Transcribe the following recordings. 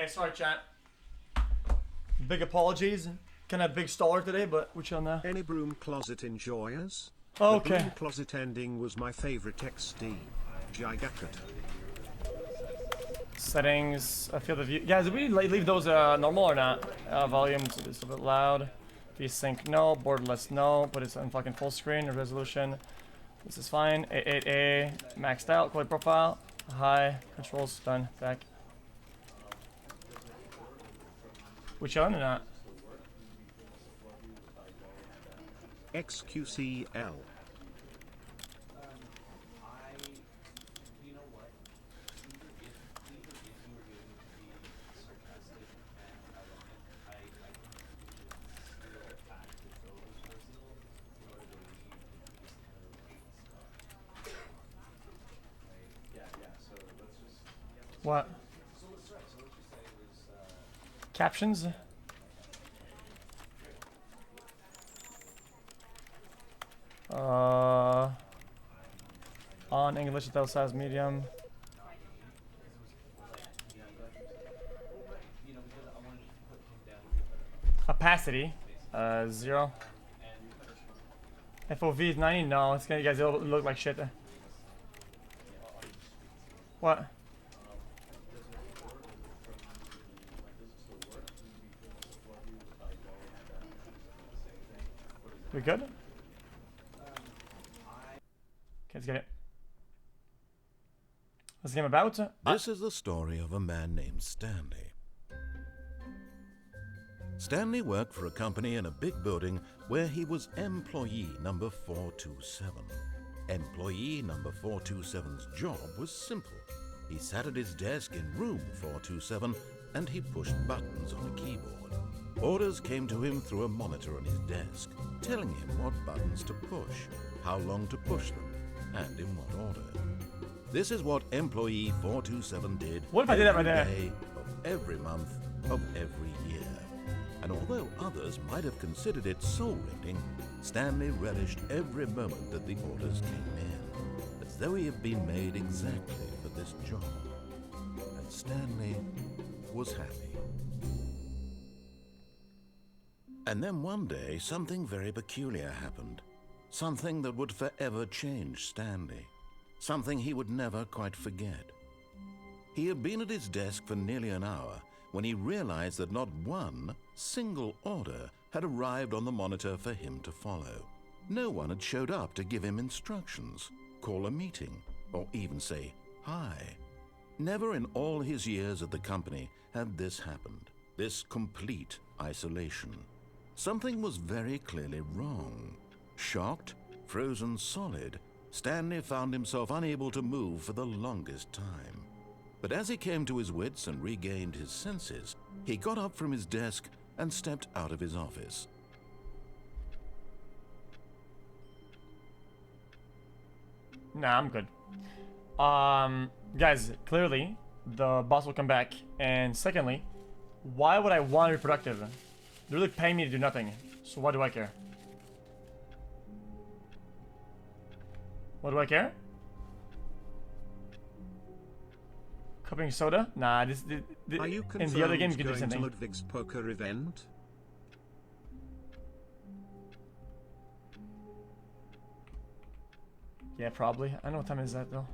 Okay, sorry chat. Big apologies. Kind of big staller today, but we're chill now. Any broom closet enjoyers? Oh, The okay. broom closet ending was my favorite XD. Gigakut. Settings, field of view. Guys, did we leave those normal or not? Volume, so it's a bit loud. VSync, no. Borderless, no. Put it on fucking full screen. Resolution. This is fine. 8A, maxed out. Quality profile. High. Controls, done. Back. We chilling or not? XQCL. What? Captions? On English without size medium. Opacity, 0. FOV is 90. No, it's gonna you guys look like shit. What? We good? Okay, let's get it. What's the game about? This is the story of a man named Stanley. Stanley worked for a company in a big building where he was employee number 427. Employee number 427's job was simple. He sat at his desk in room 427 and he pushed buttons on a keyboard. Orders came to him through a monitor on his desk, telling him what buttons to push, how long to push them, and in what order. This is what employee 427 did What if I did that right every there? day of every month of every year. And although others might have considered it soul-rending, Stanley relished every moment that the orders came in, as though he had been made exactly for this job. And Stanley was happy. And then one day, something very peculiar happened. Something that would forever change Stanley. Something he would never quite forget. He had been at his desk for nearly an hour when he realized that not one single order had arrived on the monitor for him to follow. No one had showed up to give him instructions, call a meeting, or even say hi. Never in all his years at the company had this happened, this complete isolation. Something was very clearly wrong. Shocked, frozen solid, Stanley found himself unable to move for the longest time. But as he came to his wits and regained his senses, he got up from his desk and stepped out of his office. Nah, I'm good. Guys, clearly the boss will come back. And secondly, why would I want to be productive? They're really paying me to do nothing. So why do I care? What do I care? Cupping soda? Nah, Are you in the other game you can do going to something. Ludwig's poker event? Yeah, probably. I know what time is that though.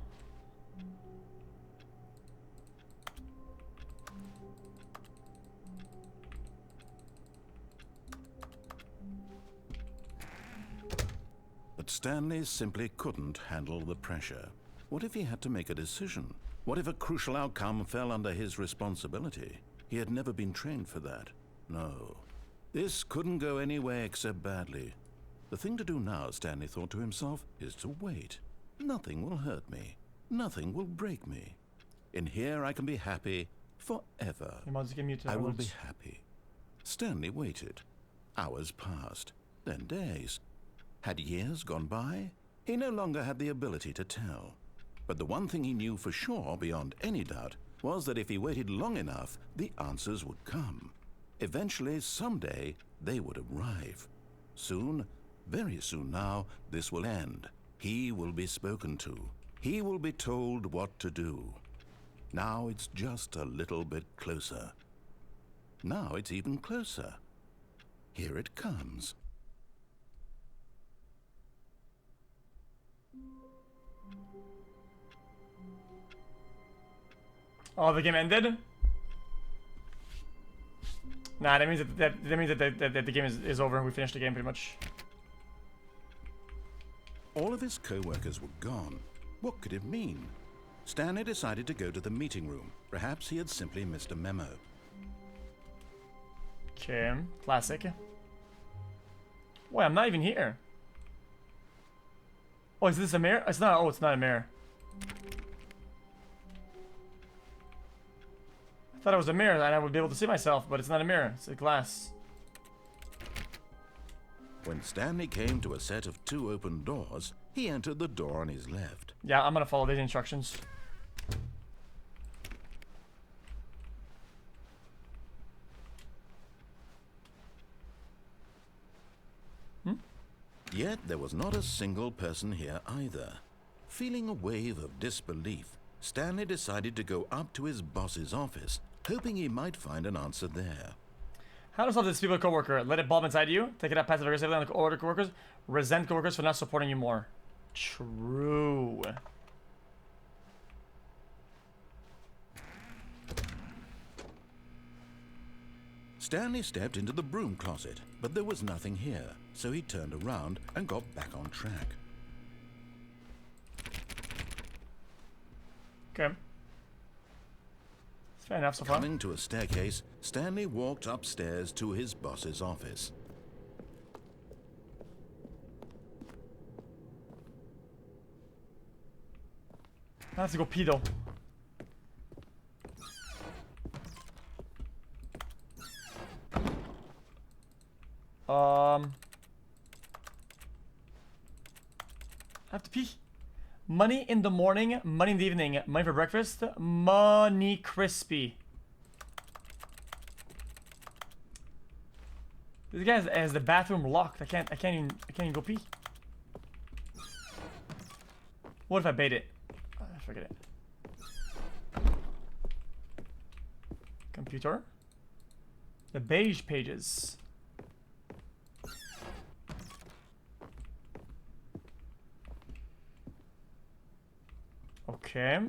But Stanley simply couldn't handle the pressure. What if he had to make a decision? What if a crucial outcome fell under his responsibility? He had never been trained for that. No. This couldn't go any way except badly. The thing to do now, Stanley thought to himself, is to wait. Nothing will hurt me. Nothing will break me. In here I can be happy forever. I will be happy. Stanley waited. Hours passed, then days. Had years gone by? He no longer had the ability to tell. But the one thing he knew for sure, beyond any doubt, was that if he waited long enough, the answers would come. Eventually, someday, they would arrive. Soon, very soon now, this will end. He will be spoken to. He will be told what to do. Now it's just a little bit closer. Now it's even closer. Here it comes. Oh, the game ended? Nah, that means that the game is over. We finished the game pretty much. All of his co-workers were gone. What could it mean? Stanley decided to go to the meeting room. Perhaps he had simply missed a memo. Okay, classic. Wait, I'm not even here. Oh, is this a mirror? It's not. Oh, it's not a mirror. I thought it was a mirror and I would be able to see myself, but it's not a mirror. It's a glass. When Stanley came to a set of 2 open doors, he entered the door on his left. Yeah, I'm gonna follow these instructions. Yet there was not a single person here either. Feeling a wave of disbelief, Stanley decided to go up to his boss's office, hoping he might find an answer there. How to solve this people coworker? Let it bulb inside you. Take it out passive aggressively on the order coworkers. Resent coworkers for not supporting you more. True. Stanley stepped into the broom closet, but there was nothing here, so he turned around and got back on track. Okay. It's fair enough so far. Coming to a staircase, Stanley walked upstairs to his boss's office. I have to go pee though. I have to pee. Money in the morning, money in the evening, money for breakfast, money crispy. This guy has the bathroom locked. I can't even go pee. What if I bait it? Forget it. Computer. The beige pages. Okay.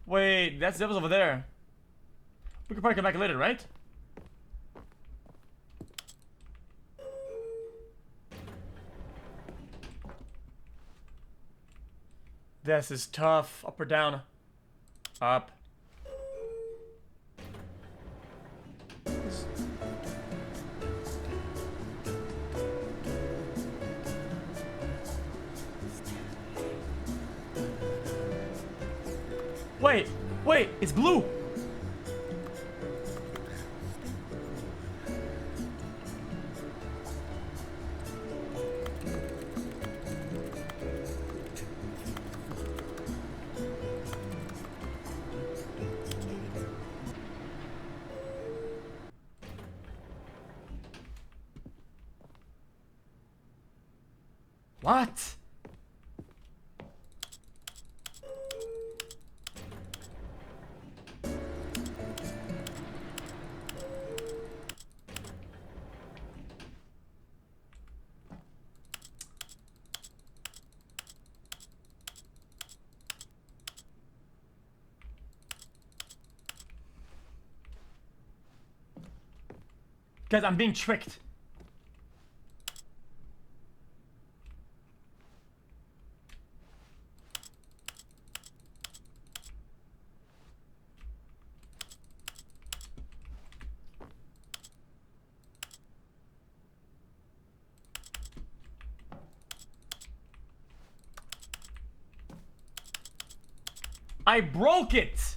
Wait, that's the devil's over there. We could probably come back later, right? This is tough. Up or down? Up. Wait, it's blue. What? Guys, I'm being tricked. I broke it.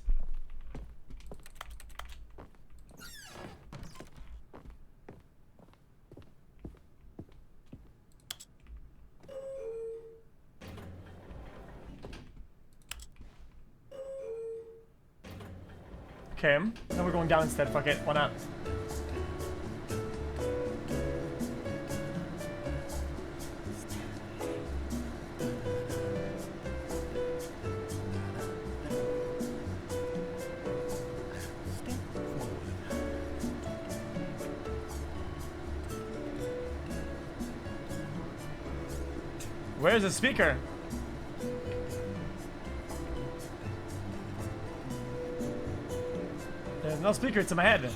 Okay, now we're going down instead. Fuck it, why not? Where's the speaker? There's no speaker, it's in my head.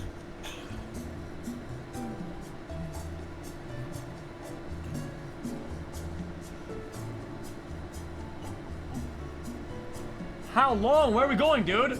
How long? Where are we going, dude?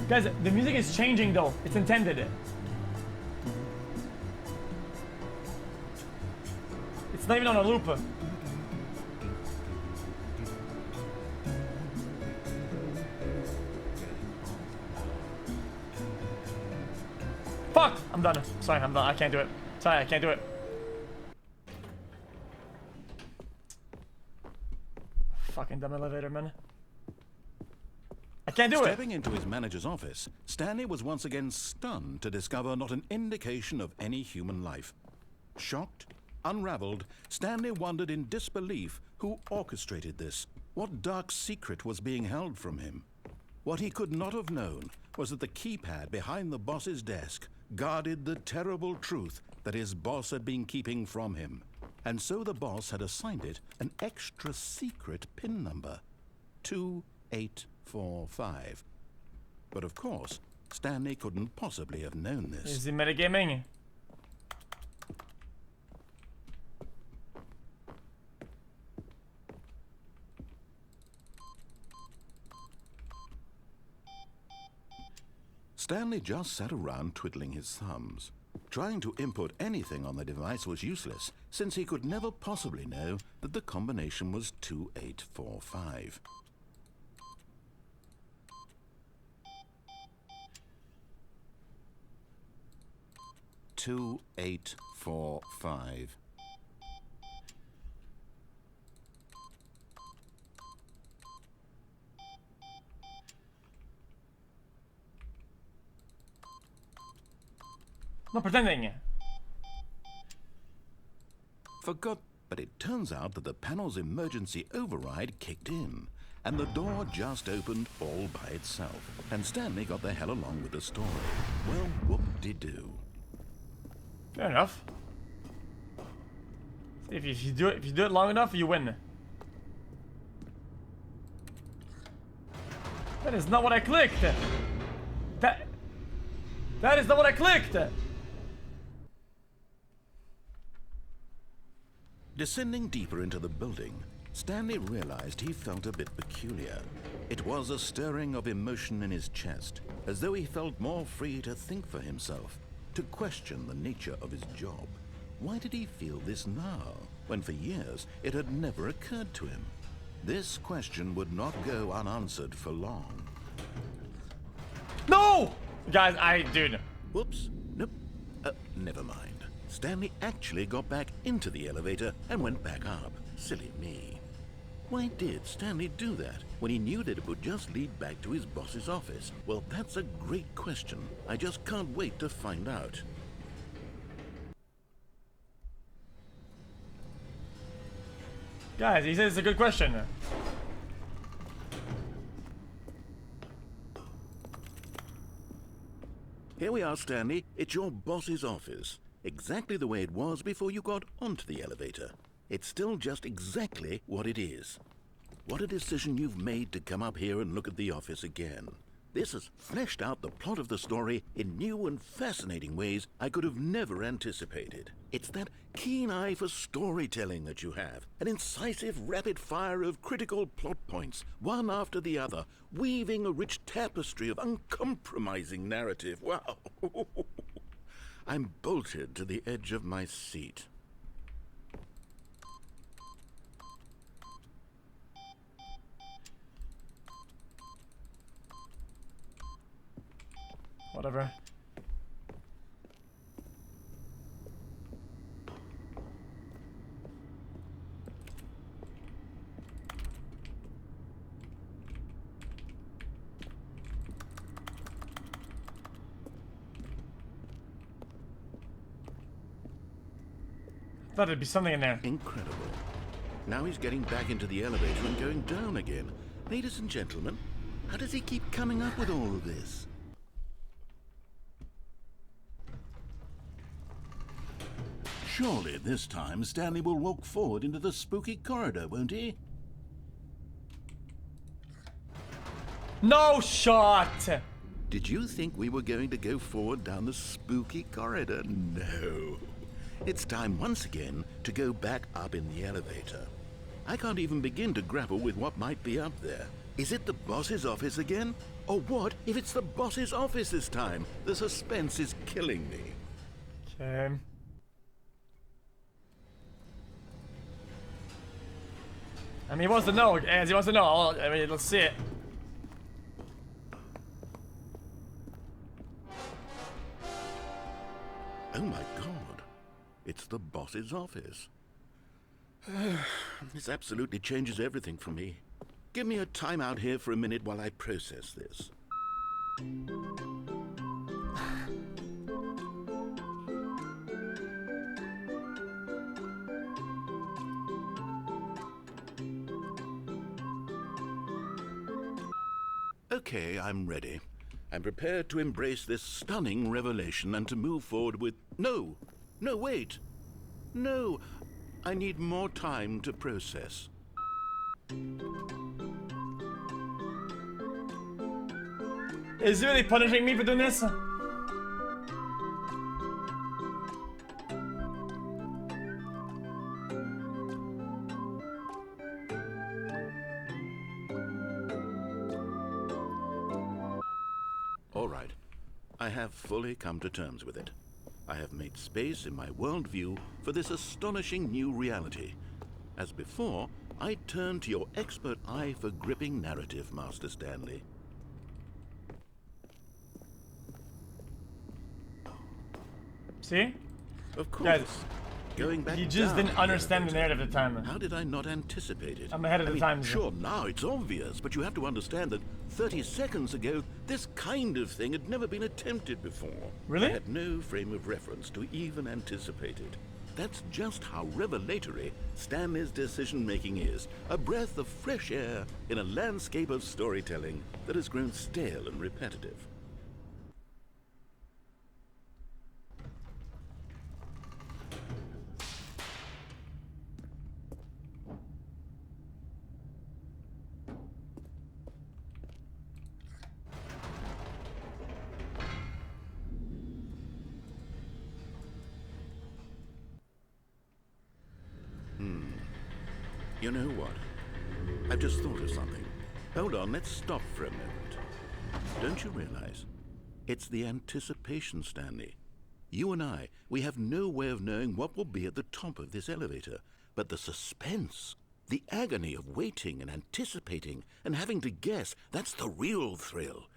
Guys, the music is changing though. It's intended. It's not even on a loop. Fuck! I'm done. Sorry, I'm done. I can't do it. Sorry, I can't do it. Fucking dumb elevator, man. I can't do it. Stepping into his manager's office, Stanley was once again stunned to discover not an indication of any human life. Shocked, unraveled, Stanley wondered in disbelief who orchestrated this. What dark secret was being held from him? What he could not have known was that the keypad behind the boss's desk guarded the terrible truth that his boss had been keeping from him. And so the boss had assigned it an extra secret PIN number. 2845. But of course, Stanley couldn't possibly have known this. Is he metagaming? Stanley just sat around twiddling his thumbs. Trying to input anything on the device was useless, since he could never possibly know that the combination was 2845. Two, 8, 4, 5. Not pretending. Forgot, but it turns out that the panel's emergency override kicked in, and the door just opened all by itself, and Stanley got the hell along with the story. Well, whoop-de-doo. Fair enough. If you do it long enough, you win. That is not what I clicked. That is not what I clicked. Descending deeper into the building, Stanley realized he felt a bit peculiar. It was a stirring of emotion in his chest, as though he felt more free to think for himself, to question the nature of his job. Why did he feel this now, when for years it had never occurred to him? This question would not go unanswered for long. No! Guys, dude. Whoops. Nope. Never mind. Stanley actually got back into the elevator and went back up. Silly me. Why did Stanley do that when he knew that it would just lead back to his boss's office? Well, that's a great question. I just can't wait to find out. Guys, he says it's a good question. Here we are, Stanley. It's your boss's office. Exactly the way it was before you got onto the elevator. It's still just exactly what it is. What a decision you've made to come up here and look at the office again. This has fleshed out the plot of the story in new and fascinating ways I could have never anticipated. It's that keen eye for storytelling that you have, an incisive rapid fire of critical plot points, one after the other, weaving a rich tapestry of uncompromising narrative. Wow! I'm bolted to the edge of my seat. Whatever. Thought there'd be something in there. Incredible. Now he's getting back into the elevator and going down again. Ladies and gentlemen, how does he keep coming up with all of this? Surely this time Stanley will walk forward into the spooky corridor, won't he? No shot! Did you think we were going to go forward down the spooky corridor? No. It's time once again to go back up in the elevator. I can't even begin to grapple with what might be up there. Is it the boss's office again? Or what if it's the boss's office this time? The suspense is killing me. Okay. I mean, he wants to know, as he wants to know. I mean, let's see it. Oh my god. It's the boss's office. This absolutely changes everything for me. Give me a time out here for a minute while I process this. Okay, I'm ready. I'm prepared to embrace this stunning revelation and to move forward with... No! No, wait! No! I need more time to process. Is he really punishing me for doing this? All right. I have fully come to terms with it. I have made space in my worldview for this astonishing new reality. As before, I turn to your expert eye for gripping narrative, Master Stanley. See? Of course. Guys, Going back he just down didn't understand the narrative at the time. How did I not anticipate it? I'm ahead of the times. Sure, now it's obvious, but you have to understand that 30 seconds ago, this kind of thing had never been attempted before. Really? I had no frame of reference to even anticipate it. That's just how revelatory Stanley's decision-making is. A breath of fresh air in a landscape of storytelling that has grown stale and repetitive. You know what? I've just thought of something. Hold on, let's stop for a moment. Don't you realize? It's the anticipation, Stanley. You and I, we have no way of knowing what will be at the top of this elevator. But the suspense, the agony of waiting and anticipating and having to guess, that's the real thrill.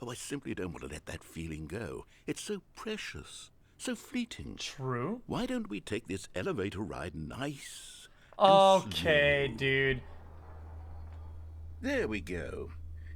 Oh, I simply don't want to let that feeling go. It's so precious, so fleeting. True. Why don't we take this elevator ride nice? Okay, dude. There we go.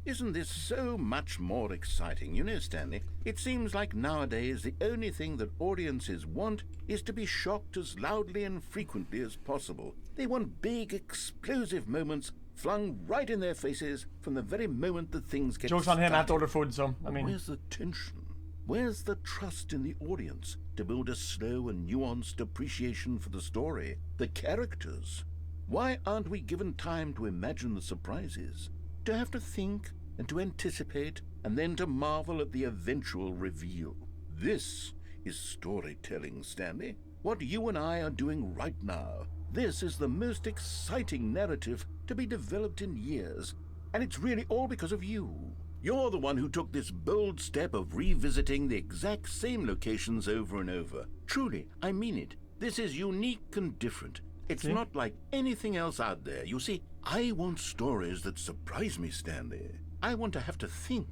Isn't this so much more exciting? You know, Stanley, it seems like nowadays the only thing that audiences want is to be shocked as loudly and frequently as possible. They want big, explosive moments flung right in their faces from the very moment that things get Joke's on him, I have to started. order food, so, I mean... Where's the tension? Where's the trust in the audience to build a slow and nuanced appreciation for the story, the characters? Why aren't we given time to imagine the surprises, to have to think and to anticipate, and then to marvel at the eventual reveal? This is storytelling, Stanley. What you and I are doing right now. This is the most exciting narrative to be developed in years, and it's really all because of you. You're the one who took this bold step of revisiting the exact same locations over and over. Truly, I mean it. This is unique and different. It's not like anything else out there. You see, I want stories that surprise me, Stanley. I want to have to think.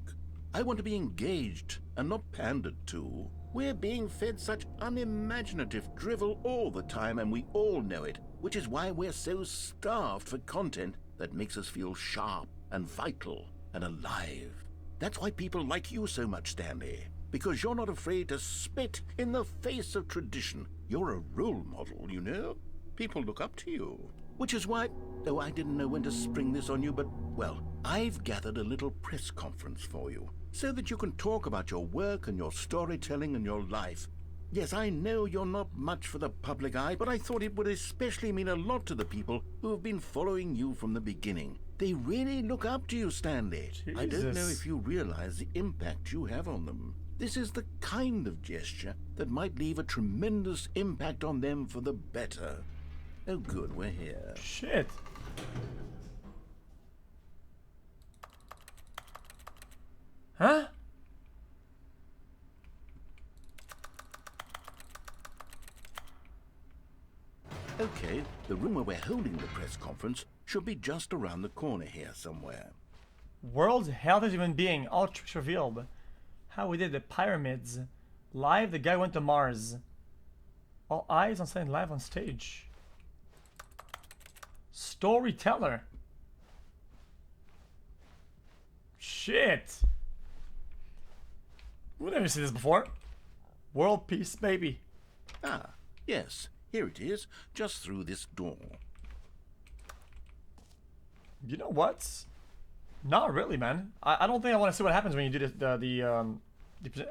I want to be engaged and not pandered to. We're being fed such unimaginative drivel all the time, and we all know it, which is why we're so starved for content that makes us feel sharp and vital and alive. That's why people like you so much, Stanley. because you're not afraid to spit in the face of tradition. You're a role model, you know? People look up to you. Which is why, though I didn't know when to spring this on you, but, well, I've gathered a little press conference for you, so that you can talk about your work and your storytelling and your life. Yes, I know you're not much for the public eye, but I thought it would especially mean a lot to the people who have been following you from the beginning. They really look up to you, Stanley. I don't know if you realize the impact you have on them. This is the kind of gesture that might leave a tremendous impact on them for the better. Oh good, we're here. Shit. Huh? Okay, the room where we're holding the press conference should be just around the corner here somewhere. World's healthiest human being. All tricks revealed. How we did the pyramids. Live, the guy went to Mars. All eyes on something live on stage. Storyteller. Shit. We've never seen this before. World peace, baby. Ah, yes. Here it is, just through this door. You know what? Not really, man. I don't think I want to see what happens when you do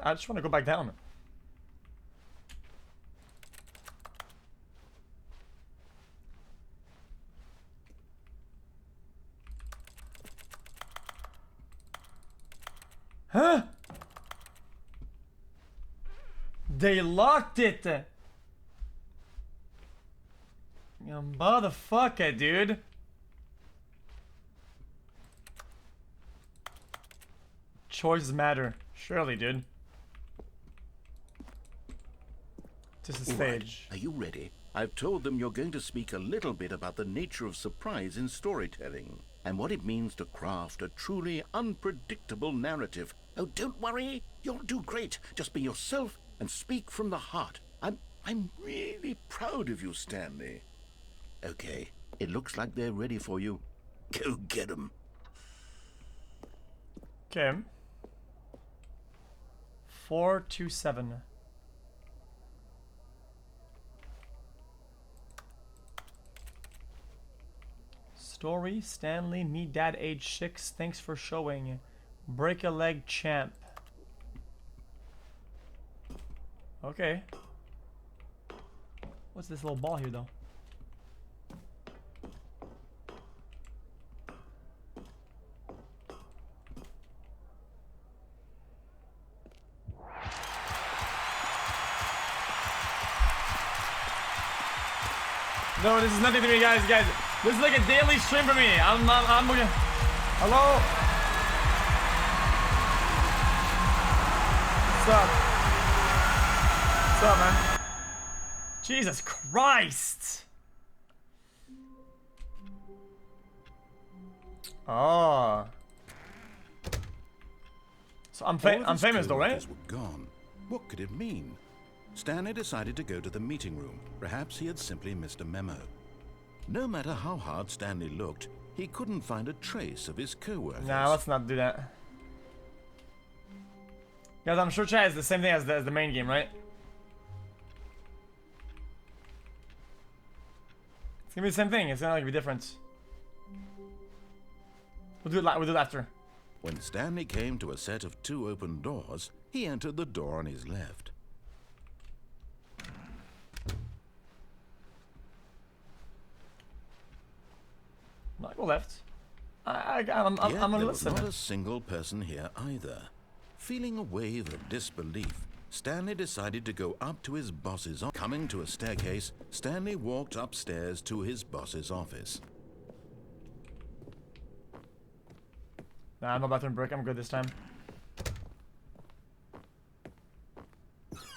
I just want to go back down. Huh? They locked it! You motherfucker, dude. Choices matter. Surely, dude. This is stage. Right. Are you ready? I've told them you're going to speak a little bit about the nature of surprise in storytelling and what it means to craft a truly unpredictable narrative. Oh, don't worry. You'll do great. Just be yourself and speak from the heart. I'm really proud of you, Stanley. Okay, it looks like they're ready for you. Go get them. Okay. 427. Story, Stanley, me dad age 6, thanks for showing. Break a leg champ. Okay. What's this little ball here though? No, this is nothing to me, guys. This is like a daily stream for me. I'm gonna. Hello. What's up, man? Jesus Christ. Oh. So I'm famous though, right? Were gone. What could it mean? Stanley decided to go to the meeting room. Perhaps he had simply missed a memo. No matter how hard Stanley looked, he couldn't find a trace of his co-workers. Nah, let's not do that. Guys, I'm sure chat is the same thing as the main game, right? It's gonna be the same thing. It's not gonna be different. We'll do it after. When Stanley came to a set of 2 open doors, he entered the door on his left. Not go left. I'm gonna listen. Not a single person here either. Feeling a wave of disbelief, Stanley decided to go up to his boss's office. Coming to a staircase, Stanley walked upstairs to his boss's office. Nah, no bathroom break. I'm good this time.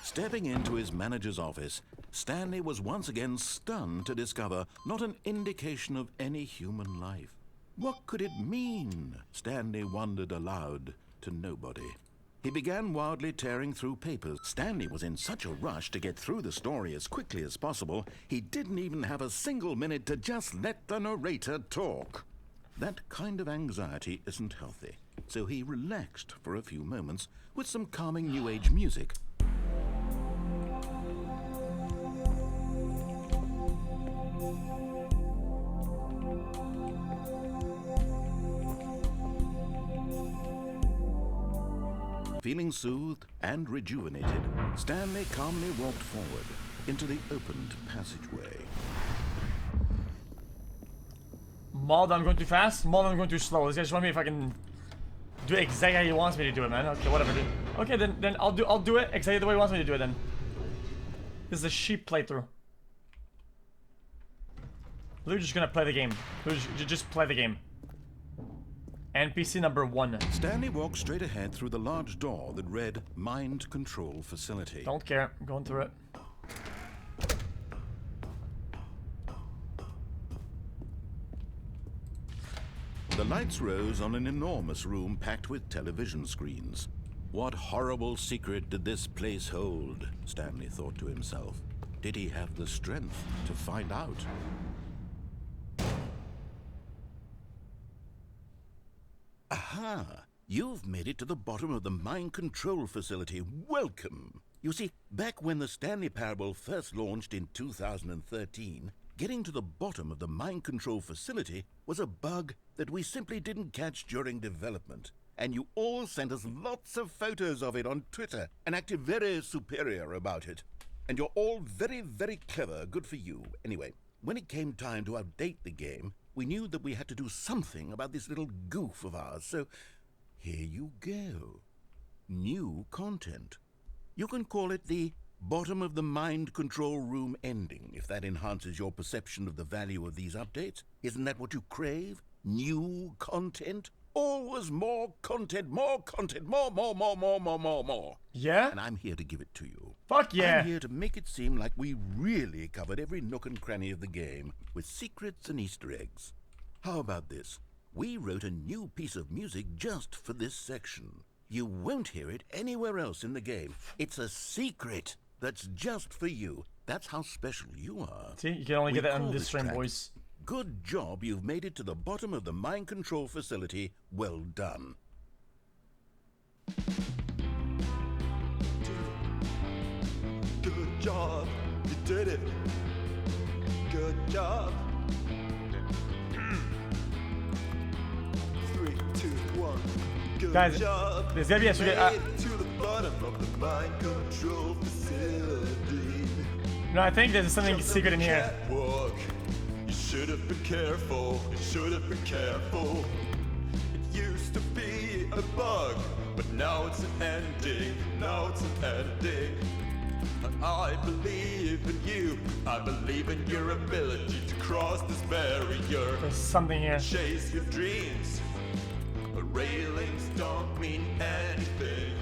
Stepping into his manager's office, Stanley was once again stunned to discover not an indication of any human life. What could it mean? Stanley wondered aloud to nobody. He began wildly tearing through papers. Stanley was in such a rush to get through the story as quickly as possible, he didn't even have a single minute to just let the narrator talk. That kind of anxiety isn't healthy. so he relaxed for a few moments with some calming New Age music. Feeling soothed and rejuvenated, Stanley calmly walked forward into the opened passageway. Mauled, I'm going too fast. Mauled, I'm going too slow. This guy just wants me if I can do it exactly how he wants me to do it, man. Okay, whatever, dude. Okay, then I'll do it exactly the way he wants me to do it. Then this is a sheep playthrough. We're just gonna play the game. Just play the game. NPC number 1. Stanley walked straight ahead through the large door that read Mind Control Facility. Don't care. I'm going through it. The lights rose on an enormous room packed with television screens. What horrible secret did this place hold? Stanley thought to himself. Did he have the strength to find out? Aha! You've made it to the bottom of the mind control facility. Welcome! You see, back when the Stanley Parable first launched in 2013, getting to the bottom of the mind control facility was a bug that we simply didn't catch during development. And you all sent us lots of photos of it on Twitter and acted very superior about it. And you're all very, very clever. Good for you. Anyway, when it came time to update the game, we knew that we had to do something about this little goof of ours, so here you go. New content. You can call it the bottom of the mind control room ending, if that enhances your perception of the value of these updates. Isn't that what you crave? New content? Always more content, more content, more. Yeah? And I'm here to give it to you. Fuck yeah. I'm here to make it seem like we really covered every nook and cranny of the game with secrets and Easter eggs. How about this? We wrote a new piece of music just for this section. You won't hear it anywhere else in the game. It's a secret that's just for you. That's how special you are. See, you can only get that on this stream, boys. Good job, you've made it to the bottom of the mind control facility. Well done. Good job, you did it. Good job. 3, 2, 1. Good Guys, job. there's gotta be a secret. Made it to the bottom of the mind control facility. No, I think there's something secret in here. Catwalk. You should have been careful. You should have been careful. It used to be a bug, but now it's an ending. Now it's an ending. I believe in you. I believe in your ability to cross this barrier. There's something here. Chase your dreams. But railings don't mean anything.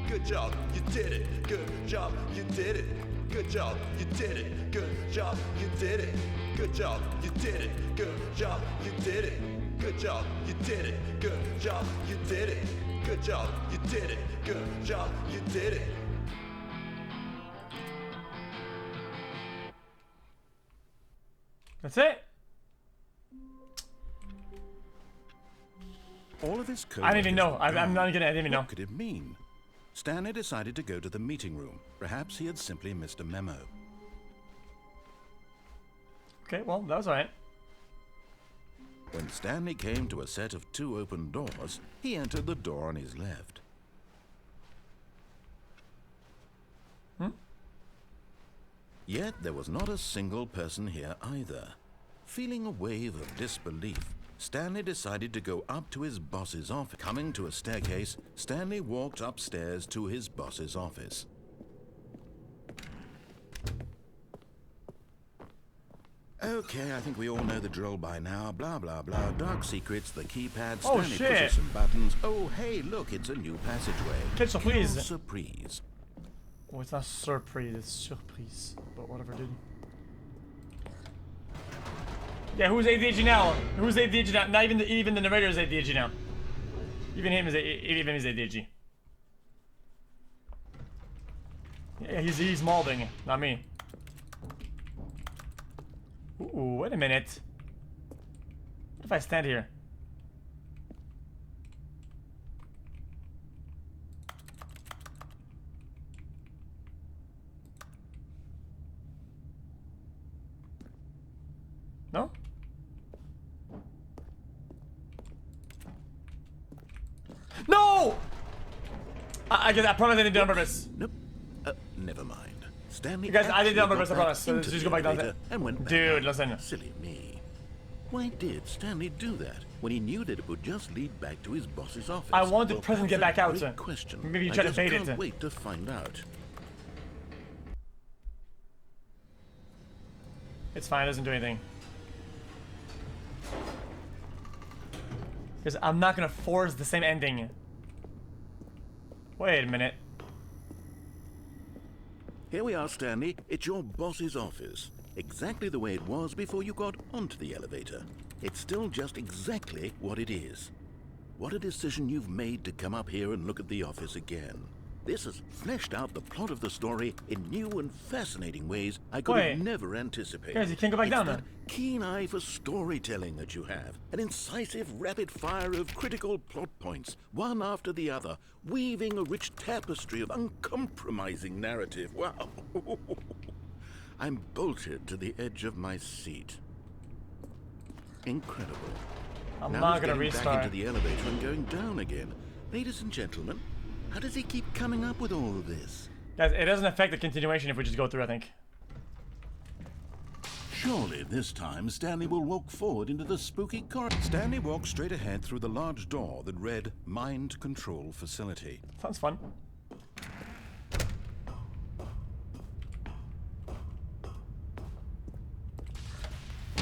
Good job, you did it. Good job, you did it. Good job, you did it. Good job, you did it. Good job, you did it. Good job, you did it. Good job, you did it. Good job, you did it. Good job, you did it. Good job, you did it. That's it. All of his code. I didn't even know. I'm not gonna. I didn't even know. What could it mean? Stanley decided to go to the meeting room. Perhaps he had simply missed a memo. Okay, well, that was alright. When Stanley came to a set of 2 open doors, he entered the door on his left. Yet there was not a single person here either. Feeling a wave of disbelief, Stanley decided to go up to his boss's office. Coming to a staircase, Stanley walked upstairs to his boss's office. Okay, I think we all know the drill by now. Blah, blah, blah. Dark secrets, the keypad, Oh, Stanley shit. pushes some buttons. Oh, hey, look, it's a new passageway. Quelle surprise. Quelle surprise. Oh, it's not surprise, it's surprise. But whatever, dude. Yeah, who's ADHD now? Who's ADHD now? Not even the narrator is ADHD now. Even him is ADHD. Yeah, he's molding, not me. Ooh, wait a minute. What if I stand here? No! I promise I didn't do it on purpose. Nope. Never mind. Stanley. You guys, I didn't do it on actually purpose, I got promise. So into just the go back down elevator there. and went back Dude, up. listen. Silly me. Why did Stanley do that when he knew that it would just lead back to his boss's office? I wanted the president to get that's back a out. great question. Maybe you I tried to just bait it. can't wait to find out. It's fine, it doesn't do anything. Because I'm not gonna force the same ending. Wait a minute. Here we are, Stanley. It's your boss's office. Exactly the way it was before you got onto the elevator. It's still just exactly what it is. What a decision you've made to come up here and look at the office again. This has fleshed out the plot of the story in new and fascinating ways I could have never anticipated. Guys, you can't go back down that then. Keen eye for storytelling that you have. An incisive rapid fire of critical plot points, one after the other, weaving a rich tapestry of uncompromising narrative. Wow. I'm bolted to the edge of my seat. Incredible. I'm Now not he's gonna getting restart. back into the elevator and going down again. Ladies and gentlemen, how does he keep coming up with all of this? Guys, it doesn't affect the continuation if we just go through, I think. Surely this time Stanley will walk forward into the spooky corridor. Stanley walked straight ahead through the large door that read Mind Control Facility. Sounds fun.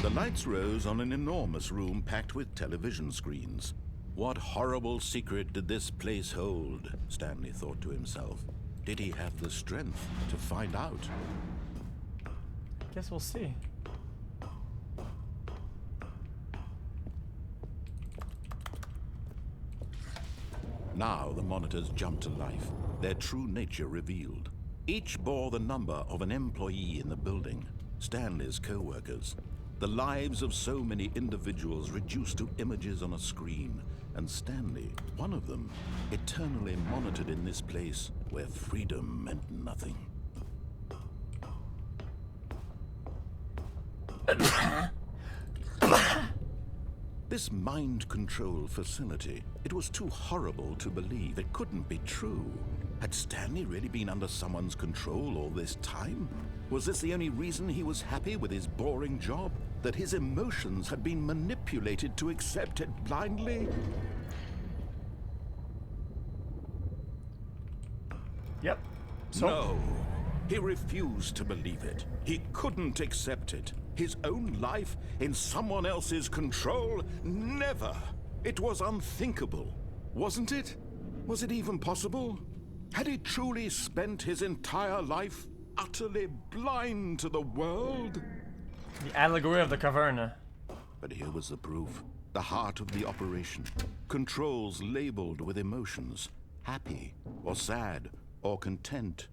The lights rose on an enormous room packed with television screens. What horrible secret did this place hold? Stanley thought to himself. Did he have the strength to find out? Guess we'll see. Now the monitors jumped to life, their true nature revealed. Each bore the number of an employee in the building, Stanley's co-workers. The lives of so many individuals reduced to images on a screen, and Stanley, one of them, eternally monitored in this place where freedom meant nothing. This mind control facility, it was too horrible to believe. It couldn't be true. Had Stanley really been under someone's control all this time? Was this the only reason he was happy with his boring job? That his emotions had been manipulated to accept it blindly? Yep. So, No. He refused to believe it. He couldn't accept it. His own life in someone else's control? Never. It was unthinkable. Wasn't it? Was it even possible? Had he truly spent his entire life utterly blind to the world? the allegory of the cavern. But here was the proof. The heart of the operation. Controls labeled with emotions. Happy, or sad, or content.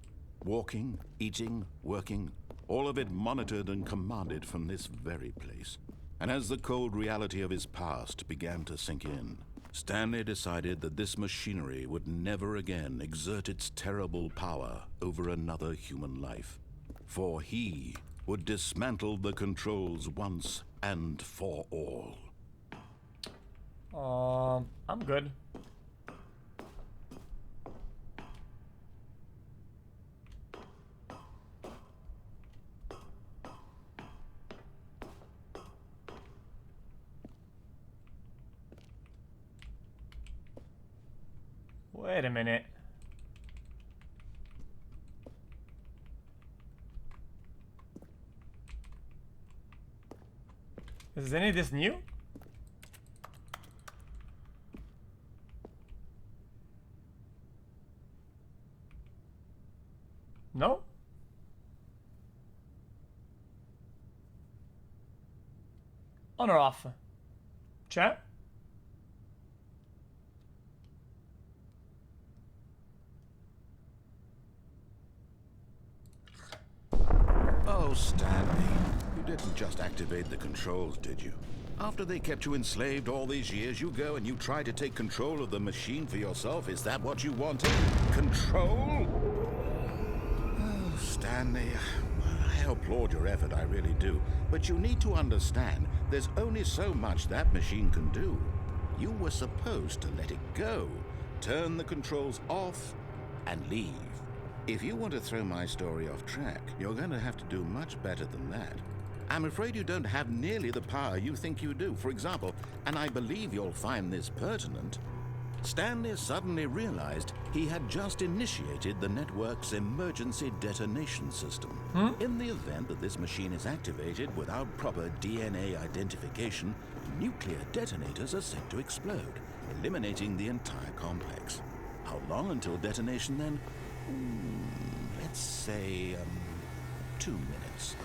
Walking, eating, working. All of it monitored and commanded from this very place. And as the cold reality of his past began to sink in, Stanley decided that this machinery would never again exert its terrible power over another human life. For he would dismantle the controls once and for all. I'm good. Wait a minute. Is any of this new? No? On or off? Chat? Oh, Stanley, you didn't just activate the controls, did you? After they kept you enslaved all these years, you go and you try to take control of the machine for yourself. Is that what you wanted? Control? Oh, Stanley, I applaud your effort, I really do. But you need to understand, there's only so much that machine can do. You were supposed to let it go. turn the controls off, and leave. If you want to throw my story off track, you're going to have to do much better than that. I'm afraid you don't have nearly the power you think you do. For example, and I believe you'll find this pertinent, Stanley suddenly realized he had just initiated the network's emergency detonation system. In the event that this machine is activated without proper DNA identification, nuclear detonators are set to explode, eliminating the entire complex. How long until detonation then? Let's say, 2 minutes.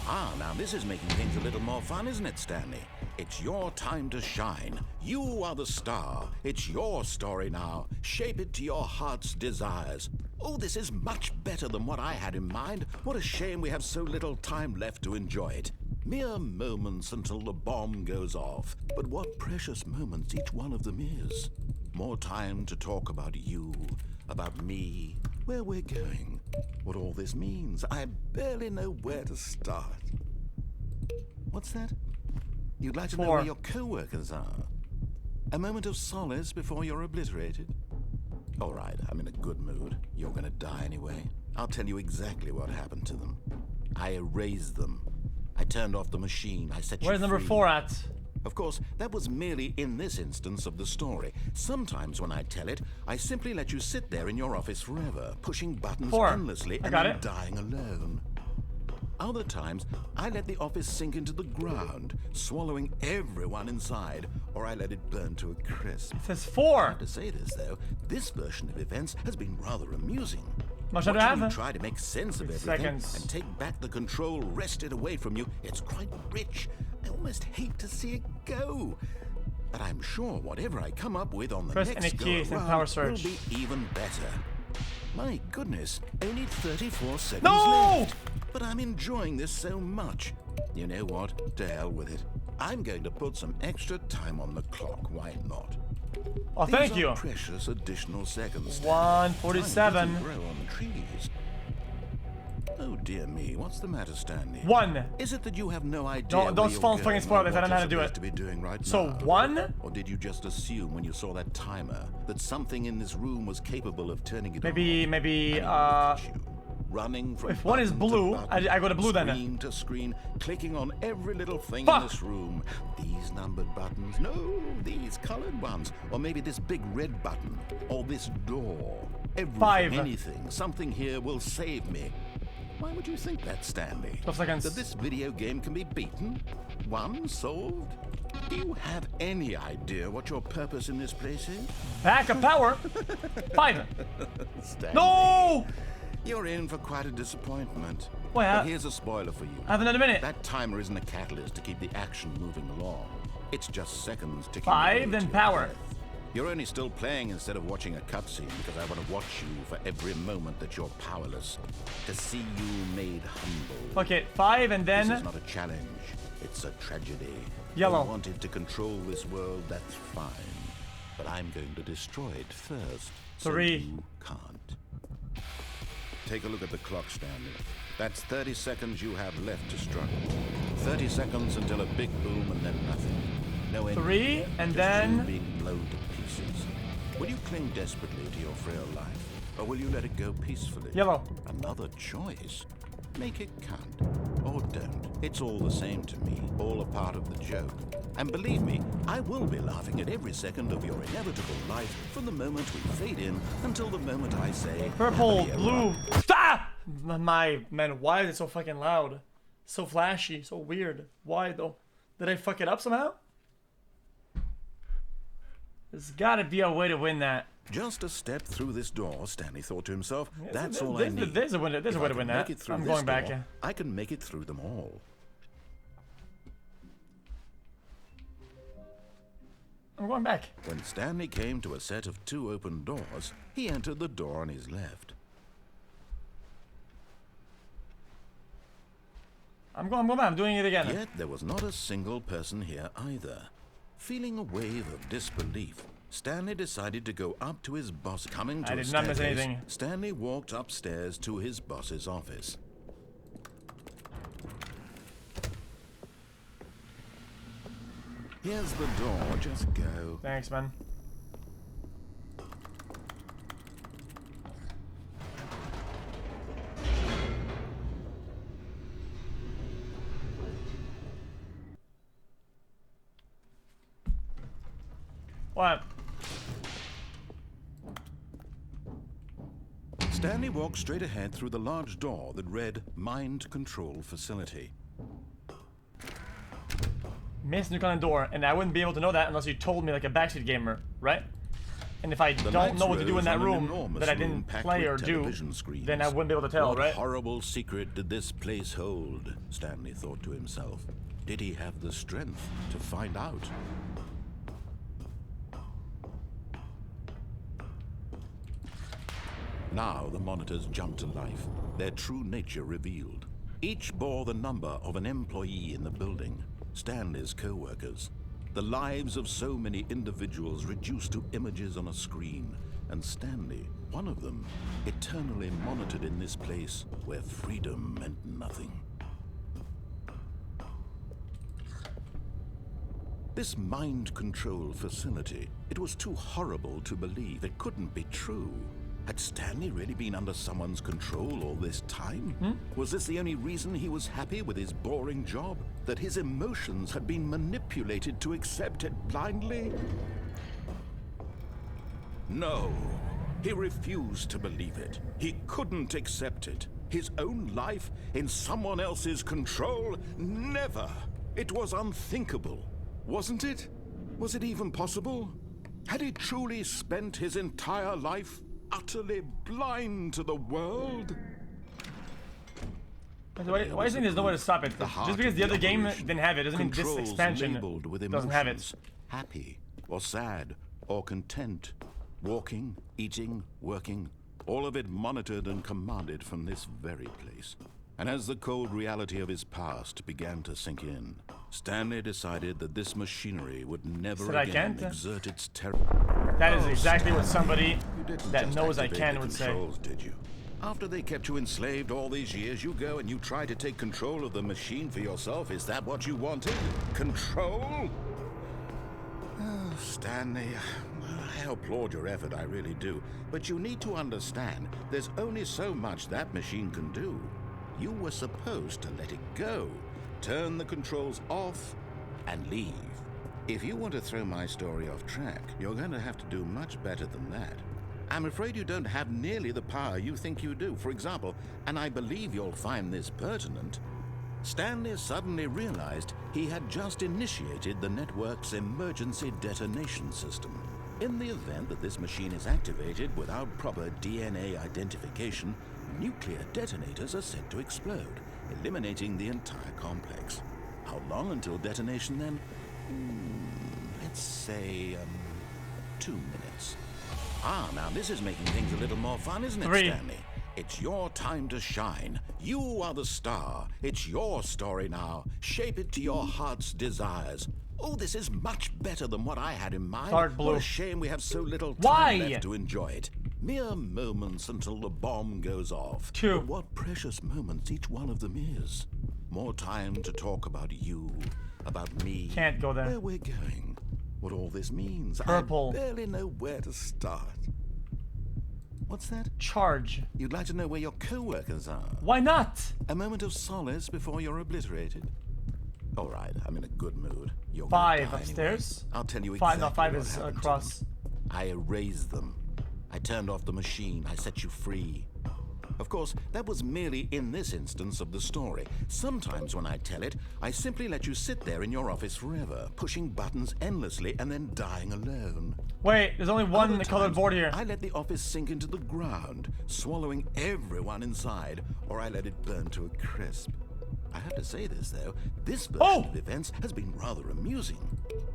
Ah, now this is making things a little more fun, isn't it, Stanley? It's your time to shine. You are the star. It's your story now. Shape it to your heart's desires. Oh, this is much better than what I had in mind. What a shame we have so little time left to enjoy it. Mere moments until the bomb goes off. But what precious moments each one of them is. More time to talk about you, about me, where we're going, what all this means. I barely know where to start. What's that? You'd like to know where your co-workers are? A moment of solace before you're obliterated? All right, I'm in a good mood. You're gonna die anyway. I'll tell you exactly what happened to them. I erased them. I turned off the machine. I set you free. Where's number 4 at? Of course, that was merely in this instance of the story. Sometimes when I tell it, I simply let you sit there in your office forever, pushing buttons endlessly and then dying alone. Other times, I let the office sink into the ground, swallowing everyone inside, or I let it burn to a crisp. It says 4. I have to say this, though, this version of events has been rather amusing. Much do I Watching have? you try to make sense of everything and take back the control wrested away from you, it's quite rich. I almost hate to see it go. But I'm sure whatever I come up with on the next go around will be even better. My goodness, only 34 seconds left. But I'm enjoying this so much. You know what? To hell with it. I'm going to put some extra time on the clock. Why not? Oh, thank you. Precious additional seconds. 1:47. Grow on the trees. Oh dear me, what's the matter, Stanley? 1. Is it that you have no idea? Don't fucking spoil it. I don't know how to do it. To be doing right so now? 1. Or did you just assume when you saw that timer that something in this room was capable of turning it on? Maybe running from if 1 is blue, button, I go to blue then. Screen to screen, clicking on every little thing in this room. These numbered buttons, no, these colored ones, or maybe this big red button, or this door. Everything, 5. anything, something here will save me. Why would you think that, Stanley? 12 seconds. That this video game can be beaten? Won? Solved? Do you have any idea what your purpose in this place is? Backup power. 5. Stanley, No! you're in for quite a disappointment. Wait, but here's a spoiler for you. I have another minute. That timer isn't a catalyst to keep the action moving along. It's just seconds ticking. 5, then power. You're only still playing instead of watching a cutscene because I want to watch you for every moment that you're powerless. To see you made humble. Okay, 5 and then... This is not a challenge. It's a tragedy. Yellow. You wanted to control this world, that's fine. But I'm going to destroy it first. 3. So you can't. Take a look at the clock, Stanley. That's 30 seconds you have left to struggle. 30 seconds until a big boom and then nothing. No end. 3 and just then... you being blown to pieces. Will you cling desperately to your frail life? Or will you let it go peacefully? Yellow. Another choice. Make it count. Or don't. It's all the same to me. All a part of the joke. And believe me, I will be laughing at every second of your inevitable life from the moment we fade in until the moment I say... Purple, blue... Ah! My man, why is it so fucking loud? So flashy, so weird. Why though? Did I fuck it up somehow? There's gotta be a way to win that. Just a step through this door, Stanley thought to himself. That's all I need. There's a way to win that. I'm going back. Yeah. I can make it through them all. I'm going back. When Stanley came to a set of 2 open doors, he entered the door on his left. I'm going back. I'm doing it again. Yet there was not a single person here either. Feeling a wave of disbelief, Stanley decided to go up to his boss. Coming to I did not miss anything. Stanley walked upstairs to his boss's office. Here's the door, just go. Thanks, man. What? Stanley walked straight ahead through the large door that read Mind Control Facility. Missed nuke on the door, and I wouldn't be able to know that unless you told me like a backseat gamer, right? And if I don't know what to do in that room that I didn't play or do, then I wouldn't be able to tell, What right? horrible secret did this place hold? Stanley thought to himself. Did he have the strength to find out? Now the monitors jumped to life, their true nature revealed. Each bore the number of an employee in the building, Stanley's co-workers. The lives of so many individuals reduced to images on a screen, and Stanley, one of them, eternally monitored in this place where freedom meant nothing. This mind control facility, it was too horrible to believe. It couldn't be true. Had Stanley really been under someone's control all this time? Was this the only reason he was happy with his boring job? That his emotions had been manipulated to accept it blindly? No, he refused to believe it. He couldn't accept it. His own life in someone else's control? Never! It was unthinkable, wasn't it? Was it even possible? Had he truly spent his entire life utterly blind to the world? Why do you think there's no way to stop it? Just because the other game didn't have it doesn't mean this expansion doesn't have it. Happy, or sad, or content. Walking, eating, working, all of it monitored and commanded from this very place. And as the cold reality of his past began to sink in, Stanley decided that this machinery would never again exert its terror. That is exactly what somebody that knows I can would say. Did you? After they kept you enslaved all these years, you go and you try to take control of the machine for yourself. Is that what you wanted? Control? Oh, Stanley, I applaud your effort, I really do. But you need to understand, there's only so much that machine can do. You were supposed to let it go, turn the controls off, and leave. If you want to throw my story off track, you're going to have to do much better than that. I'm afraid you don't have nearly the power you think you do. For example, and I believe you'll find this pertinent, Stanley suddenly realized he had just initiated the network's emergency detonation system. In the event that this machine is activated without proper DNA identification, nuclear detonators are set to explode, eliminating the entire complex. How long until detonation then? Let's say, 2 minutes. Ah, now this is making things a little more fun, isn't it, 3. Stanley? It's your time to shine. You are the star. It's your story now. Shape it to your heart's desires. Oh, this is much better than what I had in mind. Dark blue. What a shame we have so little time Why? left to enjoy it. Mere moments until the bomb goes off. 2. But what precious moments each one of them is. More time to talk about you, about me. Can't go there. Where we're going. What all this means. Purple. I barely know where to start. What's that? Charge. You'd like to know where your co-workers are? Why not? A moment of solace before you're obliterated. All right, I'm in a good mood. You're 5 gonna die upstairs. anyway. I'll tell you 5, exactly not 5 what is happened to across. them. I erased them. I turned off the machine. I set you free. Of course, that was merely in this instance of the story. Sometimes when I tell it, I simply let you sit there in your office forever, pushing buttons endlessly and then dying alone. Wait, there's only one Other colored times, board here. I let the office sink into the ground, swallowing everyone inside, or I let it burn to a crisp. I have to say this, though. This version of events has been rather amusing.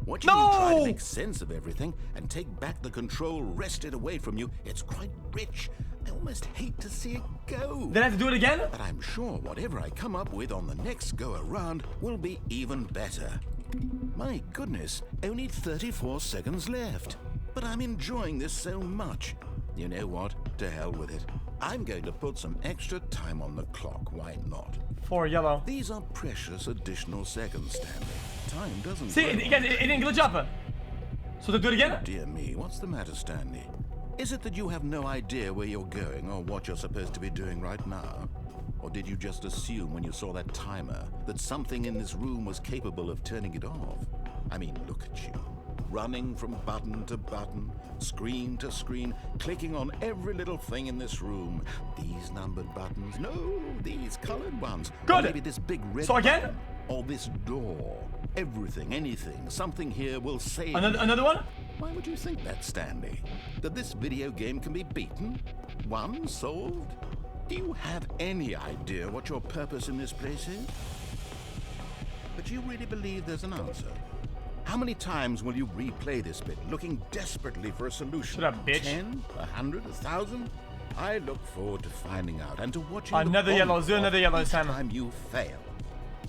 Watching you try to make sense of everything and take back the control wrested away from you, it's quite rich. I almost hate to see it go. Then I have to do it again? But I'm sure whatever I come up with on the next go-around will be even better. My goodness, only 34 seconds left. But I'm enjoying this so much. You know what? To hell with it. I'm going to put some extra time on the clock. Why not? 4 yellow. These are precious additional seconds, Stanley. Time doesn't See, grow. it didn't glitch up. So to do it again? Dear me, what's the matter, Stanley? Is it that you have no idea where you're going or what you're supposed to be doing right now? Or did you just assume when you saw that timer that something in this room was capable of turning it off? I mean, look at you. running from button to button, screen to screen, clicking on every little thing in this room. These numbered buttons, no, these colored ones. Good. Or maybe this big red So again? button, or this door. Everything, anything, something here will save. Another one? Why would you think that, Stanley? That this video game can be beaten? Won? Solved? Do you have any idea what your purpose in this place is? But you really believe there's an answer? How many times will you replay this bit, looking desperately for a solution? Shut up, bitch. 10, 100, 1,000? I look forward to finding out and to watching Another the yellow, bond do another of yellow each this time. time you fail.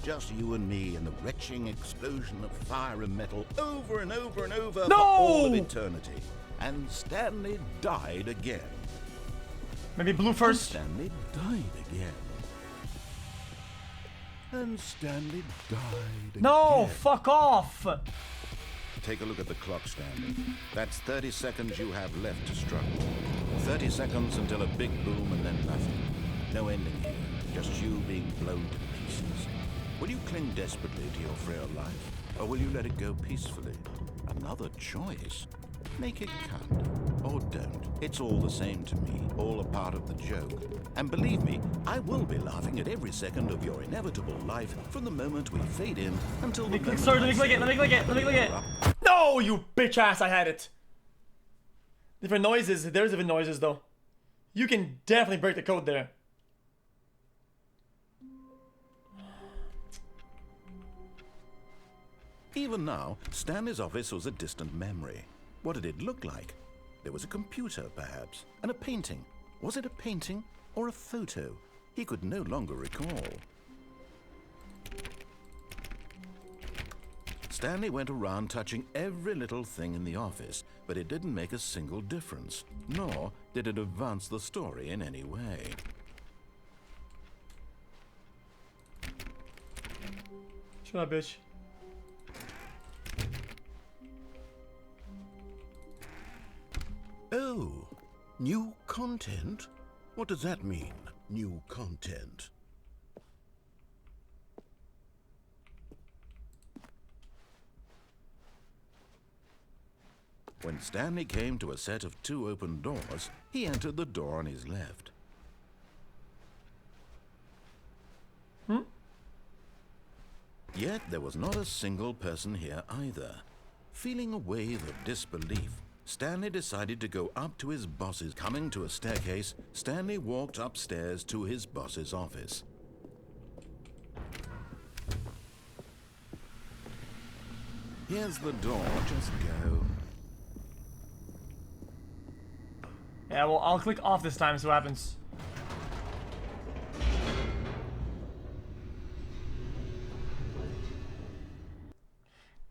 Just you and me and the retching explosion of fire and metal over and over and over No! for all of eternity. And Stanley died again. Maybe blue first. Stanley died again. And Stanley died No, again. fuck off. Take a look at the clock, Stanley. That's 30 seconds you have left to struggle. 30 seconds until a big boom and then nothing. No ending here, just you being blown to pieces. Will you cling desperately to your frail life, or will you let it go peacefully? Another choice. Make it count, or don't. It's all the same to me, all a part of the joke. And believe me, I will be laughing at every second of your inevitable life from the moment we fade in until the moment Sorry, let I me click say it, let me click it, let me click it. interrupt. No, you bitch ass, I had it. Different noises, there's different noises though. You can definitely break the code there. Even now, Stanley's office was a distant memory. What did it look like? There was a computer, perhaps, and a painting. Was it a painting or a photo? He could no longer recall. Stanley went around touching every little thing in the office, but it didn't make a single difference, nor did it advance the story in any way. Shut up, bitch. Oh, new content? What does that mean, new content? When Stanley came to a set of 2 open doors, he entered the door on his left. Yet there was not a single person here either. Feeling a wave of disbelief, Stanley decided to go up to his boss's. Coming to a staircase, Stanley walked upstairs to his boss's office. Here's the door, just go. Yeah, well, I'll click off this time, see what happens.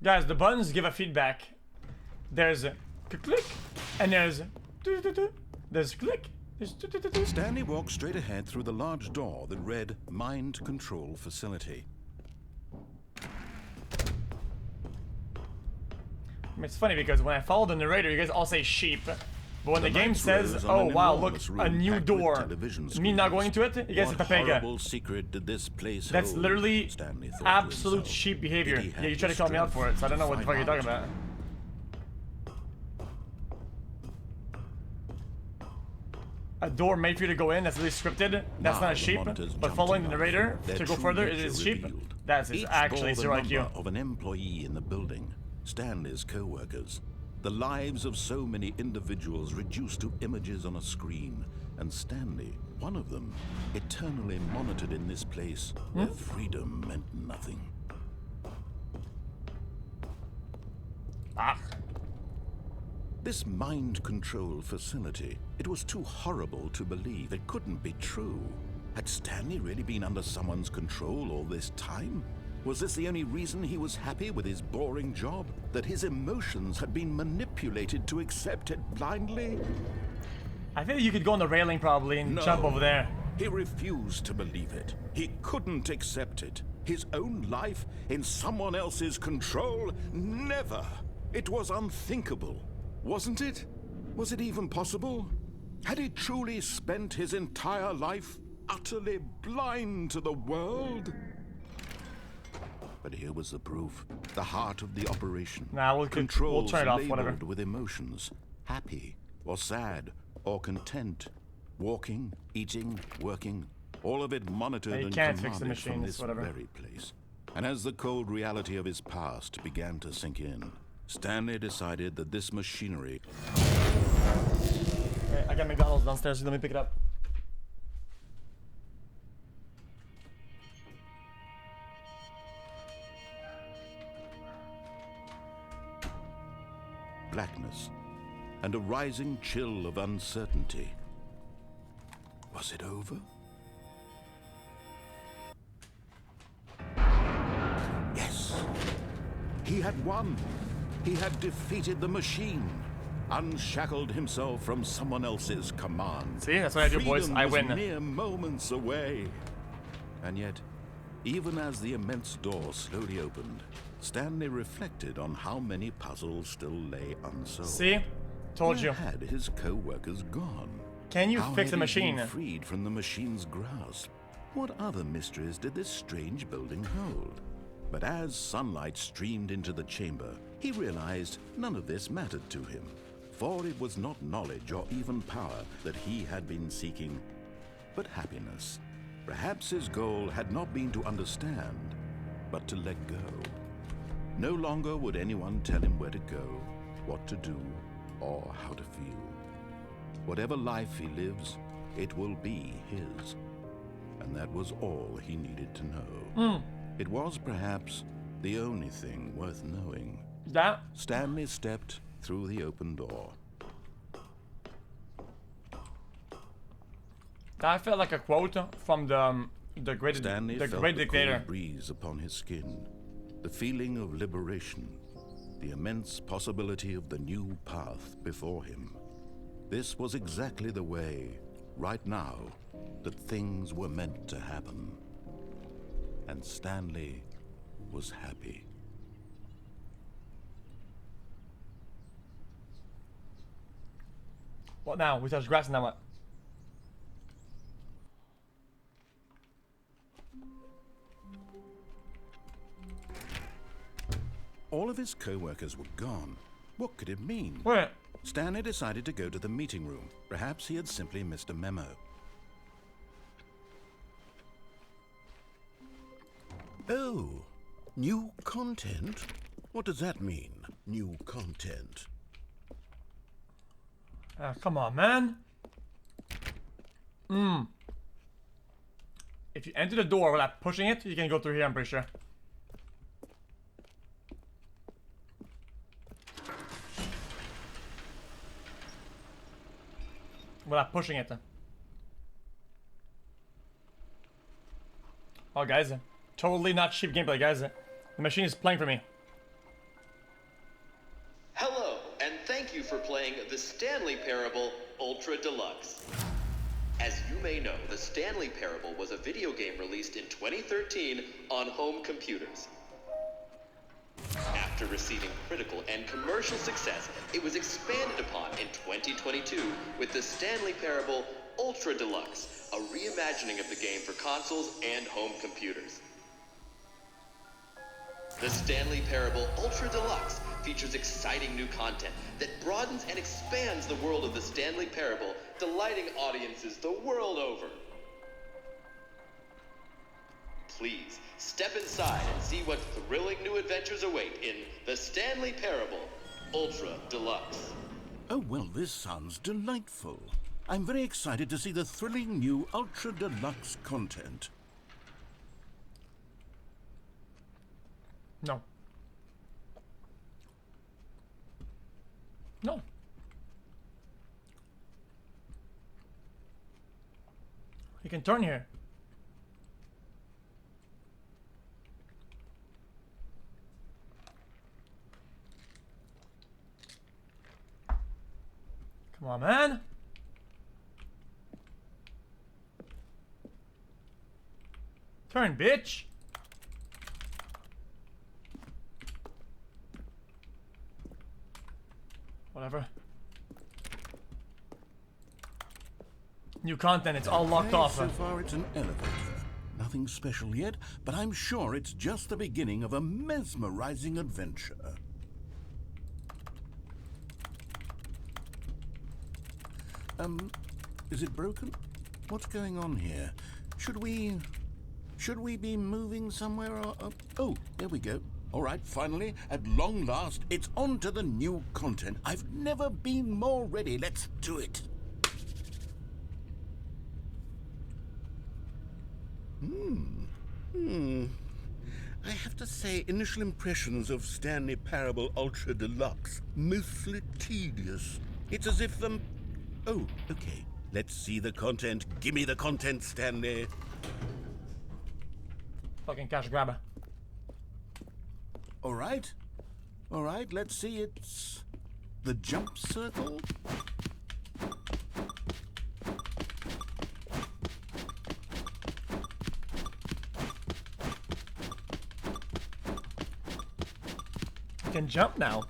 Guys, the buttons give a feedback. There's a click, and there's there's click. There's Stanley walked straight ahead through the large door that read Mind Control Facility. It's funny because when I follow the narrator, you guys all say sheep. But when the game lights says, rose on oh an wow, look, enormous a room new packed with door. television Me not screens. going into it, you guys What hit the pega. horrible secret did this place That's hold? literally Stanley thought to absolute himself. sheep behavior. Did he have Yeah, you try to the call me out strength for it, so I don't know what the fuck you're find talking out? about. A door made for you to go in, that's really scripted. That's Now not a the sheep. monitors But jumped following to the life. narrator Their to go true further, it nature is sheep. revealed. That's Each actually bore the 0 number IQ. of an employee in the building, Stanley's co-workers. The lives of so many individuals reduced to images on a screen, and Stanley, one of them, eternally monitored in this place where freedom meant nothing. Ah. This mind control facility, it was too horrible to believe. It couldn't be true. Had Stanley really been under someone's control all this time? Was this the only reason he was happy with his boring job? That his emotions had been manipulated to accept it blindly? I feel like you could go on the railing probably and No. jump over there. He refused to believe it. He couldn't accept it. His own life in someone else's control? Never! It was unthinkable. Wasn't it? Was it even possible? Had he truly spent his entire life utterly blind to the world? But here was the proof. The heart of the operation. Nah, we'll Controls turn it off, labeled whatever. with emotions. Happy, or sad, or content. Walking, eating, working. All of it monitored You and can't fix the commanded from machines, this whatever. very place. And as the cold reality of his past began to sink in, Stanley decided that this machinery... Okay, I got McDonald's downstairs, let me pick it up. blackness, and a rising chill of uncertainty. Was it over? Yes. He had won. He had defeated the machine, unshackled himself from someone else's command. See, that's what I do, boys. Freedom I was win. mere moments away. And yet, even as the immense door slowly opened, Stanley reflected on how many puzzles still lay unsolved. See? Told you. Where had his co-workers gone? Can you How fix the had he been machine? freed from the machine's grasp? What other mysteries did this strange building hold? But as sunlight streamed into the chamber, he realized none of this mattered to him. For it was not knowledge or even power that he had been seeking, but happiness. Perhaps his goal had not been to understand, but to let go. No longer would anyone tell him where to go, what to do, or how to feel. Whatever life he lives, it will be his. And that was all he needed to know. It was perhaps the only thing worth knowing. That? Stanley stepped through the open door. That felt like a quote from the great Stanley felt great the dictator. cold breeze upon his skin, the feeling of liberation, the immense possibility of the new path before him. This was exactly the way, right now, that things were meant to happen. And Stanley was happy. What now? We touch grass, now what? All of his co-workers were gone. What could it mean? Wait. Stanley decided to go to the meeting room. Perhaps he had simply missed a memo. Oh, new content? What does that mean, new content? Come on, man. If you enter the door without pushing it, you can go through here, I'm pretty sure. Without pushing it. Oh, guys. Totally not cheap gameplay, guys. The machine is playing for me. Hello, and thank you for playing the Stanley Parable Ultra Deluxe. As you may know, the Stanley Parable was a video game released in 2013 on home computers. After receiving critical and commercial success, it was expanded upon in 2022 with the Stanley Parable Ultra Deluxe, a reimagining of the game for consoles and home computers. The Stanley Parable Ultra Deluxe features exciting new content that broadens and expands the world of the Stanley Parable, delighting audiences the world over. Please, step inside and see what thrilling new adventures await in the Stanley Parable Ultra Deluxe. Oh, well, this sounds delightful. I'm very excited to see the thrilling new Ultra Deluxe content. No. No. You can turn here. Come on, man. Turn, bitch. Whatever. New content, it's all locked Okay, off. so far it's an elevator. Now nothing special yet, but I'm sure it's just the beginning of a mesmerizing adventure. Is it broken? What's going on here? Should we be moving somewhere or... oh, there we go. All right, finally, at long last, it's on to the new content. I've never been more ready. Let's do it. I have to say, initial impressions of Stanley Parable Ultra Deluxe, mostly tedious. It's as if, oh, okay. Let's see the content. Give me the content, Stanley. Fucking cash grabber. All right, let's see. It's the jump circle. You can jump now.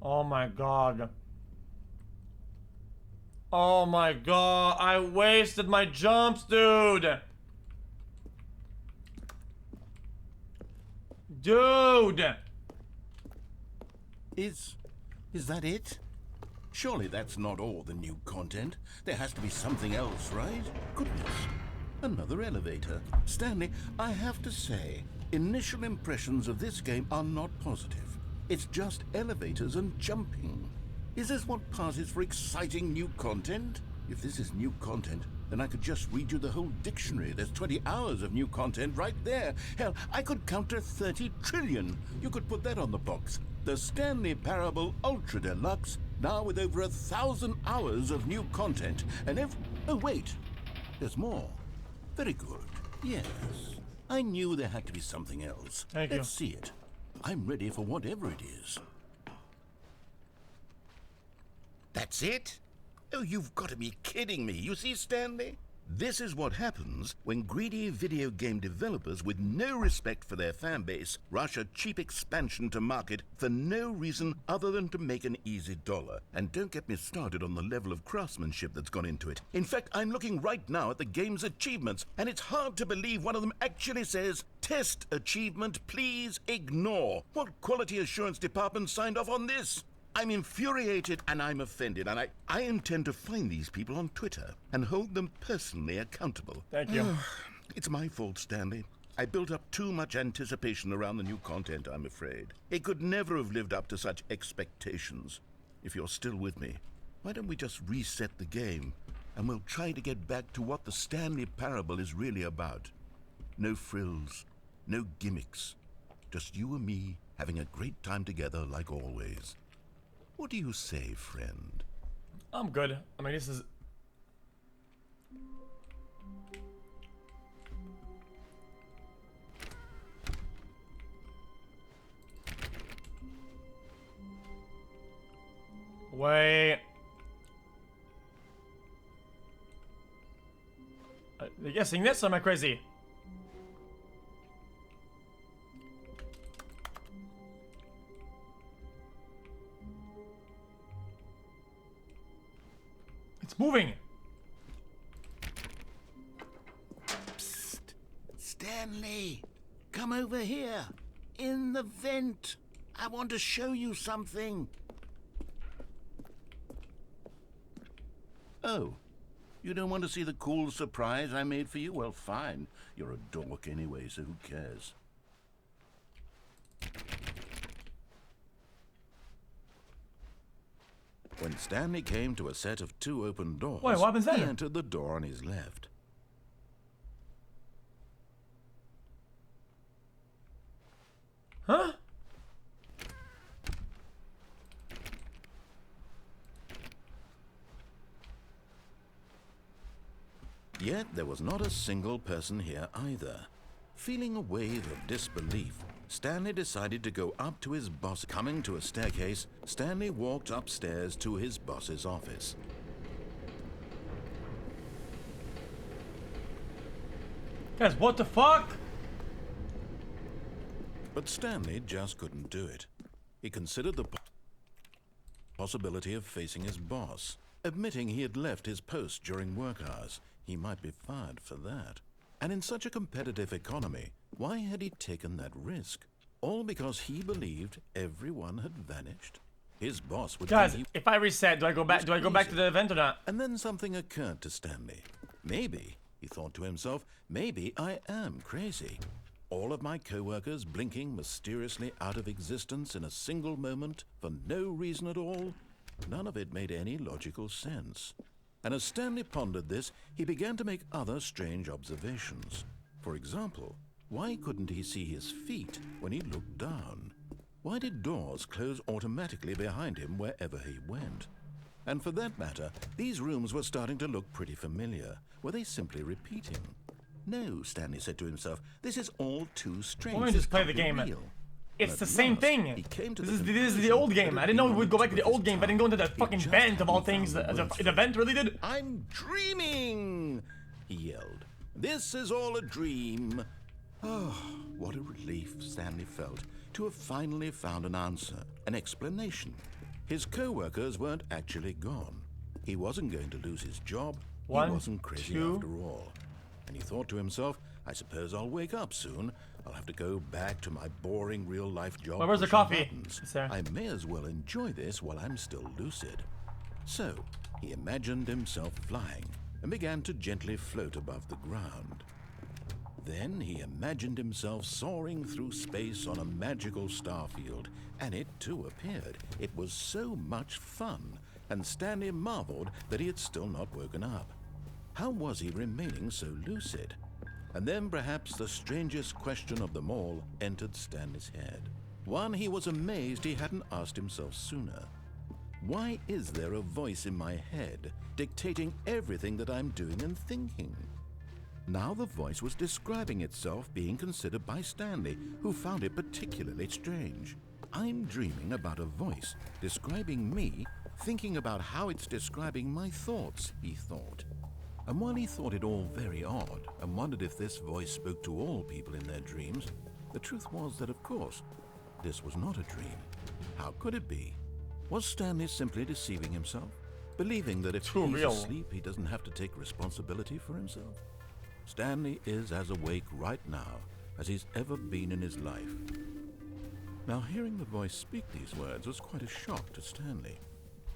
Oh my god. Oh my god, I wasted my jumps, dude. Dude. Is that it? Surely that's not all the new content. There has to be something else, right? Goodness. Another elevator. Stanley, I have to say, initial impressions of this game are not positive. It's just elevators and jumping. Is this what passes for exciting new content? If this is new content, then I could just read you the whole dictionary. There's 20 hours of new content right there. Hell, I could count to 30 trillion. You could put that on the box. The Stanley Parable Ultra Deluxe, now with over 1,000 hours of new content. And oh wait, there's more. Very good. Yes, I knew there had to be something else. Thank you. Let's see it. I'm ready for whatever it is. That's it? Oh, you've got to be kidding me. You see, Stanley? This is what happens when greedy video game developers with no respect for their fan base rush a cheap expansion to market for no reason other than to make an easy dollar. And don't get me started on the level of craftsmanship that's gone into it. In fact, I'm looking right now at the game's achievements, and it's hard to believe one of them actually says, "Test achievement, please ignore." What quality assurance department signed off on this? I'm infuriated and I'm offended, and I intend to find these people on Twitter and hold them personally accountable. Thank you. It's my fault, Stanley. I built up too much anticipation around the new content, I'm afraid. It could never have lived up to such expectations. If you're still with me, why don't we just reset the game and we'll try to get back to what the Stanley Parable is really about. No frills, no gimmicks. Just you and me having a great time together like always. What do you say, friend? I'm good. I mean, this is... Wait. They're guessing this, or am I crazy? It's moving. Psst. Stanley, come over here. In the vent. I want to show you something. Oh, you don't want to see the cool surprise I made for you? Well, fine. You're a dork anyway, so who cares? When Stanley came to a set of 2 open doors, Wait, what happens he there? entered the door on his left. Huh? Yet there was not a single person here either. Feeling a wave of disbelief, Stanley decided to go up to his boss. Coming to a staircase, Stanley walked upstairs to his boss's office. Guys, what the fuck? But Stanley just couldn't do it. He considered the possibility of facing his boss, admitting he had left his post during work hours. He might be fired for that. And in such a competitive economy, why had he taken that risk? All because he believed everyone had vanished? His boss would Guys, think he... if I reset, do I go back? Do I go back to the event or not? And then something occurred to Stanley. Maybe, he thought to himself, maybe I am crazy. All of my co-workers blinking mysteriously out of existence in a single moment for no reason at all? None of it made any logical sense. And as Stanley pondered this, he began to make other strange observations. For example, why couldn't he see his feet when he looked down? Why did doors close automatically behind him wherever he went? And for that matter, these rooms were starting to look pretty familiar. Were they simply repeating? No, Stanley said to himself, this is all too strange. Let me just play the game. It's the same thing. This is the old game. I didn't know we would go back to the old game, but I didn't go into the fucking vent of all things. The vent really did. I'm dreaming, he yelled. This is all a dream. Oh, what a relief Stanley felt to have finally found an answer, an explanation. His co-workers weren't actually gone. He wasn't going to lose his job. He wasn't crazy after all. And he thought to himself, I suppose I'll wake up soon. I'll have to go back to my boring real-life job. Well, where's the coffee? I may as well enjoy this while I'm still lucid. So, he imagined himself flying and began to gently float above the ground. Then he imagined himself soaring through space on a magical starfield, and it too appeared. It was so much fun, and Stanley marveled that he had still not woken up. How was he remaining so lucid? And then perhaps the strangest question of them all entered Stanley's head. One he was amazed he hadn't asked himself sooner. Why is there a voice in my head dictating everything that I'm doing and thinking? Now the voice was describing itself being considered by Stanley, who found it particularly strange. I'm dreaming about a voice describing me, thinking about how it's describing my thoughts, he thought. And while he thought it all very odd and wondered if this voice spoke to all people in their dreams, the truth was that, of course, this was not a dream. How could it be? Was Stanley simply deceiving himself, believing that if he's asleep, he doesn't have to take responsibility for himself? Stanley is as awake right now as he's ever been in his life. Now, hearing the voice speak these words was quite a shock to Stanley.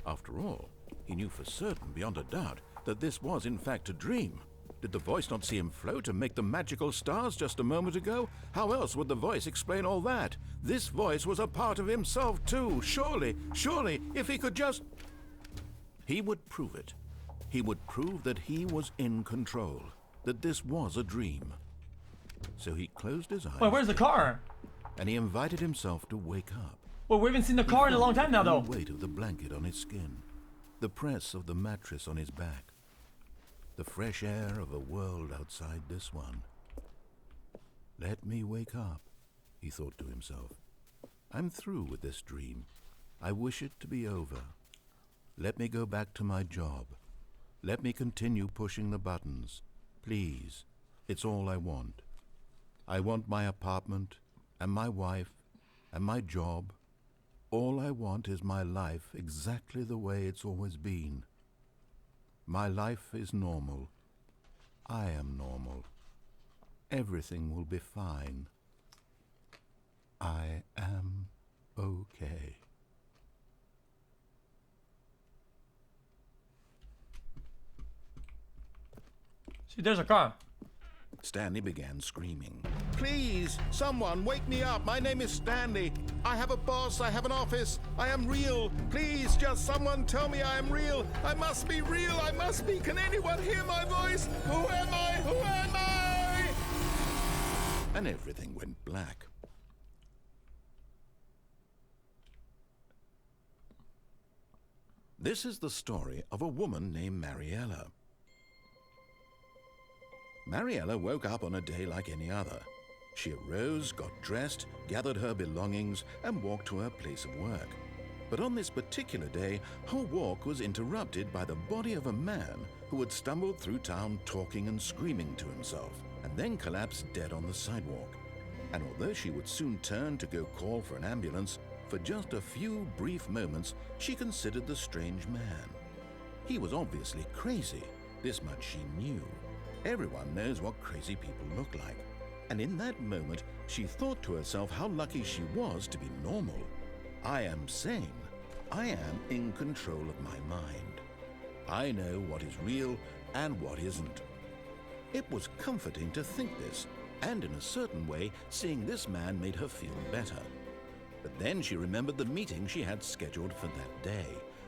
After all, he knew for certain, beyond a doubt, that this was in fact a dream. Did the voice not see him float and make the magical stars just a moment ago? How else would the voice explain all that? This voice was a part of himself too. Surely, if he could just... He would prove it. He would prove that he was in control, that this was a dream. So he closed his eyes. Wait, where's the car? And he invited himself to wake up. Well, we haven't seen the car in a long time now, though. The weight of the blanket on his skin, the press of the mattress on his back, the fresh air of a world outside this one. Let me wake up, he thought to himself. I'm through with this dream. I wish it to be over. Let me go back to my job. Let me continue pushing the buttons. Please, it's all I want. I want my apartment, and my wife, and my job. All I want is my life exactly the way it's always been. My life is normal. I am normal. Everything will be fine. I am okay. See, there's a car. Stanley began screaming. Please, someone, wake me up. My name is Stanley. I have a boss. I have an office. I am real. Please, just someone tell me I am real. I must be real. I must be. Can anyone hear my voice? Who am I? Who am I? And everything went black. This is the story of a woman named Mariella. Mariella woke up on a day like any other. She arose, got dressed, gathered her belongings, and walked to her place of work. But on this particular day, her walk was interrupted by the body of a man who had stumbled through town talking and screaming to himself, and then collapsed dead on the sidewalk. And although she would soon turn to go call for an ambulance, for just a few brief moments she considered the strange man. He was obviously crazy, this much she knew. Everyone knows what crazy people look like. And in that moment, she thought to herself how lucky she was to be normal. I am sane. I am in control of my mind. I know what is real and what isn't. It was comforting to think this, and in a certain way, seeing this man made her feel better. But then she remembered the meeting she had scheduled for that day,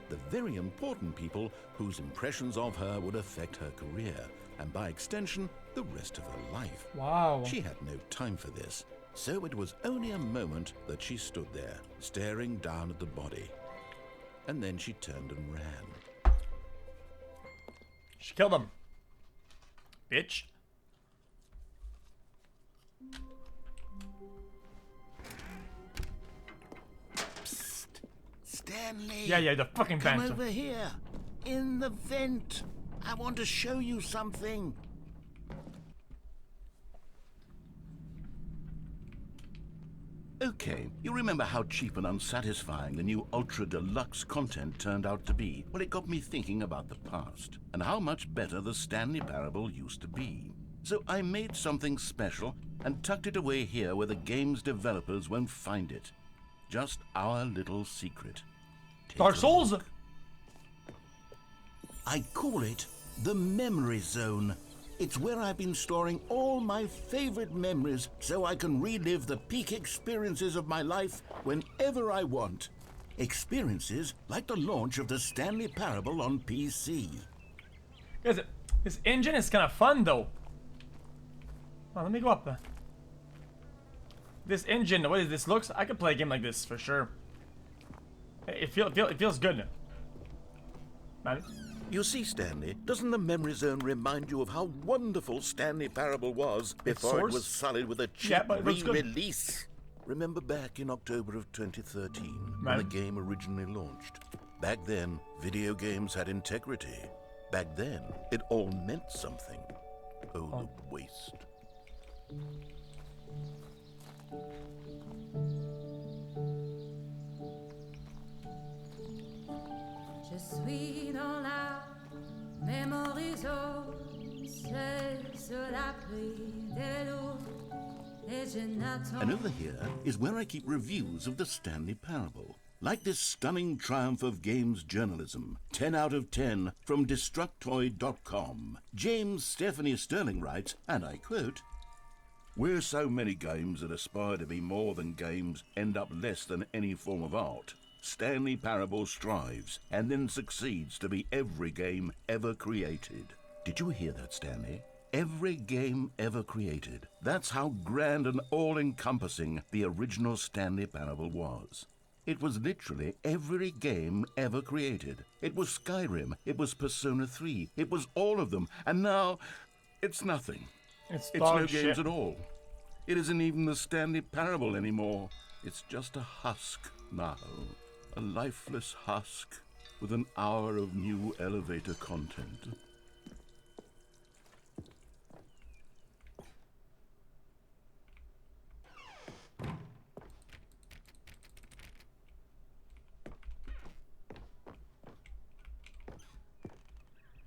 the very important people whose impressions of her would affect her career, and by extension, the rest of her life. Wow. She had no time for this, so it was only a moment that she stood there, staring down at the body. And then she turned and ran. She killed him. Bitch. Psst. Stanley! Yeah, the fucking Come vent. over here. In the vent. I want to show you something. Okay, you remember how cheap and unsatisfying the new Ultra Deluxe content turned out to be? Well, it got me thinking about the past, and how much better the Stanley Parable used to be. So I made something special and tucked it away here where the game's developers won't find it. Just our little secret. Take Dark a Souls! look. I call it the Memory Zone. It's where I've been storing all my favorite memories so I can relive the peak experiences of my life whenever I want. Experiences like the launch of the Stanley Parable on PC. Guys, this engine is kind of fun though. Oh, let me go up there. This engine, the way this looks, I could play a game like this for sure. It feels good. Man. You see, Stanley, doesn't the Memory Zone remind you of how wonderful Stanley Parable was before it was sullied with a cheap but it looks good. re-release? Remember back in October of 2013, when the game originally launched? Back then, video games had integrity. Back then, it all meant something. Oh, the waste. Je suis dans la memory zone, c'est sur l'abri de l'eau, et je n'attends. And over here is where I keep reviews of the Stanley Parable. Like this stunning triumph of games journalism, 10 out of 10 from Destructoid.com. James Stephanie Sterling writes, and I quote, "Where so many games that aspire to be more than games end up less than any form of art, Stanley Parable strives and then succeeds to be every game ever created." Did you hear that, Stanley? Every game ever created. That's how grand and all-encompassing the original Stanley Parable was. It was literally every game ever created. It was Skyrim, it was Persona 3, it was all of them, and now it's nothing. It's no dog games shit. at all. It isn't even the Stanley Parable anymore. It's just a husk now. A lifeless husk with an hour of new elevator content.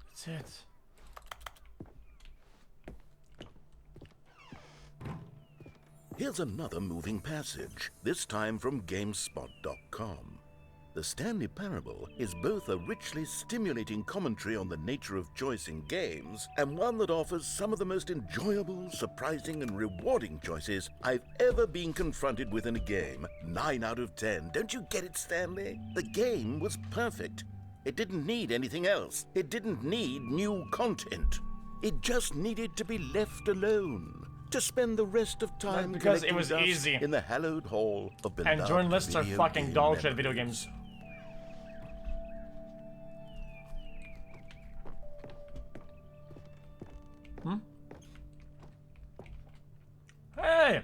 That's it. Here's another moving passage, this time from GameSpot.com. The Stanley Parable is both a richly stimulating commentary on the nature of choice in games and one that offers some of the most enjoyable, surprising, and rewarding choices I've ever been confronted with in a game. 9 out of 10. Don't you get it, Stanley? The game was perfect. It didn't need anything else. It didn't need new content. It just needed to be left alone. To spend the rest of time Because it collecting was dust easy. in the hallowed hall of beloved And journalists are video fucking game dog shit at memories. video games. Hey!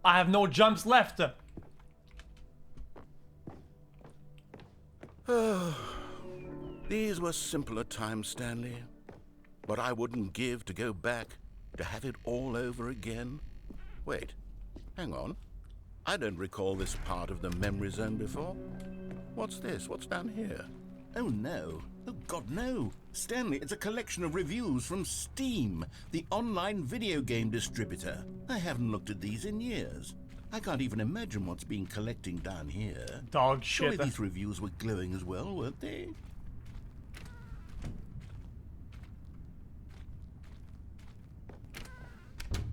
I have no jumps left. These were simpler times, Stanley. What I wouldn't give to go back, to have it all over again. Wait, hang on. I don't recall this part of the memory zone before. What's this? What's down here? Oh no. Oh God, no. Stanley, it's a collection of reviews from Steam, the online video game distributor. I haven't looked at these in years. I can't even imagine what's been collecting down here. Dog Surely shit. these reviews were glowing as well, weren't they?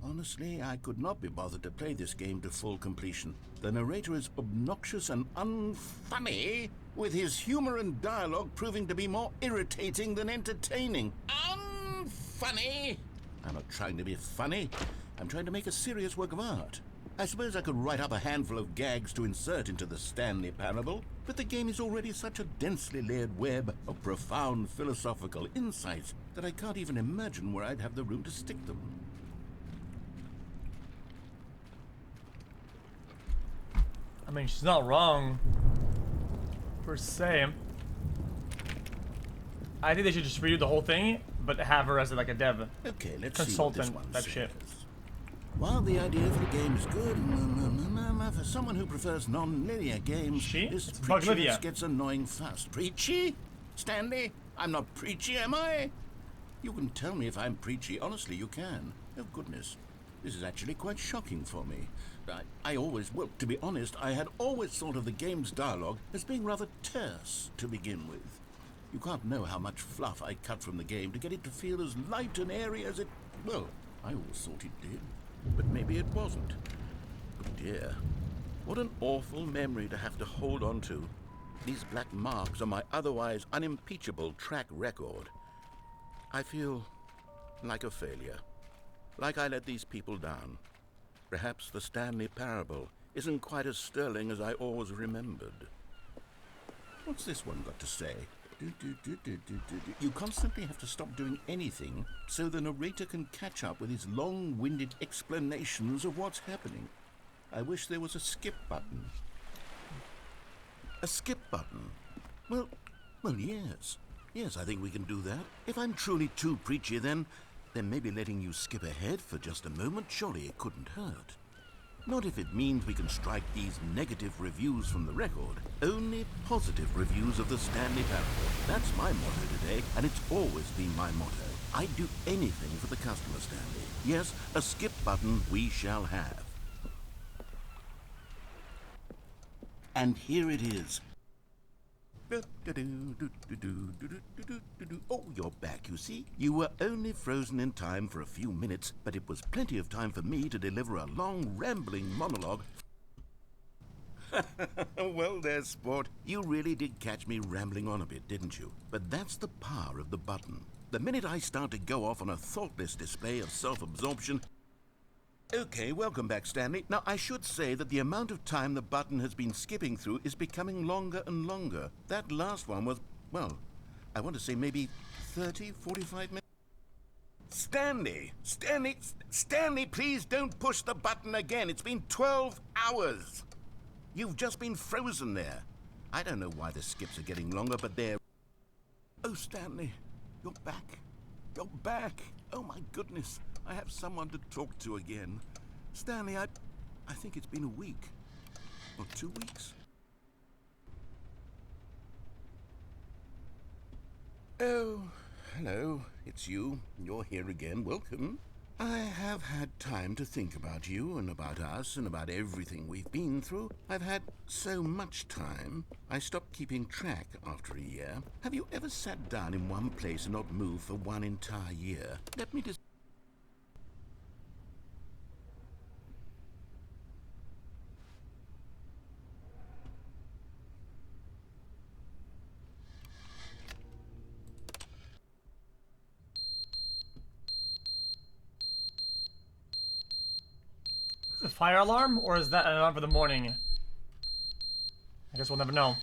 Honestly, I could not be bothered to play this game to full completion. The narrator is obnoxious and unfunny, with his humor and dialogue proving to be more irritating than entertaining. Unfunny! I'm not trying to be funny. I'm trying to make a serious work of art. I suppose I could write up a handful of gags to insert into the Stanley Parable, but the game is already such a densely layered web of profound philosophical insights that I can't even imagine where I'd have the room to stick them. I mean, she's not wrong, per se. I think they should just redo the whole thing, but have her as like a dev Okay, let's consultant see what this one type says. shit. While the idea for the game is good, for someone who prefers non-linear games, this It's preachy Olivia. gets annoying fast. Preachy? Stanley? I'm not preachy, am I? You can tell me if I'm preachy. Honestly, you can. Oh, goodness. This is actually quite shocking for me. Well, to be honest, I had always thought of the game's dialogue as being rather terse to begin with. You can't know how much fluff I cut from the game to get it to feel as light and airy as it... Well, I always thought it did. But maybe it wasn't. Oh dear. What an awful memory to have to hold on to. These black marks on my otherwise unimpeachable track record. I feel like a failure. Like I let these people down. Perhaps the Stanley Parable isn't quite as sterling as I always remembered. What's this one got to say? You constantly have to stop doing anything so the narrator can catch up with his long-winded explanations of what's happening. I wish there was a skip button. A skip button? Well, yes. Yes, I think we can do that. If I'm truly too preachy, then maybe letting you skip ahead for just a moment, surely it couldn't hurt. Not if it means we can strike these negative reviews from the record. Only positive reviews of the Stanley Parable. That's my motto today, and it's always been my motto. I'd do anything for the customer, Stanley. Yes, a skip button we shall have. And here it is. Oh, you're back, you see. You were only frozen in time for a few minutes, but it was plenty of time for me to deliver a long, rambling monologue. Well there, sport. You really did catch me rambling on a bit, didn't you? But that's the power of the button. The minute I start to go off on a thoughtless display of self-absorption... Okay, welcome back, Stanley. Now, I should say that the amount of time the button has been skipping through is becoming longer and longer. That last one was, well, I want to say maybe 30, 45 minutes. Stanley, please don't push the button again. It's been 12 hours. You've just been frozen there. I don't know why the skips are getting longer, but they're... Oh, Stanley, you're back. You're back. Oh, my goodness. I have someone to talk to again. Stanley, I think it's been a week. Or 2 weeks. Oh, hello. It's you. You're here again. Welcome. I have had time to think about you and about us and about everything we've been through. I've had so much time. I stopped keeping track after a year. Have you ever sat down in one place and not moved for one entire year? Let me just... Is it a fire alarm, or is that an alarm for the morning? I guess we'll never know.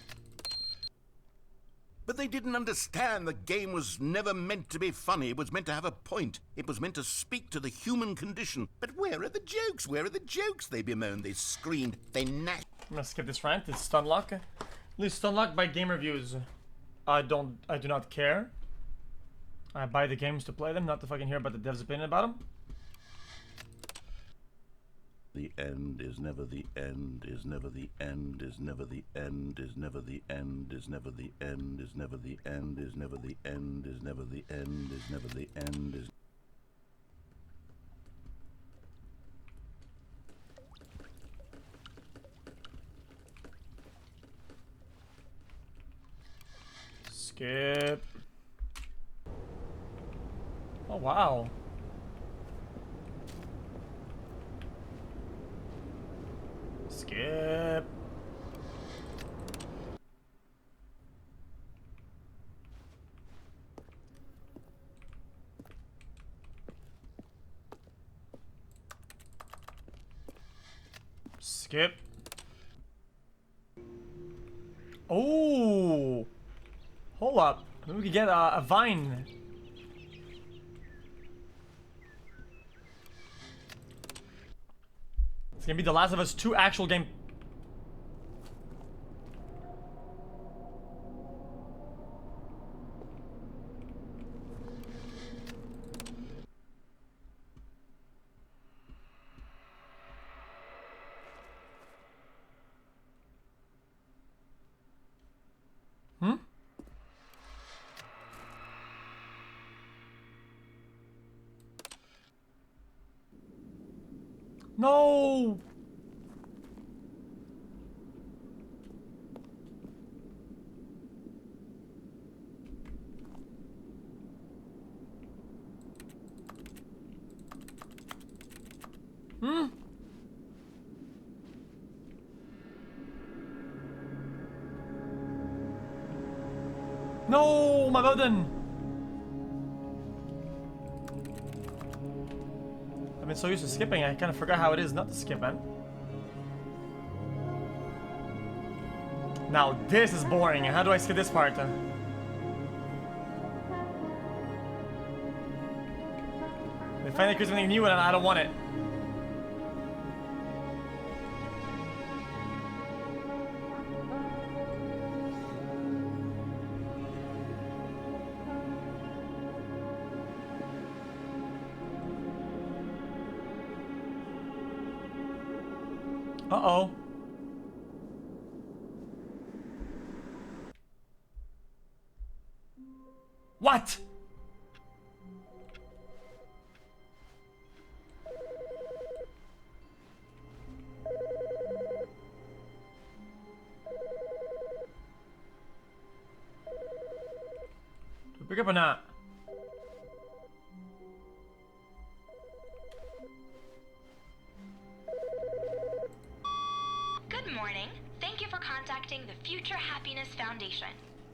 But they didn't understand the game was never meant to be funny. It was meant to have a point. It was meant to speak to the human condition. But where are the jokes? Where are the jokes? They bemoaned, they screamed, they gnashed. I'm gonna skip this rant. It's Stunlock. At least Stunlock by game reviews. I do not care. I buy the games to play them, not to fucking hear about the devs' opinion about them. The end is never the end, is never the end, is never the end, is never the end, is never the end, is never the end, is never the end, is never the end, is never the end, is. Skip. Oh wow. Skip. Skip. Oh. Hold up. Maybe we could get a vine. It's gonna be The Last of Us 2 actual game. Hmm? No! Hmm? No, my button! I've been so used to skipping, I kind of forgot how it is not to skip, man. Now this is boring. How do I skip this part? They finally create something new and I don't want it. Uh-oh. What? Do we pick up or not? Good morning. Thank you for contacting the Future Happiness Foundation.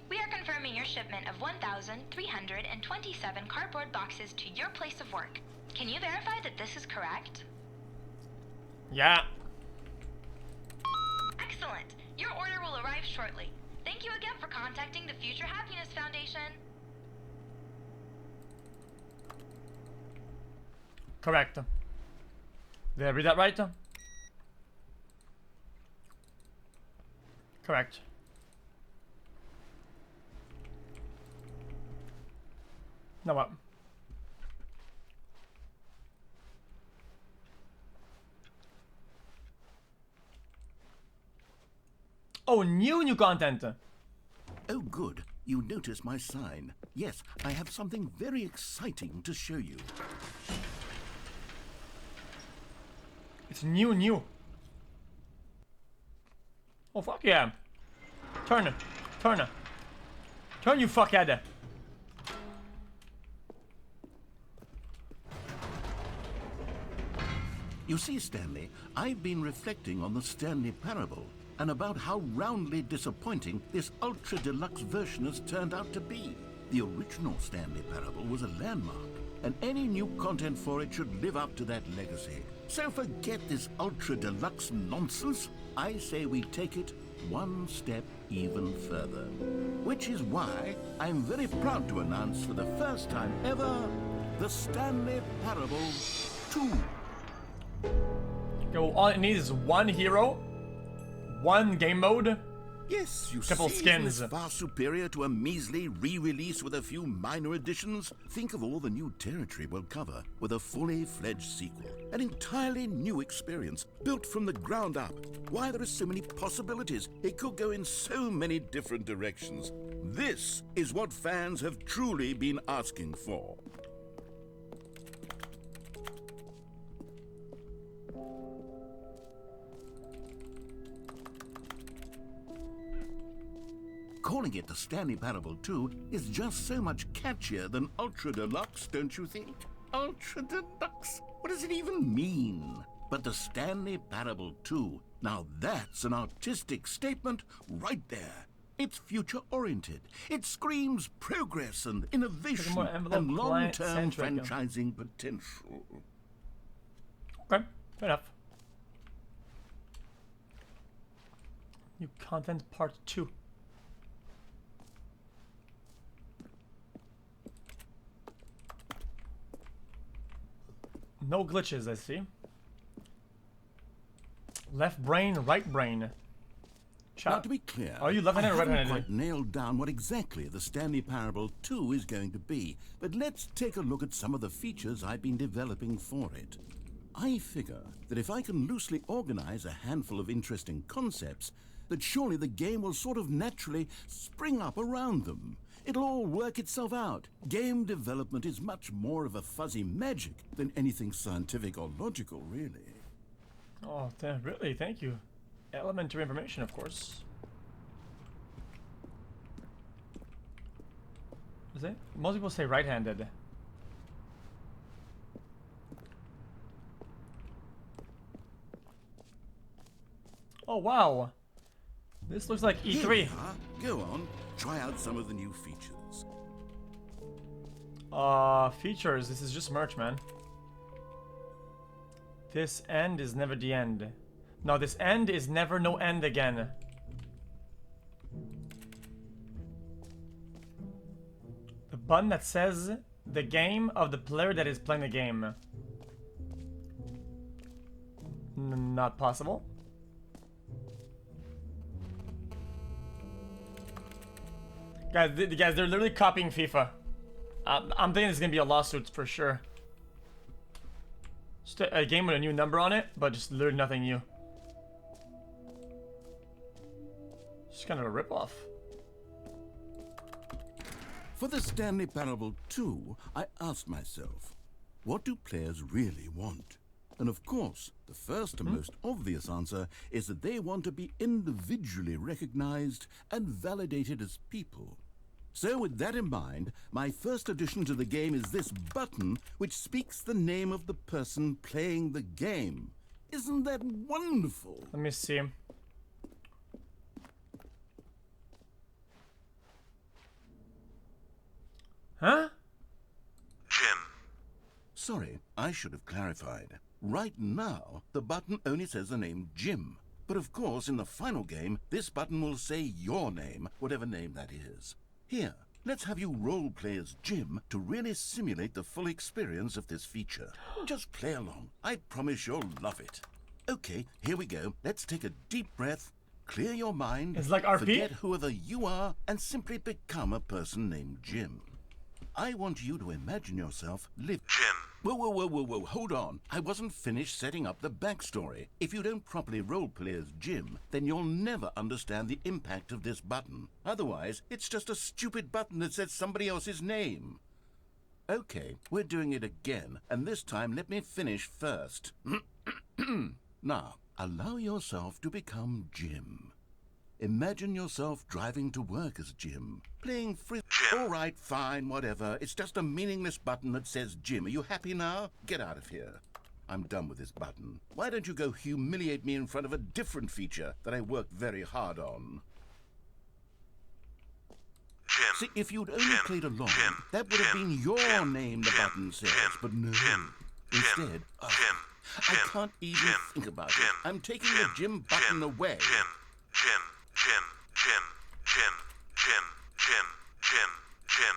We are confirming your shipment of 1,327 cardboard boxes to your place of work. Can you verify that this is correct? Yeah. Excellent. Your order will arrive shortly. Thank you again for contacting the Future Happiness Foundation. Correct. Did I read that right? Correct. Now what? Oh, new content. Oh, good. You notice my sign. Yes, I have something very exciting to show you. It's new. Oh, fuck yeah. Turn, you fuckhead. You see, Stanley, I've been reflecting on the Stanley parable and about how roundly disappointing this ultra deluxe version has turned out to be. The original Stanley parable was a landmark, and any new content for it should live up to that legacy. So forget this ultra deluxe nonsense. I say we take it one step even further. Which is why I'm very proud to announce for the first time ever, the Stanley Parable 2. Okay, well, all it needs is one hero, one game mode, Yes, you Couple see, skins. isn't this far superior to a measly re-release with a few minor additions? Think of all the new territory we'll cover with a fully fledged sequel. An entirely new experience, built from the ground up. Why, there are so many possibilities. It could go in so many different directions. This is what fans have truly been asking for. Calling it the Stanley Parable 2 is just so much catchier than Ultra Deluxe, don't you think? Ultra Deluxe? What does it even mean? But the Stanley Parable 2, now that's an artistic statement right there. It's future-oriented. It screams progress and innovation more envelope, and long-term client-centric. franchising potential. Okay, fair enough. New content part 2. No glitches, I see. Left brain, right brain. Now, to be clear, Are you left-handed or I haven't right-handed? quite nailed down what exactly the Stanley Parable 2 is going to be, but let's take a look at some of the features I've been developing for it. I figure that if I can loosely organize a handful of interesting concepts, that surely the game will sort of naturally spring up around them. It'll all work itself out. Game development is much more of a fuzzy magic than anything scientific or logical, really. Oh, damn, really? Thank you. Elementary information, of course. Is it? Most people say right-handed. Oh, wow. This looks like Here E3. we are. Go on, try out some of the new features. Features. This is just merch, man. This end is never the end. No, this end is never no end again. The button that says the game of the player that is playing the game. Not possible. Guys, they're literally copying FIFA. I'm thinking it's gonna be a lawsuit for sure. Just a game with a new number on it, but just literally nothing new. Just kind of a ripoff. For the Stanley Parable 2, I asked myself, what do players really want? And of course, the first and most obvious answer is that they want to be individually recognized and validated as people. So with that in mind, my first addition to the game is this button which speaks the name of the person playing the game. Isn't that wonderful? Let me see. Huh? Jim. Sorry, I should have clarified. Right now, the button only says the name Jim. But of course, in the final game, this button will say your name, whatever name that is. Here, let's have you role-play as Jim to really simulate the full experience of this feature. Just play along. I promise you'll love it. Okay, here we go. Let's take a deep breath, clear your mind, It's like RP? forget whoever you are, and simply become a person named Jim. I want you to imagine yourself live... Jim. Whoa, hold on. I wasn't finished setting up the backstory. If you don't properly roleplay as Jim, then you'll never understand the impact of this button. Otherwise, it's just a stupid button that says somebody else's name. Okay, we're doing it again, and this time let me finish first. Now, allow yourself to become Jim. Imagine yourself driving to work as Jim, playing frisbee. All right, fine, whatever. It's just a meaningless button that says Jim. Are you happy now? Get out of here. I'm done with this button. Why don't you go humiliate me in front of a different feature that I worked very hard on? Jim. See, if you'd only Jim. played along, Jim. that would have Jim. been your Jim. name, the Jim. button says. Jim. But no. Jim. Instead, Jim. I Jim. can't even Jim. think about Jim. it. I'm taking Jim. the Jim button Jim. away. Jim. Jim. Jim. Jim. Jim. Jim. Jim. Jim. Jim.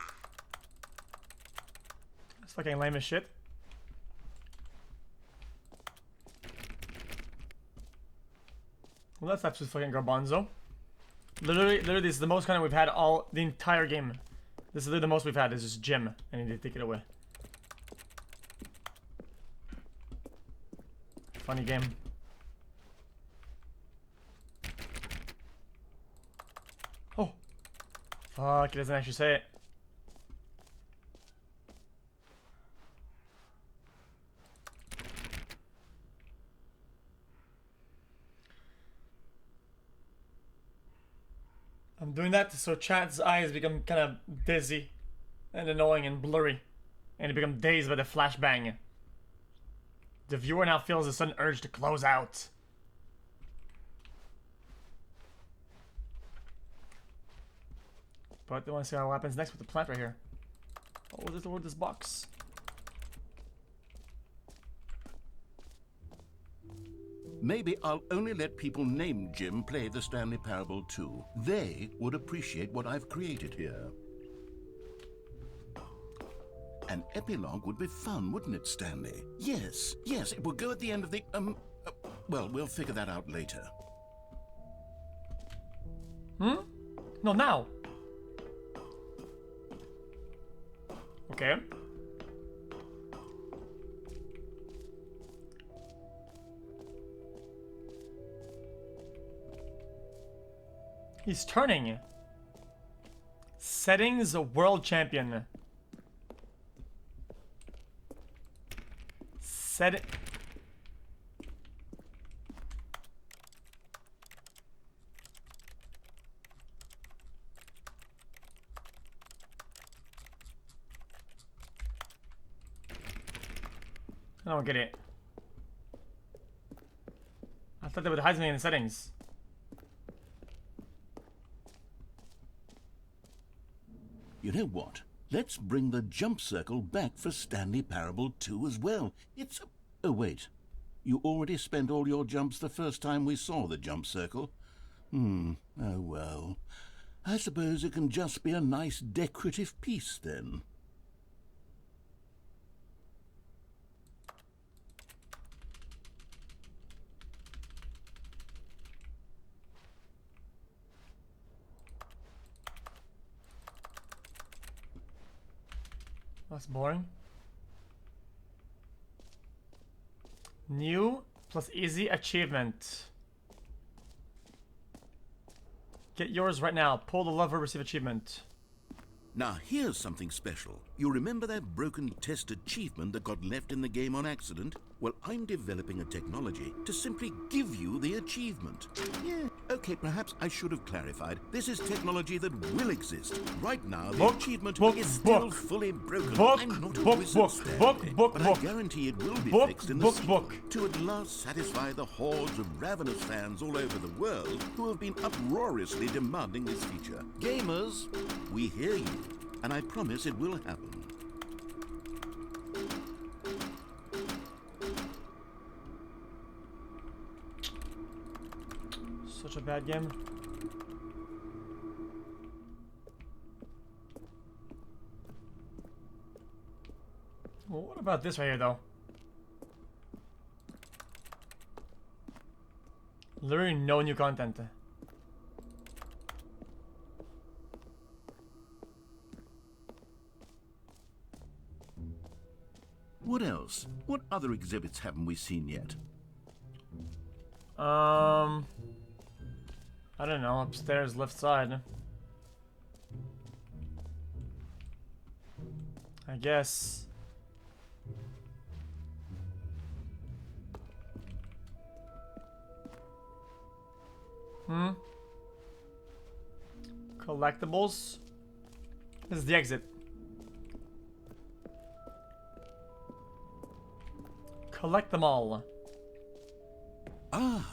It's fucking lame as shit. Well, that's absolutely fucking garbanzo. Literally, this is the most content we've had all the entire game. This is literally the most we've had. This is gym. I need to take it away. Funny game. Oh. Fuck, it doesn't actually say it. I'm doing that so chat's eyes become kind of dizzy and annoying and blurry, and they become dazed by the flashbang. The viewer now feels a sudden urge to close out. But I want to see what happens next with the plant right here. Oh, there's the word this box. Maybe I'll only let people named Jim play the Stanley Parable 2. They would appreciate what I've created here. An epilogue would be fun, wouldn't it, Stanley? Yes, it will go at the end of the, well, we'll figure that out later. No, now. Okay. He's turning. Settings world champion. Set it. I don't get it. I thought they would hide something in the settings. You know what? Let's bring the jump circle back for Stanley Parable 2 as well. It's a... Oh, wait. You already spent all your jumps the first time we saw the jump circle? Oh, well. I suppose it can just be a nice decorative piece, then. That's boring. New plus easy achievement. Get yours right now. Pull the lever, receive achievement. Now, here's something special. You remember that broken test achievement that got left in the game on accident? Well, I'm developing a technology to simply give you the achievement. Yeah, okay, perhaps I should have clarified. This is technology that will exist. Right now, the achievement is still fully broken. I'm not a wizard, Stanley, but I guarantee it will be fixed in the sequel to at last satisfy the hordes of ravenous fans all over the world who have been uproariously demanding this feature. Gamers, we hear you, and I promise it will happen. Such a bad game. Well, what about this right here, though? Literally no new content. What else? What other exhibits haven't we seen yet? I don't know, upstairs left side. I guess. Collectibles. This is the exit. Collect them all. Ah,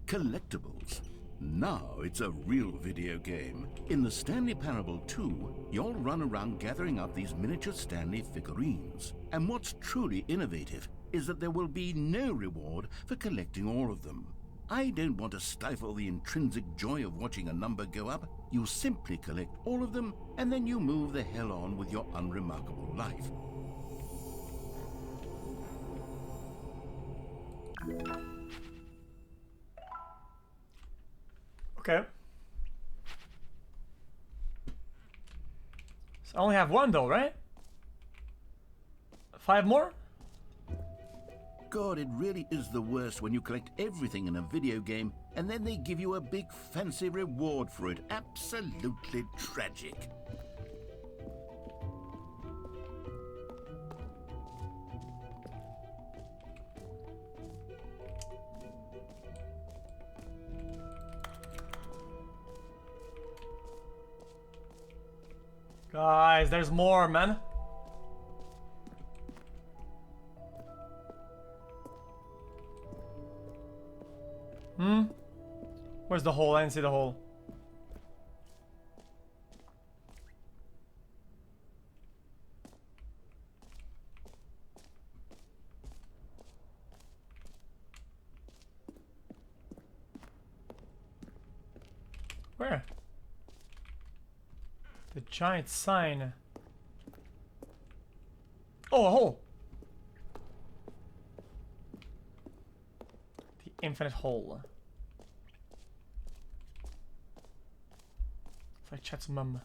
collectibles. Now it's a real video game. In the Stanley Parable 2, you'll run around gathering up these miniature Stanley figurines. And what's truly innovative is that there will be no reward for collecting all of them. I don't want to stifle the intrinsic joy of watching a number go up. You simply collect all of them, and then you move the hell on with your unremarkable life. Okay. I only have one though, right? 5 more? God, it really is the worst when you collect everything in a video game and then they give you a big fancy reward for it. Absolutely tragic. Guys, there's more, man. Where's the hole? I didn't see the hole. Where? The giant sign. Oh, a hole. The infinite hole. It's like chat's mum.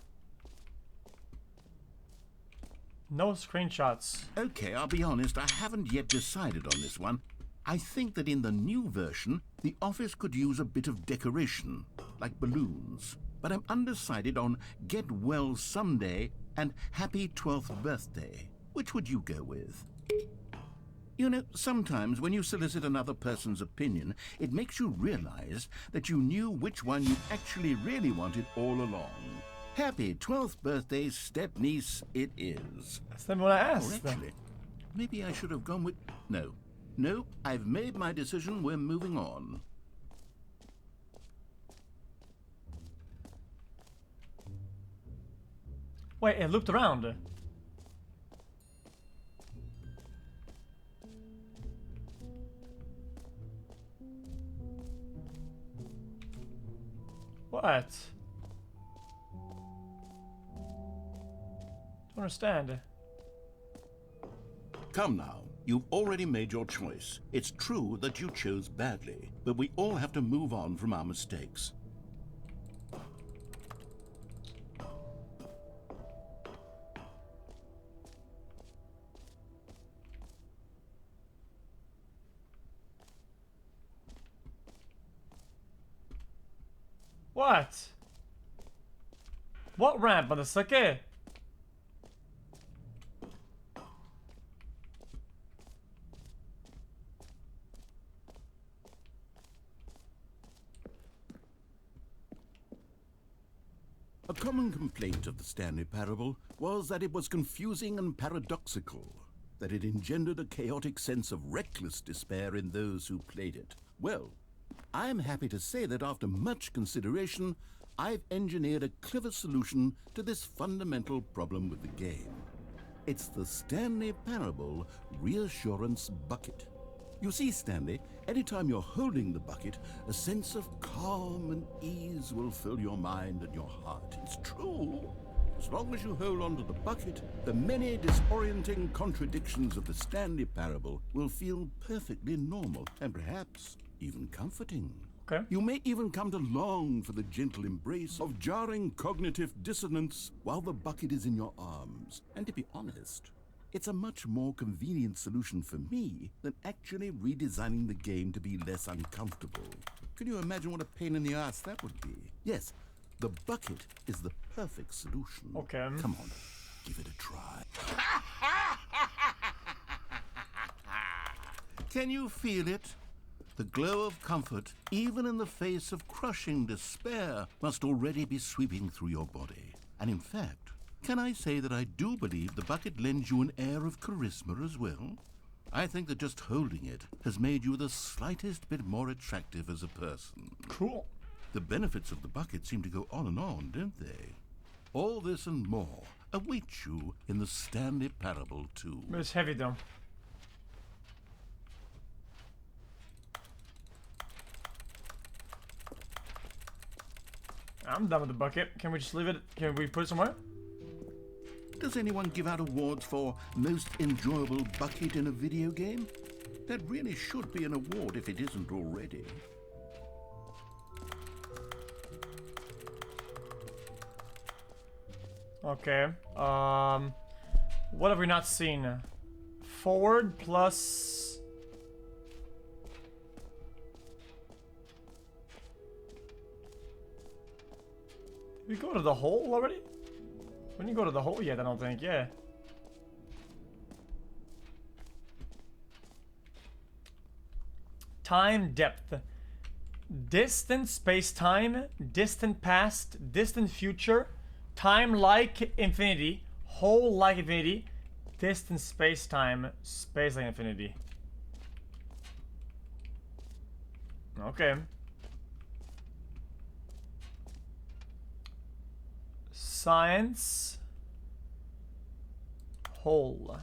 No screenshots. Okay, I'll be honest, I haven't yet decided on this one. I think that in the new version, the office could use a bit of decoration, like balloons. But I'm undecided on Get Well Someday and Happy 12th Birthday. Which would you go with? You know, sometimes when you solicit another person's opinion, it makes you realize that you knew which one you actually really wanted all along. Happy 12th birthday, step-niece, it is. That's not what I Or asked. actually, maybe I should have gone with... No, I've made my decision, we're moving on. Wait, it looped around. What? Don't understand. Come now, you've already made your choice. It's true that you chose badly, but we all have to move on from our mistakes. What? What ramp on the sake? A common complaint of the Stanley Parable was that it was confusing and paradoxical, that it engendered a chaotic sense of reckless despair in those who played it. Well, I am happy to say that after much consideration, I've engineered a clever solution to this fundamental problem with the game. It's the Stanley Parable Reassurance Bucket. You see, Stanley, anytime you're holding the bucket, a sense of calm and ease will fill your mind and your heart. It's true. As long as you hold on to the bucket, the many disorienting contradictions of the Stanley Parable will feel perfectly normal and perhaps even comforting. Okay. You may even come to long for the gentle embrace of jarring cognitive dissonance while the bucket is in your arms. And to be honest, it's a much more convenient solution for me than actually redesigning the game to be less uncomfortable. Can you imagine what a pain in the ass that would be? Yes, the bucket is the perfect solution. Okay. Come on, give it a try. Can you feel it? The glow of comfort, even in the face of crushing despair, must already be sweeping through your body. And in fact, can I say that I do believe the bucket lends you an air of charisma as well? I think that just holding it has made you the slightest bit more attractive as a person. Cool. The benefits of the bucket seem to go on, don't they? All this and more await you in the Stanley Parable 2. But it's heavy though. I'm done with the bucket. Can we just leave it? Can we put it somewhere? Does anyone give out awards for most enjoyable bucket in a video game? That really should be an award if it isn't already. Okay. What have we not seen? Forward plus... Did we go to the hole already? We didn't go to the hole yet, I don't think. Yeah. Time depth. Distant space-time, distant past, distant future, time like infinity, hole like infinity, distant space-time, space like infinity. Okay. Science. Hole.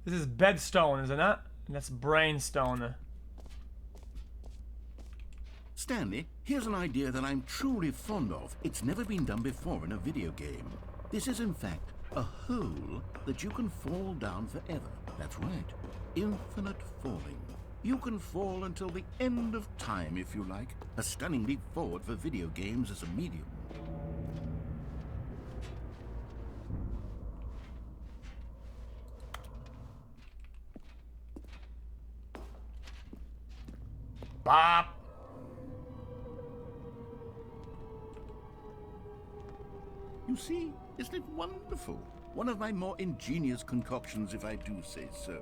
This is bedstone, isn't it? And that's brainstone. Stanley, here's an idea that I'm truly fond of. It's never been done before in a video game. This is, in fact, a hole that you can fall down forever. That's right. Infinite falling. You can fall until the end of time, if you like. A stunning leap forward for video games as a medium. Bop. You see, isn't it wonderful? One of my more ingenious concoctions, if I do say so.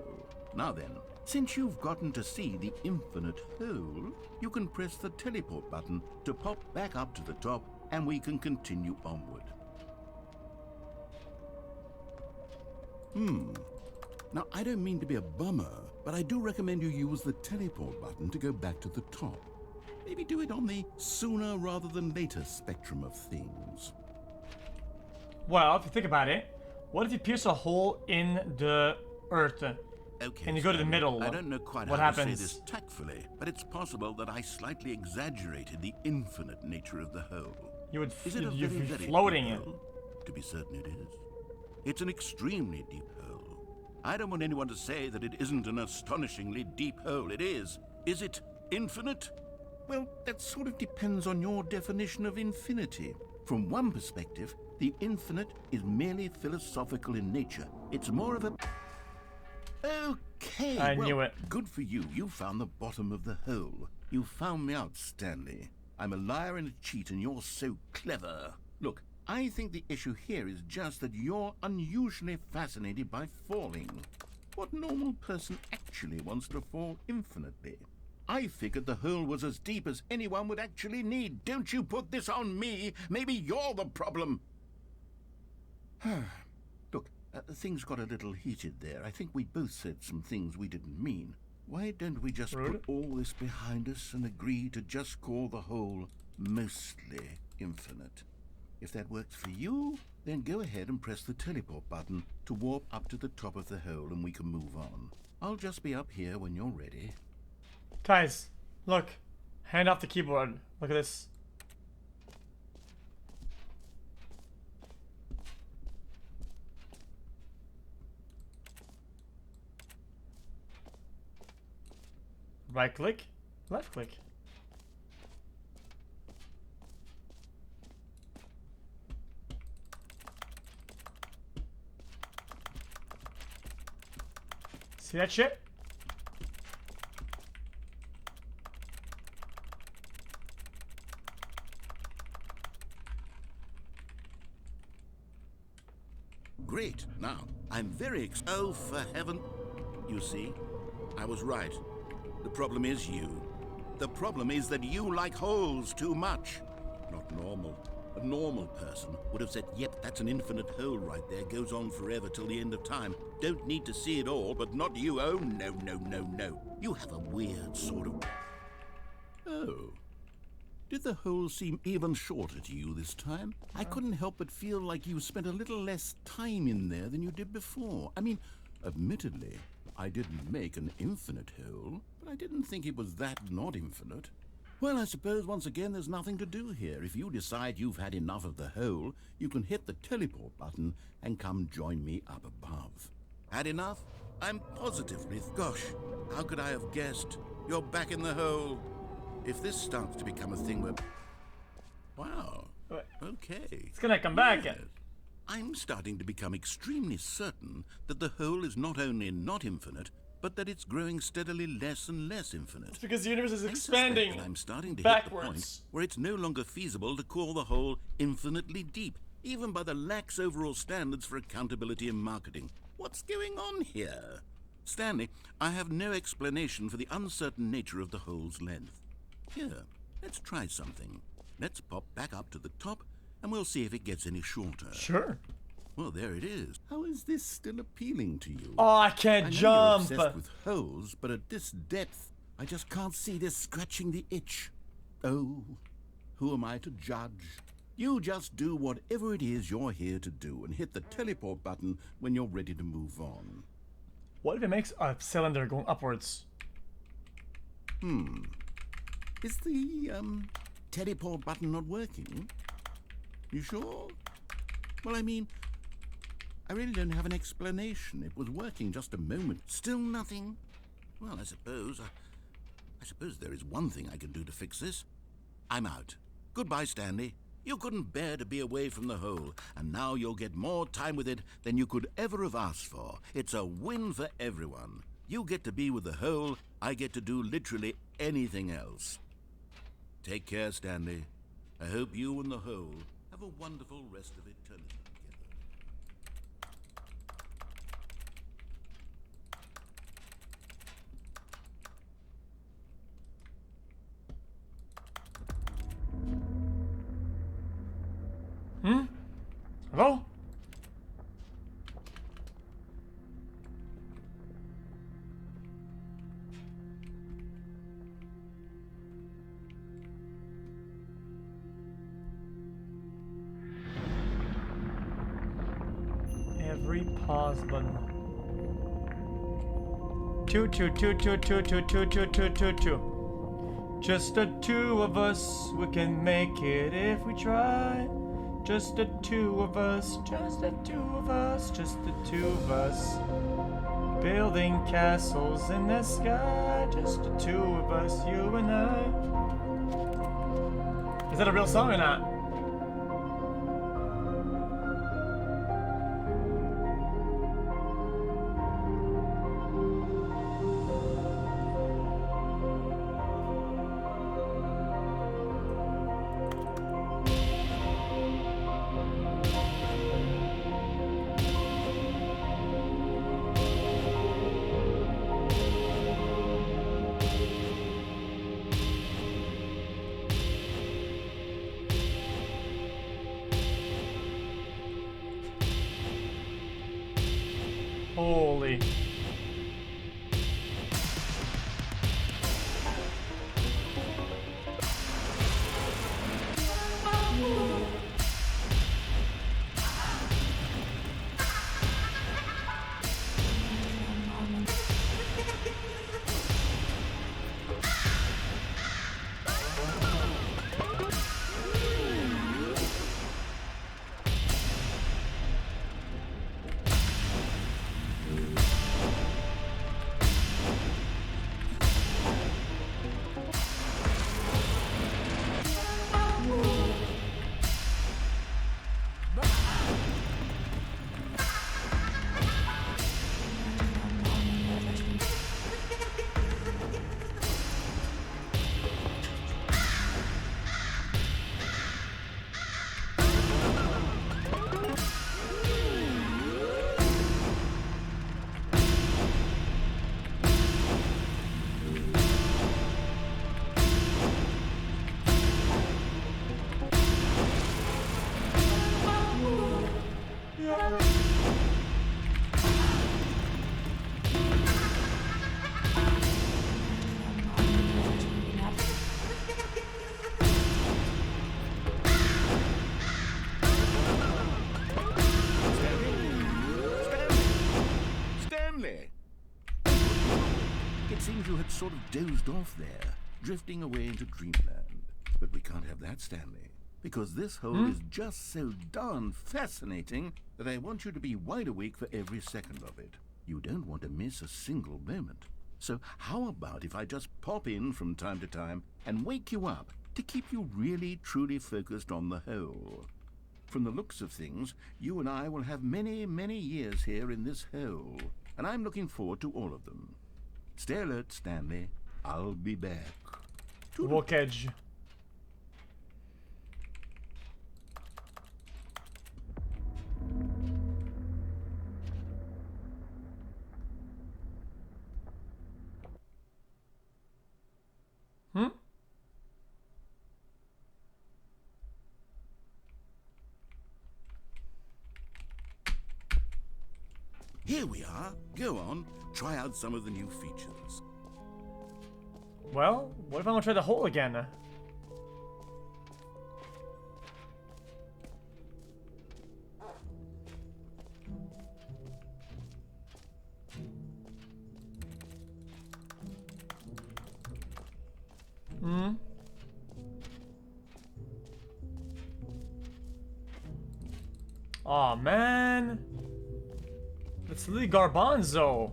Now then, since you've gotten to see the infinite hole, you can press the teleport button to pop back up to the top, and we can continue onward. Now, I don't mean to be a bummer, but I do recommend you use the teleport button to go back to the top. Maybe do it on the sooner rather than later spectrum of things. Well, if you think about it, what if you pierce a hole in the earth? Okay, and you go to the middle? I don't know quite what how happens? to say this tactfully, but it's possible that I slightly exaggerated the infinite nature of the hole. You would Is it a you'd very, be very floating deep it. hole? To be certain it is. It's an extremely deep hole. I don't want anyone to say that it isn't an astonishingly deep hole. It is. Is it infinite? Well, that sort of depends on your definition of infinity. From one perspective, the infinite is merely philosophical in nature. It's more of a... Okay, I knew it. Good for you. You found the bottom of the hole. You found me out, Stanley. I'm a liar and a cheat, and you're so clever. Look, I think the issue here is just that you're unusually fascinated by falling. What normal person actually wants to fall infinitely? I figured the hole was as deep as anyone would actually need. Don't you put this on me. Maybe you're the problem. Look, things got a little heated there. I think we both said some things we didn't mean. Why don't we just put all this behind us and agree to just call the hole mostly infinite? If that works for you, then go ahead and press the teleport button to warp up to the top of the hole and we can move on. I'll just be up here when you're ready. Guys, look. Hand off the keyboard. Look at this. Right click, left click. See that shit? Great. Now, I'm very oh, for heaven. You see, I was right. The problem is you. The problem is that you like holes too much. Not normal. A normal person would have said, yep, that's an infinite hole right there. Goes on forever till the end of time. Don't need to see it all, but not you. Oh, no, no, no, no. You have a weird sort of... Oh. Did the hole seem even shorter to you this time? I couldn't help but feel like you spent a little less time in there than you did before. I mean, admittedly, I didn't make an infinite hole, but I didn't think it was that not infinite. Well, I suppose once again there's nothing to do here. If you decide you've had enough of the hole, you can hit the teleport button and come join me up above. Had enough? I'm positively... Gosh, how could I have guessed? You're back in the hole. If this starts to become a thing where... Wow. What? Okay. It's gonna come back. Yes. I'm starting to become extremely certain that the whole is not only not infinite, but that it's growing steadily less and less infinite. It's because the universe is I suspect expanding that I'm starting to hit the point backwards. where it's no longer feasible to call the whole infinitely deep, even by the lax overall standards for accountability in marketing. What's going on here? Stanley, I have no explanation for the uncertain nature of the hole's length. Here, let's try something. Let's pop back up to the top, and we'll see if it gets any shorter. Sure. Well, there it is. How is this still appealing to you? Oh, I can't I know jump. you're obsessed with holes, but at this depth, I just can't see this scratching the itch. Oh, who am I to judge? You just do whatever it is you're here to do and hit the teleport button when you're ready to move on. What if it makes a cylinder going upwards? Is the, teleport button not working? You sure? Well, I mean, I really don't have an explanation. It was working just a moment. Still nothing? Well, I suppose there is one thing I can do to fix this. I'm out. Goodbye, Stanley. You couldn't bear to be away from the hole, and now you'll get more time with it than you could ever have asked for. It's a win for everyone. You get to be with the hole, I get to do literally anything else. Take care, Stanley. I hope you and the hole have a wonderful rest of eternity together. Hello? Every pause button. Two. Just the two of us, we can make it if we try. Just the two of us, just the two of us, just the two of us. Building castles in the sky, just the two of us, you and I. Is that a real song or not? Holy. Stanley! It seems you had sort of dozed off there, drifting away into dreamland. But we can't have that, Stanley, because this hole is just so darn fascinating that I want you to be wide awake for every second of it. You don't want to miss a single moment. So how about if I just pop in from time to time and wake you up to keep you really, truly focused on the whole? From the looks of things, you and I will have many, many years here in this hole, and I'm looking forward to all of them. Stay alert, Stanley. I'll be back. Walk edge. Hmm? Here we are. Go on. Try out some of the new features. Well, what if I want to try the hole again? Hmm? Aw, man. It's Lee Garbanzo.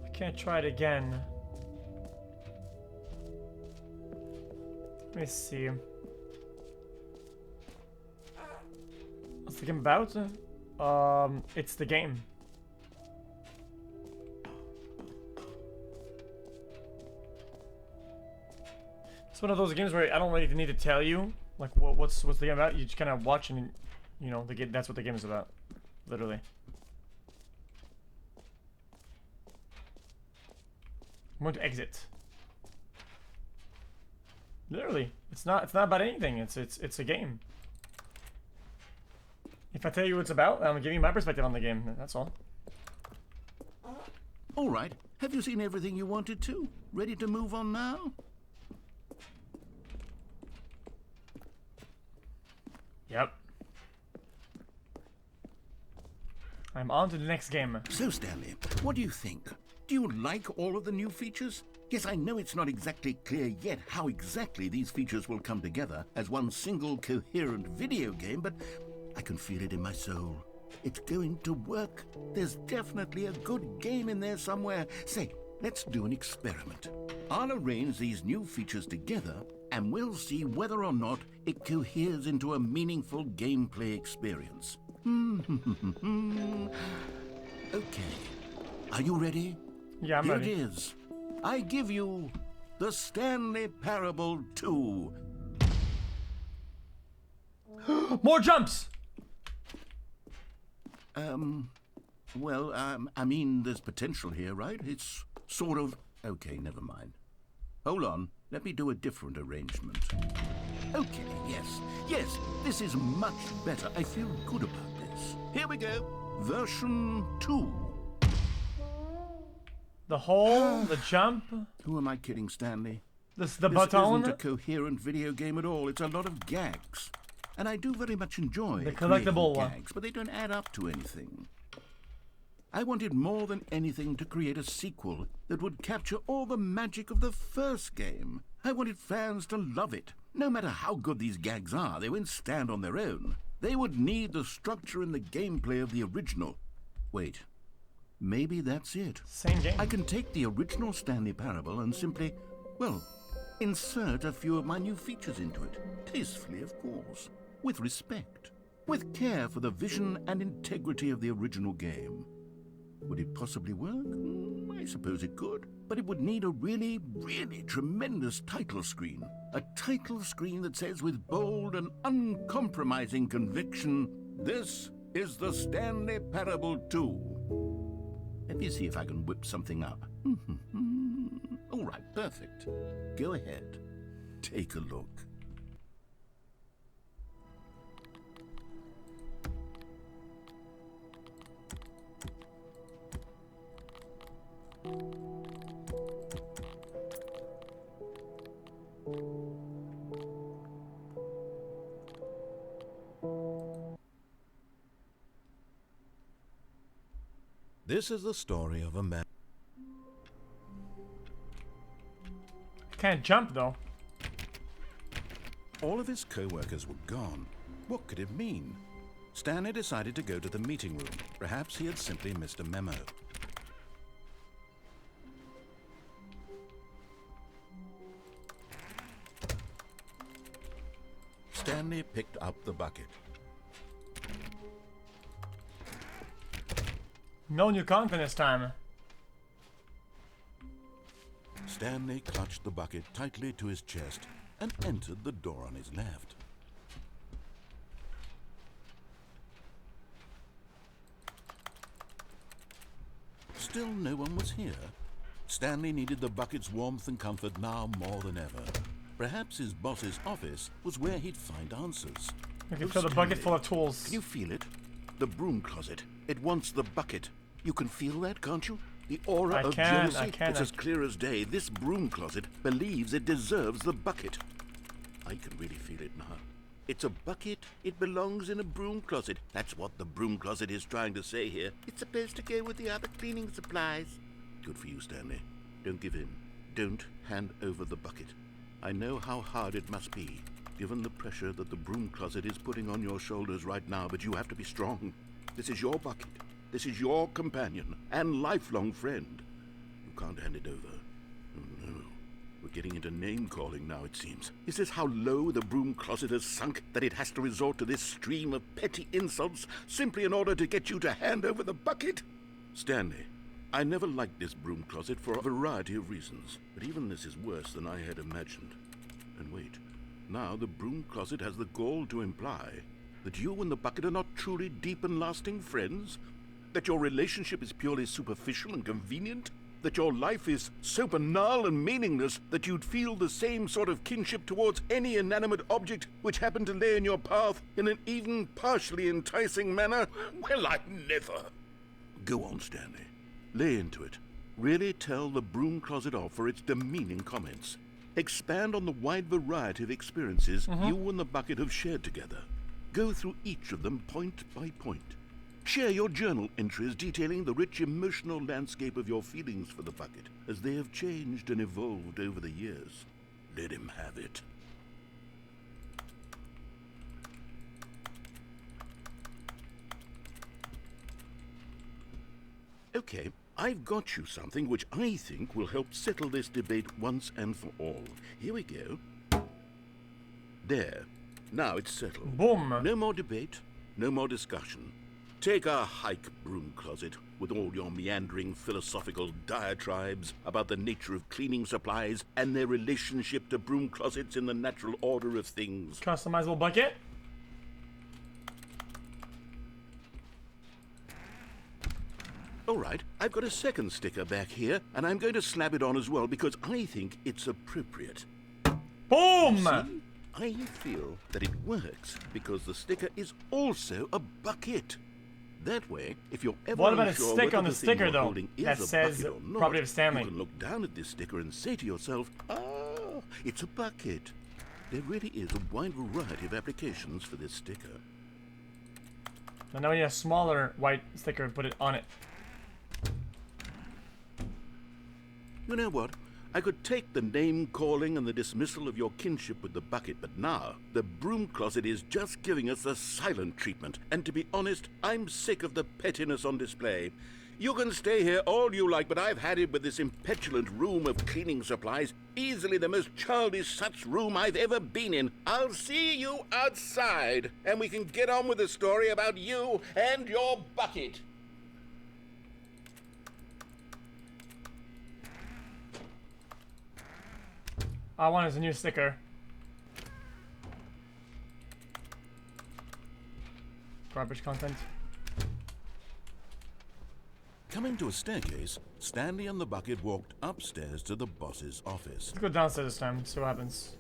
I can't try it again. Let me see. What's the game about? It's the game. It's one of those games where I don't really need to tell you like what's the game about. You just kind of watch and you know that's what the game is about, literally. I'm going to exit. Literally, it's not about anything. It's a game. If I tell you what it's about, I'm giving you my perspective on the game. That's all. All right. Have you seen everything you wanted to? Ready to move on now? Yep. I'm on to the next game. So, Stanley, what do you think? Do you like all of the new features? Yes, I know it's not exactly clear yet how exactly these features will come together as one single coherent video game, but I can feel it in my soul. It's going to work. There's definitely a good game in there somewhere. Say, let's do an experiment. I'll arrange these new features together, and we'll see whether or not it coheres into a meaningful gameplay experience. Okay. Are you ready? Yeah, I'm Here ready. it is. I give you the Stanley Parable 2. More jumps! Well, I mean, there's potential here, right? It's sort of... Okay, never mind. Hold on. Let me do a different arrangement. Okay, yes, this is much better. I feel good about this. Here we go. Version 2. The hole, the jump, Who am I kidding, Stanley? the This baton. isn't a coherent video game at all. It's a lot of gags. And I do very much enjoy The creating collectible. gags, but they don't add up to anything. I wanted more than anything to create a sequel that would capture all the magic of the first game. I wanted fans to love it. No matter how good these gags are, they won't stand on their own. They would need the structure and the gameplay of the original. Wait, maybe that's it. Same game. I can take the original Stanley Parable and simply, well, insert a few of my new features into it. Tastefully, of course. With respect. With care for the vision and integrity of the original game. Would it possibly work? I suppose it could. But it would need a really, really tremendous title screen. A title screen that says with bold and uncompromising conviction, "This is the Stanley Parable 2." Let me see if I can whip something up. All right, perfect. Go ahead. Take a look. This is the story of a man. Can't jump though. All of his co-workers were gone. What could it mean? Stanley decided to go to the meeting room. Perhaps he had simply missed a memo. Stanley picked up the bucket. No new content this time. Stanley clutched the bucket tightly to his chest and entered the door on his left. Still no one was here. Stanley needed the bucket's warmth and comfort now more than ever. Perhaps his boss's office was where he'd find answers. You can fill the bucket full of tools. Can you feel it? The broom closet. It wants the bucket. You can feel that, can't you? The aura of jealousy. It's as clear as day. This broom closet believes it deserves the bucket. I can really feel it now. It's a bucket. It belongs in a broom closet. That's what the broom closet is trying to say here. It's supposed to go with the other cleaning supplies. Good for you, Stanley. Don't give in. Don't hand over the bucket. I know how hard it must be, given the pressure that the broom closet is putting on your shoulders right now, but you have to be strong. This is your bucket. This is your companion and lifelong friend. You can't hand it over. Oh, no. We're getting into name-calling now, it seems. Is this how low the broom closet has sunk, that it has to resort to this stream of petty insults simply in order to get you to hand over the bucket? Stanley, I never liked this broom closet for a variety of reasons, but even this is worse than I had imagined. And wait, now the broom closet has the gall to imply that you and the bucket are not truly deep and lasting friends? That your relationship is purely superficial and convenient? That your life is so banal and meaningless that you'd feel the same sort of kinship towards any inanimate object which happened to lay in your path in an even partially enticing manner? Well, I never. Go on, Stanley. Lay into it. Really tell the broom closet off for its demeaning comments. Expand on the wide variety of experiences you and the bucket have shared together. Go through each of them point by point. Share your journal entries detailing the rich emotional landscape of your feelings for the bucket as they have changed and evolved over the years. Let him have it. Okay, I've got you something which I think will help settle this debate once and for all. Here we go. There. Now it's settled. Boom. No more debate, no more discussion. Take a hike, broom closet, with all your meandering philosophical diatribes about the nature of cleaning supplies and their relationship to broom closets in the natural order of things. Customizable bucket. All right, I've got a second sticker back here, and I'm going to slap it on as well because I think it's appropriate. Boom! See? I feel that it works because the sticker is also a bucket. That way, if you're ever What about a unsure stick whether on the the thing sticker, you're though, holding is that a says bucket or not, property of Stanley? you can look down at this sticker and say to yourself, ah, it's a bucket. There really is a wide variety of applications for this sticker. And now we need a smaller white sticker and put it on it. You know what? I could take the name-calling and the dismissal of your kinship with the bucket, but now the broom closet is just giving us the silent treatment. And to be honest, I'm sick of the pettiness on display. You can stay here all you like, but I've had it with this impetulant room of cleaning supplies. Easily the most childish such room I've ever been in. I'll see you outside, and we can get on with the story about you and your bucket. All I want is a new sticker. Garbage content. Coming to a staircase, Stanley and the bucket walked upstairs to the boss's office. Let's go downstairs this time, see what happens.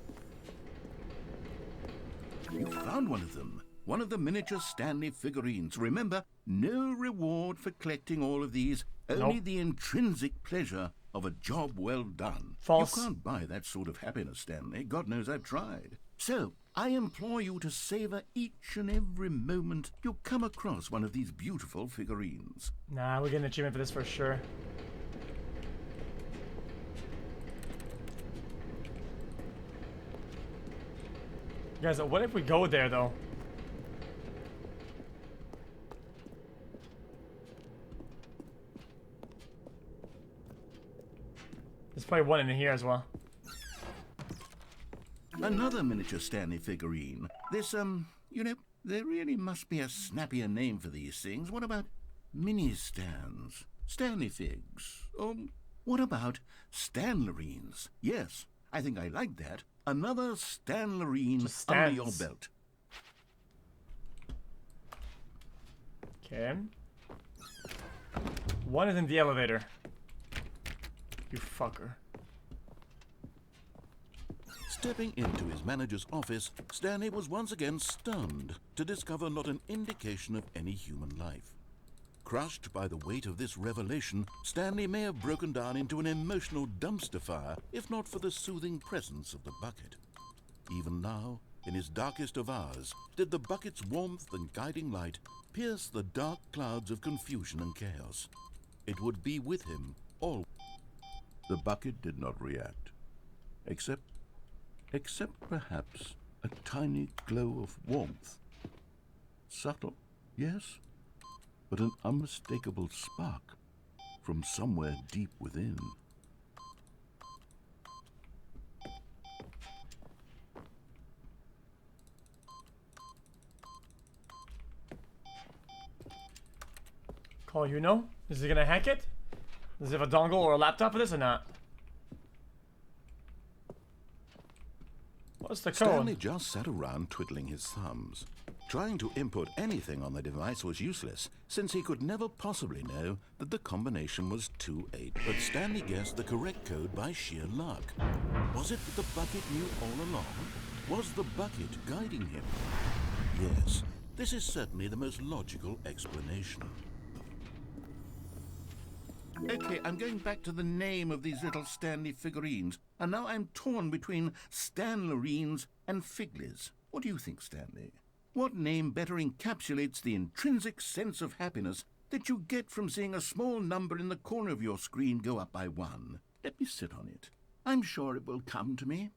You found one of them. One of the miniature Stanley figurines. Remember, no reward for collecting all of these. Only Nope. the intrinsic pleasure of a job well done. False. You can't buy that sort of happiness, Stanley. God knows I've tried. So, I implore you to savor each and every moment you come across one of these beautiful figurines. Nah, we're getting an achievement for this for sure. Guys, what if we go there though? There's probably one in here as well. Another miniature Stanley figurine. This, you know, there really must be a snappier name for these things. What about mini stands? Stanley figs? Or what about Stanlerines? Yes, I think I like that. Another Stanlerine under your belt. Okay. One is in the elevator. You fucker. Stepping into his manager's office, Stanley was once again stunned to discover not an indication of any human life. Crushed by the weight of this revelation, Stanley may have broken down into an emotional dumpster fire if not for the soothing presence of the bucket. Even now, in his darkest of hours, did the bucket's warmth and guiding light pierce the dark clouds of confusion and chaos. It would be with him all. The bucket did not react, except perhaps a tiny glow of warmth. Subtle, yes, but an unmistakable spark from somewhere deep within. Call you know? Is he gonna hack it? Does he have a dongle or a laptop for this or not? What's the code? Stanley just sat around twiddling his thumbs. Trying to input anything on the device was useless, since he could never possibly know that the combination was 28. But Stanley guessed the correct code by sheer luck. Was it that the bucket knew all along? Was the bucket guiding him? Yes, this is certainly the most logical explanation. Okay, I'm going back to the name of these little Stanley figurines, and now I'm torn between Stanlerines and Figlies. What do you think, Stanley? What name better encapsulates the intrinsic sense of happiness that you get from seeing a small number in the corner of your screen go up by 1? Let me sit on it. I'm sure it will come to me.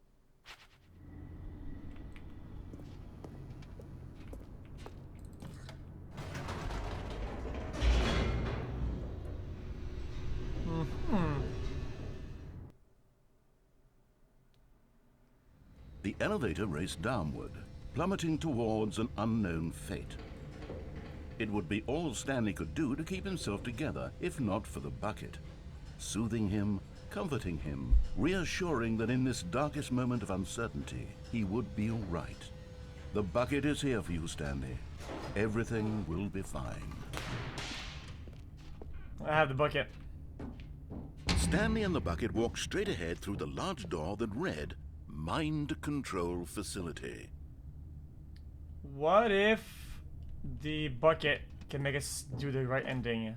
The elevator raced downward, plummeting towards an unknown fate. It would be all Stanley could do to keep himself together, if not for the bucket. Soothing him, comforting him, reassuring that in this darkest moment of uncertainty, he would be all right. The bucket is here for you, Stanley. Everything will be fine. I have the bucket. Stanley and the bucket walked straight ahead through the large door that read, Mind Control Facility. What if the bucket can make us do the right ending?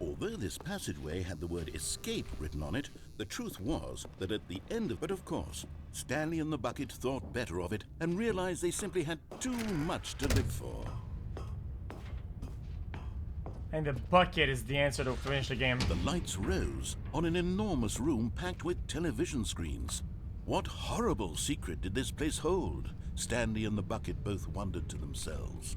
Although this passageway had the word escape written on it, the truth was that at the end of it, of course, Stanley and the bucket thought better of it and realized they simply had too much to live for. And the bucket is the answer to finish the game. The lights rose on an enormous room packed with television screens. What horrible secret did this place hold? Stanley and the bucket both wondered to themselves.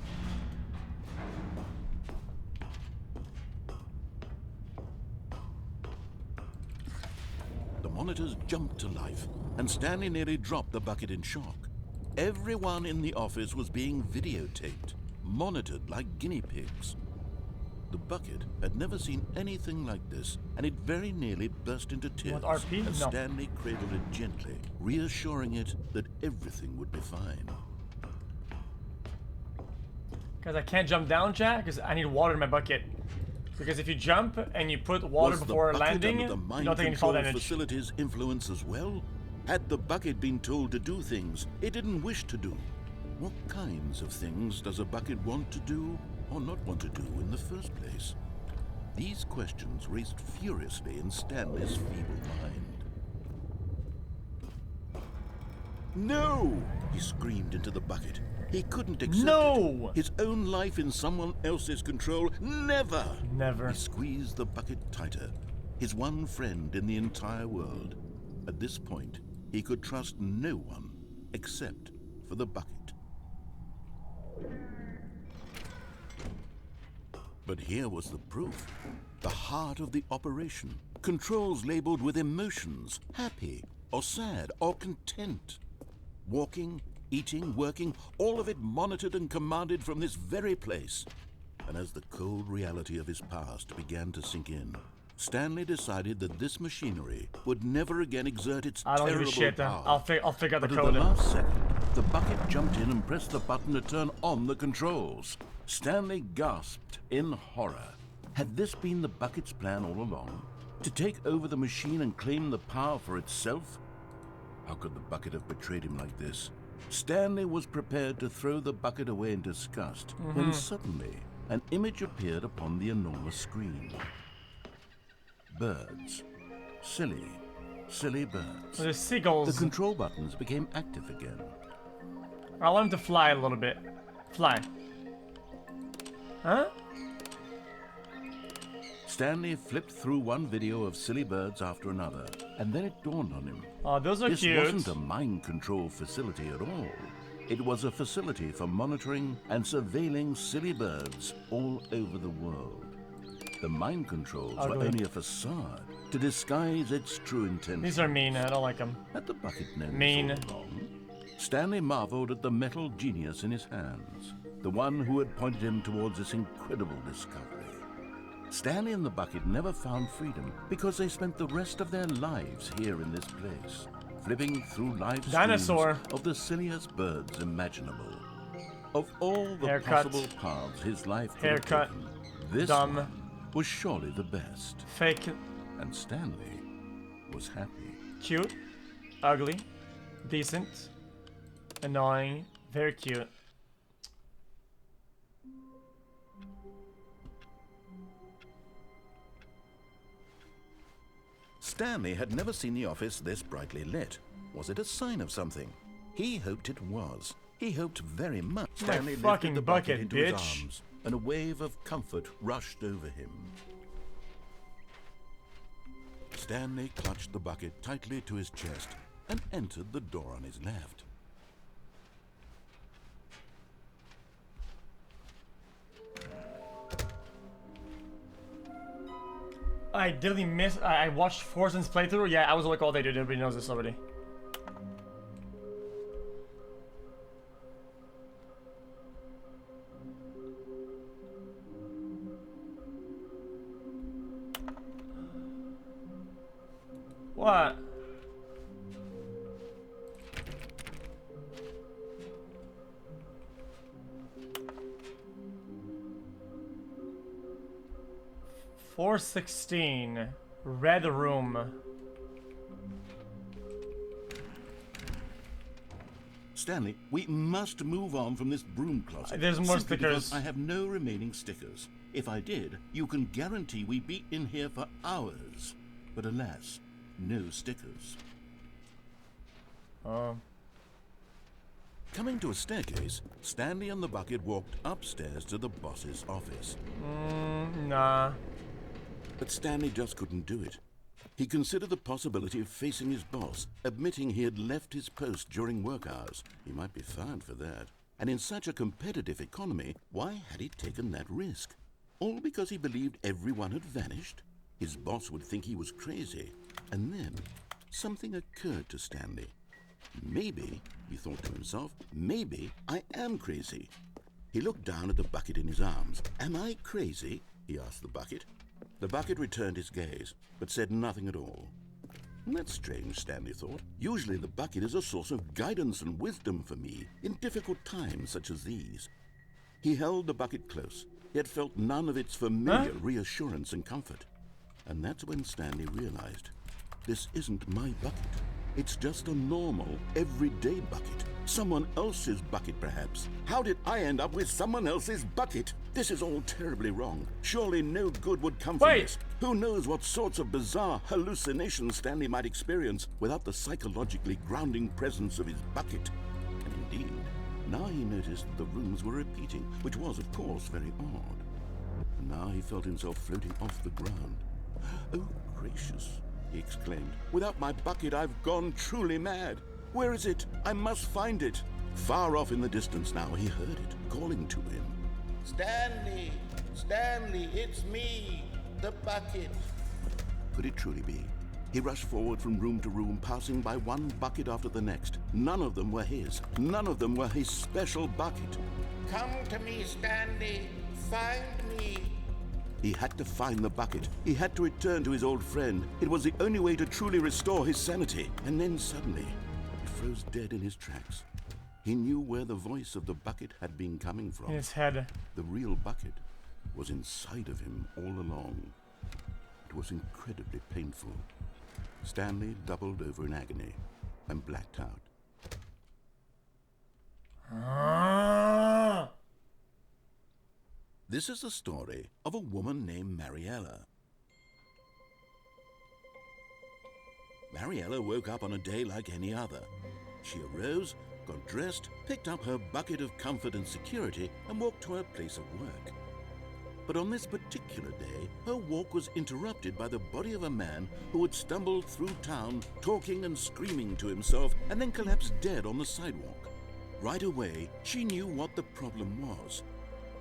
The monitors jumped to life, and Stanley nearly dropped the bucket in shock. Everyone in the office was being videotaped, monitored like guinea pigs. The bucket had never seen anything like this, and it very nearly burst into tears RP? as No. Stanley cradled it gently, reassuring it that everything would be fine. Because I can't jump down, chat, because I need water in my bucket. Because if you jump and you put water Was before the bucket landing, under the you mind don't take any fall control damage. facility's influence as well? Had the bucket been told to do things it didn't wish to do? What kinds of things does a bucket want to do or not want to do in the first place? These questions raced furiously in Stanley's feeble mind. No! He screamed into the bucket. He couldn't accept No! it. His own life in someone else's control. Never! Never. He squeezed the bucket tighter. His one friend in the entire world. At this point, he could trust no one except for the bucket. But here was the proof. The heart of the operation. Controls labeled with emotions, happy or sad or content. Walking, eating, working, all of it monitored and commanded from this very place. And as the cold reality of his past began to sink in, Stanley decided that this machinery would never again exert its I don't give a terrible shit. power. I'll figure out the But code. at the last second, the bucket jumped in and pressed the button to turn on the controls. Stanley gasped in horror. Had this been the bucket's plan all along? To take over the machine and claim the power for itself? How could the bucket have betrayed him like this? Stanley was prepared to throw the bucket away in disgust, when suddenly an image appeared upon the enormous screen. Birds. Silly, silly birds. There's seagulls. The control buttons became active again. I want him to fly a little bit. Fly. Huh? Stanley flipped through one video of silly birds after another, and then it dawned on him. Oh, those are This cute. wasn't a mind control facility at all. It was a facility for monitoring and surveilling silly birds all over the world. The mind controls were Ugly. only a facade to disguise its true intent. These are mean. I don't like them. Had the bucket known Mean. this all along? Stanley marveled at the metal genius in his hands, the one who had pointed him towards this incredible discovery. Stanley and the bucket never found freedom because they spent the rest of their lives here in this place, flipping through live streams Dinosaur. of the silliest birds imaginable. Of all the Haircut. possible paths his life could Haircut. have taken, this Dumb. one was surely the best. Fake. And Stanley was happy. Cute. Ugly. Decent. Annoying. Very cute. Stanley had never seen the office this brightly lit. Was it a sign of something? He hoped it was. He hoped very much. My Stanley fucking lifted the bucket, into his bitch. arms, and a wave of comfort rushed over him. Stanley clutched the bucket tightly to his chest and entered the door on his left. I didn't miss. I watched Forzen's playthrough. Yeah, I was awake all day, dude. Everybody knows this already. What? $416. Red room. Stanley, we must move on from this broom closet. There's more simply because stickers. I have no remaining stickers. If I did, you can guarantee we'd be in here for hours. But alas, no stickers. Oh. Coming to a staircase, Stanley and the bucket walked upstairs to the boss's office. Nah. But Stanley just couldn't do it. He considered the possibility of facing his boss, admitting he had left his post during work hours. He might be fired for that. And in such a competitive economy, why had he taken that risk? All because he believed everyone had vanished? His boss would think he was crazy. And then, something occurred to Stanley. Maybe, he thought to himself, maybe I am crazy. He looked down at the bucket in his arms. Am I crazy? He asked the bucket. The bucket returned his gaze, but said nothing at all. That's strange, Stanley thought. Usually the bucket is a source of guidance and wisdom for me in difficult times such as these. He held the bucket close, yet felt none of its familiar reassurance and comfort. And that's when Stanley realized, this isn't my bucket. It's just a normal, everyday bucket. Someone else's bucket, perhaps. How did I end up with someone else's bucket? This is all terribly wrong. Surely no good would come from this. Who knows what sorts of bizarre hallucinations Stanley might experience without the psychologically grounding presence of his bucket. And indeed, now he noticed the rooms were repeating, which was, of course, very odd. And now he felt himself floating off the ground. Oh, gracious. he exclaimed. "Without my bucket, I've gone truly mad. Where is it? I must find it." Far off in the distance now, he heard it, calling to him. "Stanley! Stanley, it's me, the bucket." Could it truly be? He rushed forward from room to room, passing by one bucket after the next. None of them were his. None of them were his special bucket. "Come to me, Stanley. Find me." He had to find the bucket. He had to return to his old friend. It was the only way to truly restore his sanity. And then suddenly, he froze dead in his tracks. He knew where the voice of the bucket had been coming from. In his head. The real bucket was inside of him all along. It was incredibly painful. Stanley doubled over in agony and blacked out. This is the story of a woman named Mariella. Mariella woke up on a day like any other. She arose, got dressed, picked up her bucket of comfort and security, and walked to her place of work. But on this particular day, her walk was interrupted by the body of a man who had stumbled through town, talking and screaming to himself, and then collapsed dead on the sidewalk. Right away, she knew what the problem was.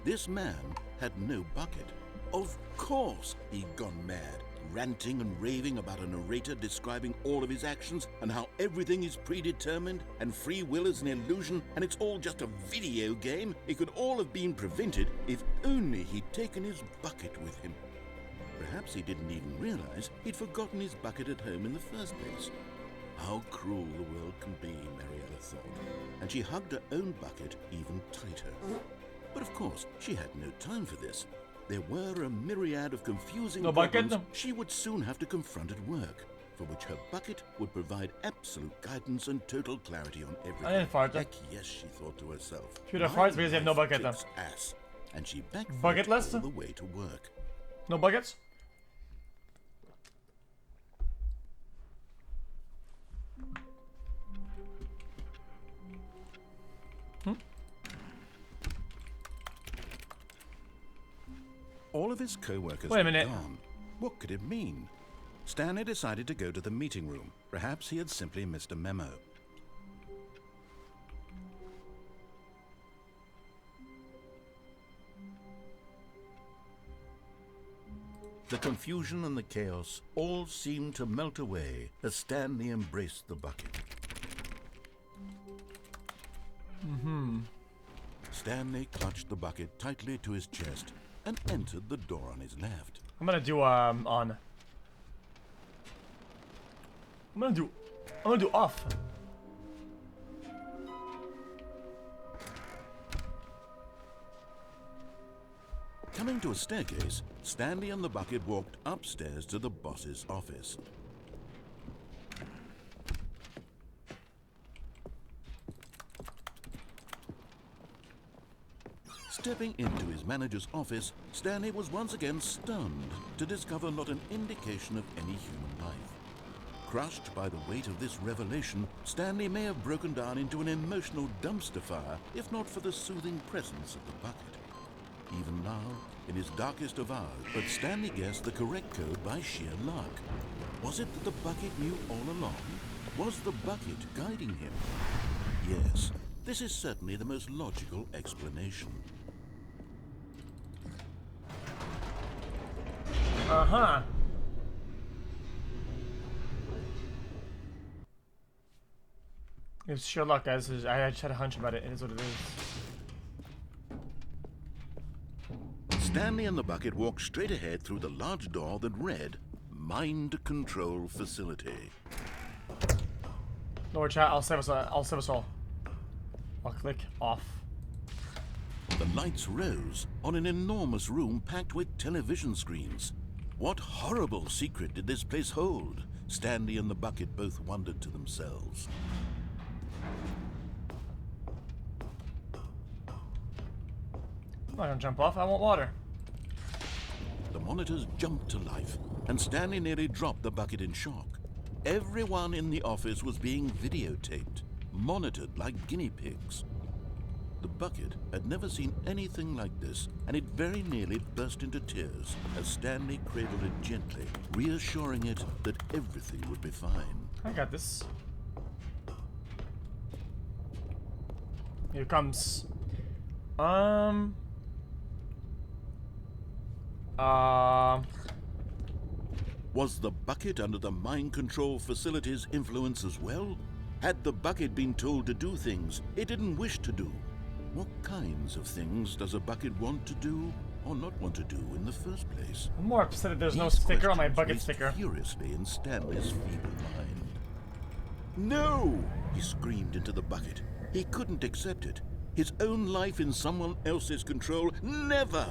This man had no bucket. Of course he'd gone mad, ranting and raving about a narrator describing all of his actions and how everything is predetermined and free will is an illusion and it's all just a video game. It could all have been prevented if only he'd taken his bucket with him. Perhaps he didn't even realize he'd forgotten his bucket at home in the first place. How cruel the world can be, Mariella thought, and she hugged her own bucket even tighter. But of course, she had no time for this. There were a myriad of confusing problems she would soon have to confront at work, for which her bucket would provide absolute guidance and total clarity on everything. I didn't fart. Heck yes, she thought to herself. Should have farts because you have no bucket though. Ass. And she backed Bucketless? all the way to work. No buckets? All of his co-workers Wait a were minute. gone. What could it mean? Stanley decided to go to the meeting room. Perhaps he had simply missed a memo. The confusion and the chaos all seemed to melt away as Stanley embraced the bucket. Stanley clutched the bucket tightly to his chest and entered the door on his left. I'm gonna do off. Coming to a staircase, Stanley and the bucket walked upstairs to the boss's office. Stepping into his manager's office, Stanley was once again stunned to discover not an indication of any human life. Crushed by the weight of this revelation, Stanley may have broken down into an emotional dumpster fire if not for the soothing presence of the bucket. Even now, in his darkest of hours, but Stanley guessed the correct code by sheer luck. Was it that the bucket knew all along? Was the bucket guiding him? Yes, this is certainly the most logical explanation. Uh-huh. It's sheer luck, guys. I just had a hunch about it. It is what it is. Stanley and the bucket walked straight ahead through the large door that read, Mind Control Facility. Lower chat, I'll save us all. I'll click off. The lights rose on an enormous room packed with television screens. What horrible secret did this place hold? Stanley and the bucket both wondered to themselves. I'm not gonna jump off, I want water. The monitors jumped to life, and Stanley nearly dropped the bucket in shock. Everyone in the office was being videotaped, monitored like guinea pigs. The bucket had never seen anything like this, and it very nearly burst into tears as Stanley cradled it gently, reassuring it that everything would be fine. I got this. Here comes. Was the bucket under the mind control facility's influence as well? Had the bucket been told to do things it didn't wish to do? What kinds of things does a bucket want to do or not want to do in the first place? I'm more upset that there's no These sticker on my questions bucket raced sticker. furiously in Stanley's feeble mind. No! He screamed into the bucket. He couldn't accept it. His own life in someone else's control, never!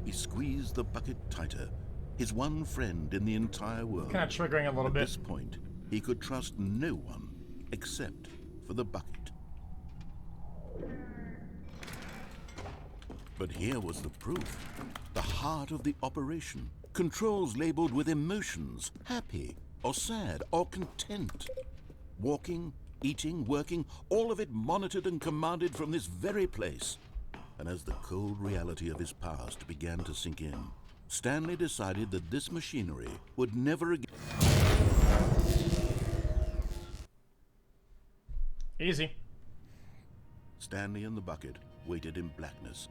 He squeezed the bucket tighter. His one friend in the entire world. Kind of triggering a little bit. At this point, he could trust no one except for the bucket. But here was the proof. The heart of the operation. Controls labeled with emotions, happy or sad or content. Walking, eating, working, all of it monitored and commanded from this very place. And as the cold reality of his past began to sink in, Stanley decided that this machinery would never again... Easy. Stanley and the bucket waited in blackness.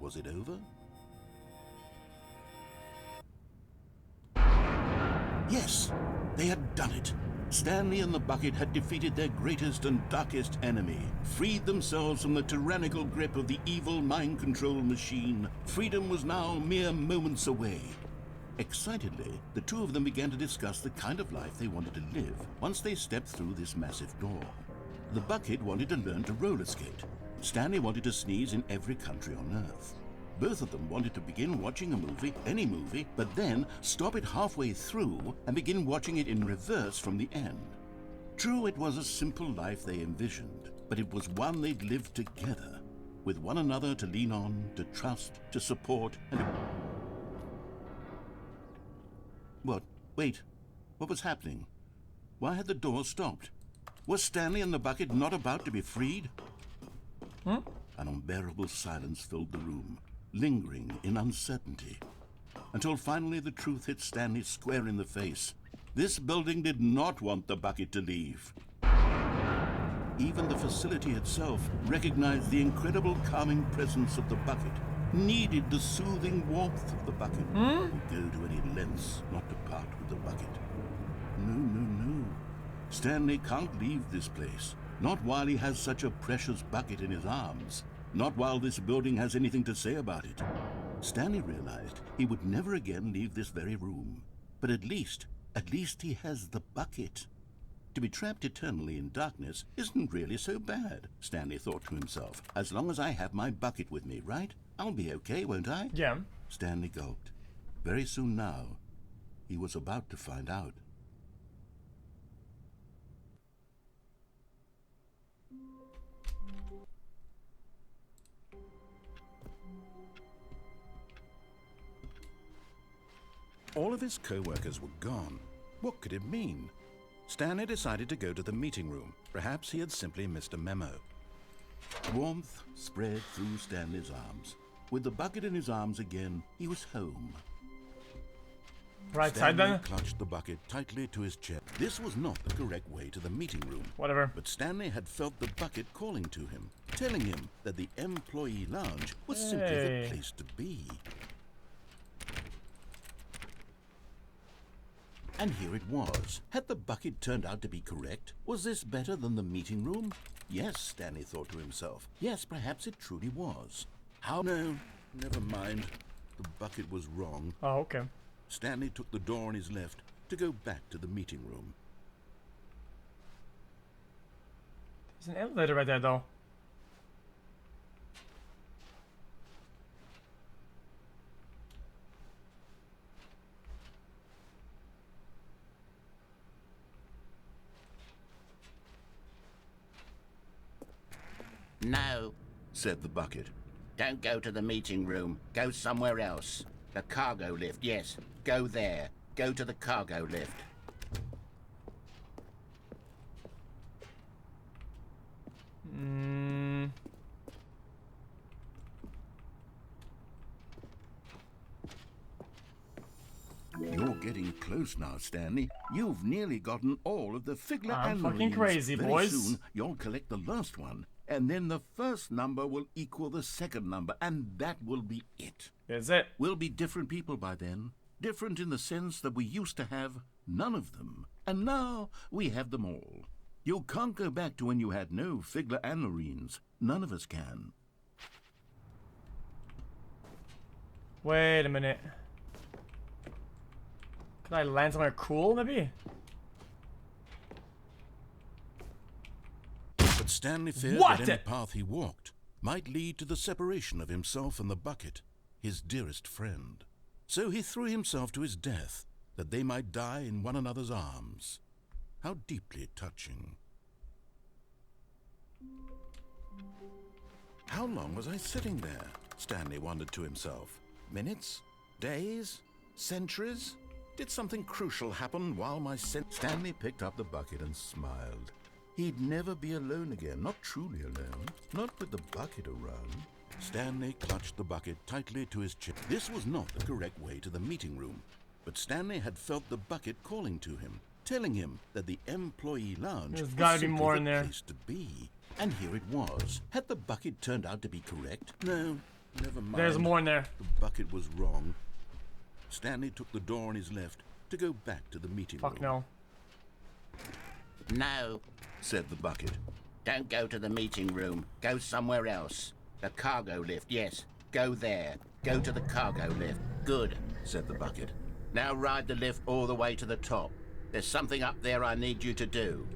Was it over? Yes, they had done it. Stanley and the bucket had defeated their greatest and darkest enemy, freed themselves from the tyrannical grip of the evil mind control machine. Freedom was now mere moments away. Excitedly, the two of them began to discuss the kind of life they wanted to live once they stepped through this massive door. The bucket wanted to learn to roller skate. Stanley wanted to sneeze in every country on Earth. Both of them wanted to begin watching a movie, any movie, but then stop it halfway through and begin watching it in reverse from the end. True, it was a simple life they envisioned, but it was one they'd lived together, with one another to lean on, to trust, to support, and... What? Wait. What was happening? Why had the door stopped? Was Stanley and the bucket not about to be freed? An unbearable silence filled the room, lingering in uncertainty, until finally the truth hit Stanley square in the face. This building did not want the bucket to leave. Even the facility itself recognized the incredible calming presence of the bucket, needed the soothing warmth of the bucket, would go to any lengths not to part with the bucket. No. Stanley can't leave this place, not while he has such a precious bucket in his arms. Not while this building has anything to say about it. Stanley realized he would never again leave this very room. But at least he has the bucket. To be trapped eternally in darkness isn't really so bad, Stanley thought to himself. As long as I have my bucket with me, right? I'll be okay, won't I? Yeah. Stanley gulped. Very soon now, he was about to find out. All of his co-workers were gone. What could it mean? Stanley decided to go to the meeting room. Perhaps he had simply missed a memo. Warmth spread through Stanley's arms. With the bucket in his arms again, he was home. Right side then? Clutched the bucket tightly to his chest. This was not the correct way to the meeting room. Whatever. But Stanley had felt the bucket calling to him, telling him that the employee lounge was simply the place to be. And here it was. Had the bucket turned out to be correct? Was this better than the meeting room? Yes, Stanley thought to himself. Yes, perhaps it truly was. How? No, never mind. The bucket was wrong. Oh, okay. Stanley took the door on his left to go back to the meeting room. There's an elevator right there, though. No, said the bucket. don't go to the meeting room. Go somewhere else. The cargo lift, yes. Go there. Go to the cargo lift. close now, Stanley. You've nearly gotten all of the Figler I'm and fucking Marines. crazy, Very boys. soon, you'll collect the last one, and then the first number will equal the second number, and that will be it. Is it? We'll be different people by then. Different in the sense that we used to have none of them, and now we have them all. You can't go back to when you had no Figler and Marines. None of us can. Wait a minute. Can I land somewhere cool, maybe? But Stanley feared What? that any path he walked might lead to the separation of himself and the bucket, his dearest friend. So he threw himself to his death, that they might die in one another's arms. How deeply touching. How long was I sitting there? Stanley wondered to himself. Minutes? Days? Centuries? Did something crucial happen while my Stanley picked up the bucket and smiled. He'd never be alone again, not truly alone, not with the bucket around. Stanley clutched the bucket tightly to his chest. This was not the correct way to the meeting room, but Stanley had felt the bucket calling to him, telling him that the employee lounge There's was gotta be simply more the in there. place to be. And here it was. Had the bucket turned out to be correct? No, never mind. There's more in there. The bucket was wrong. Stanley took the door on his left to go back to the meeting room. Fuck no. No, Said the bucket. don't go to the meeting room. Go somewhere else. The cargo lift, yes. Go there. Go to the cargo lift. Good, Said the bucket. now ride the lift all the way to the top. There's something up there I need you to do.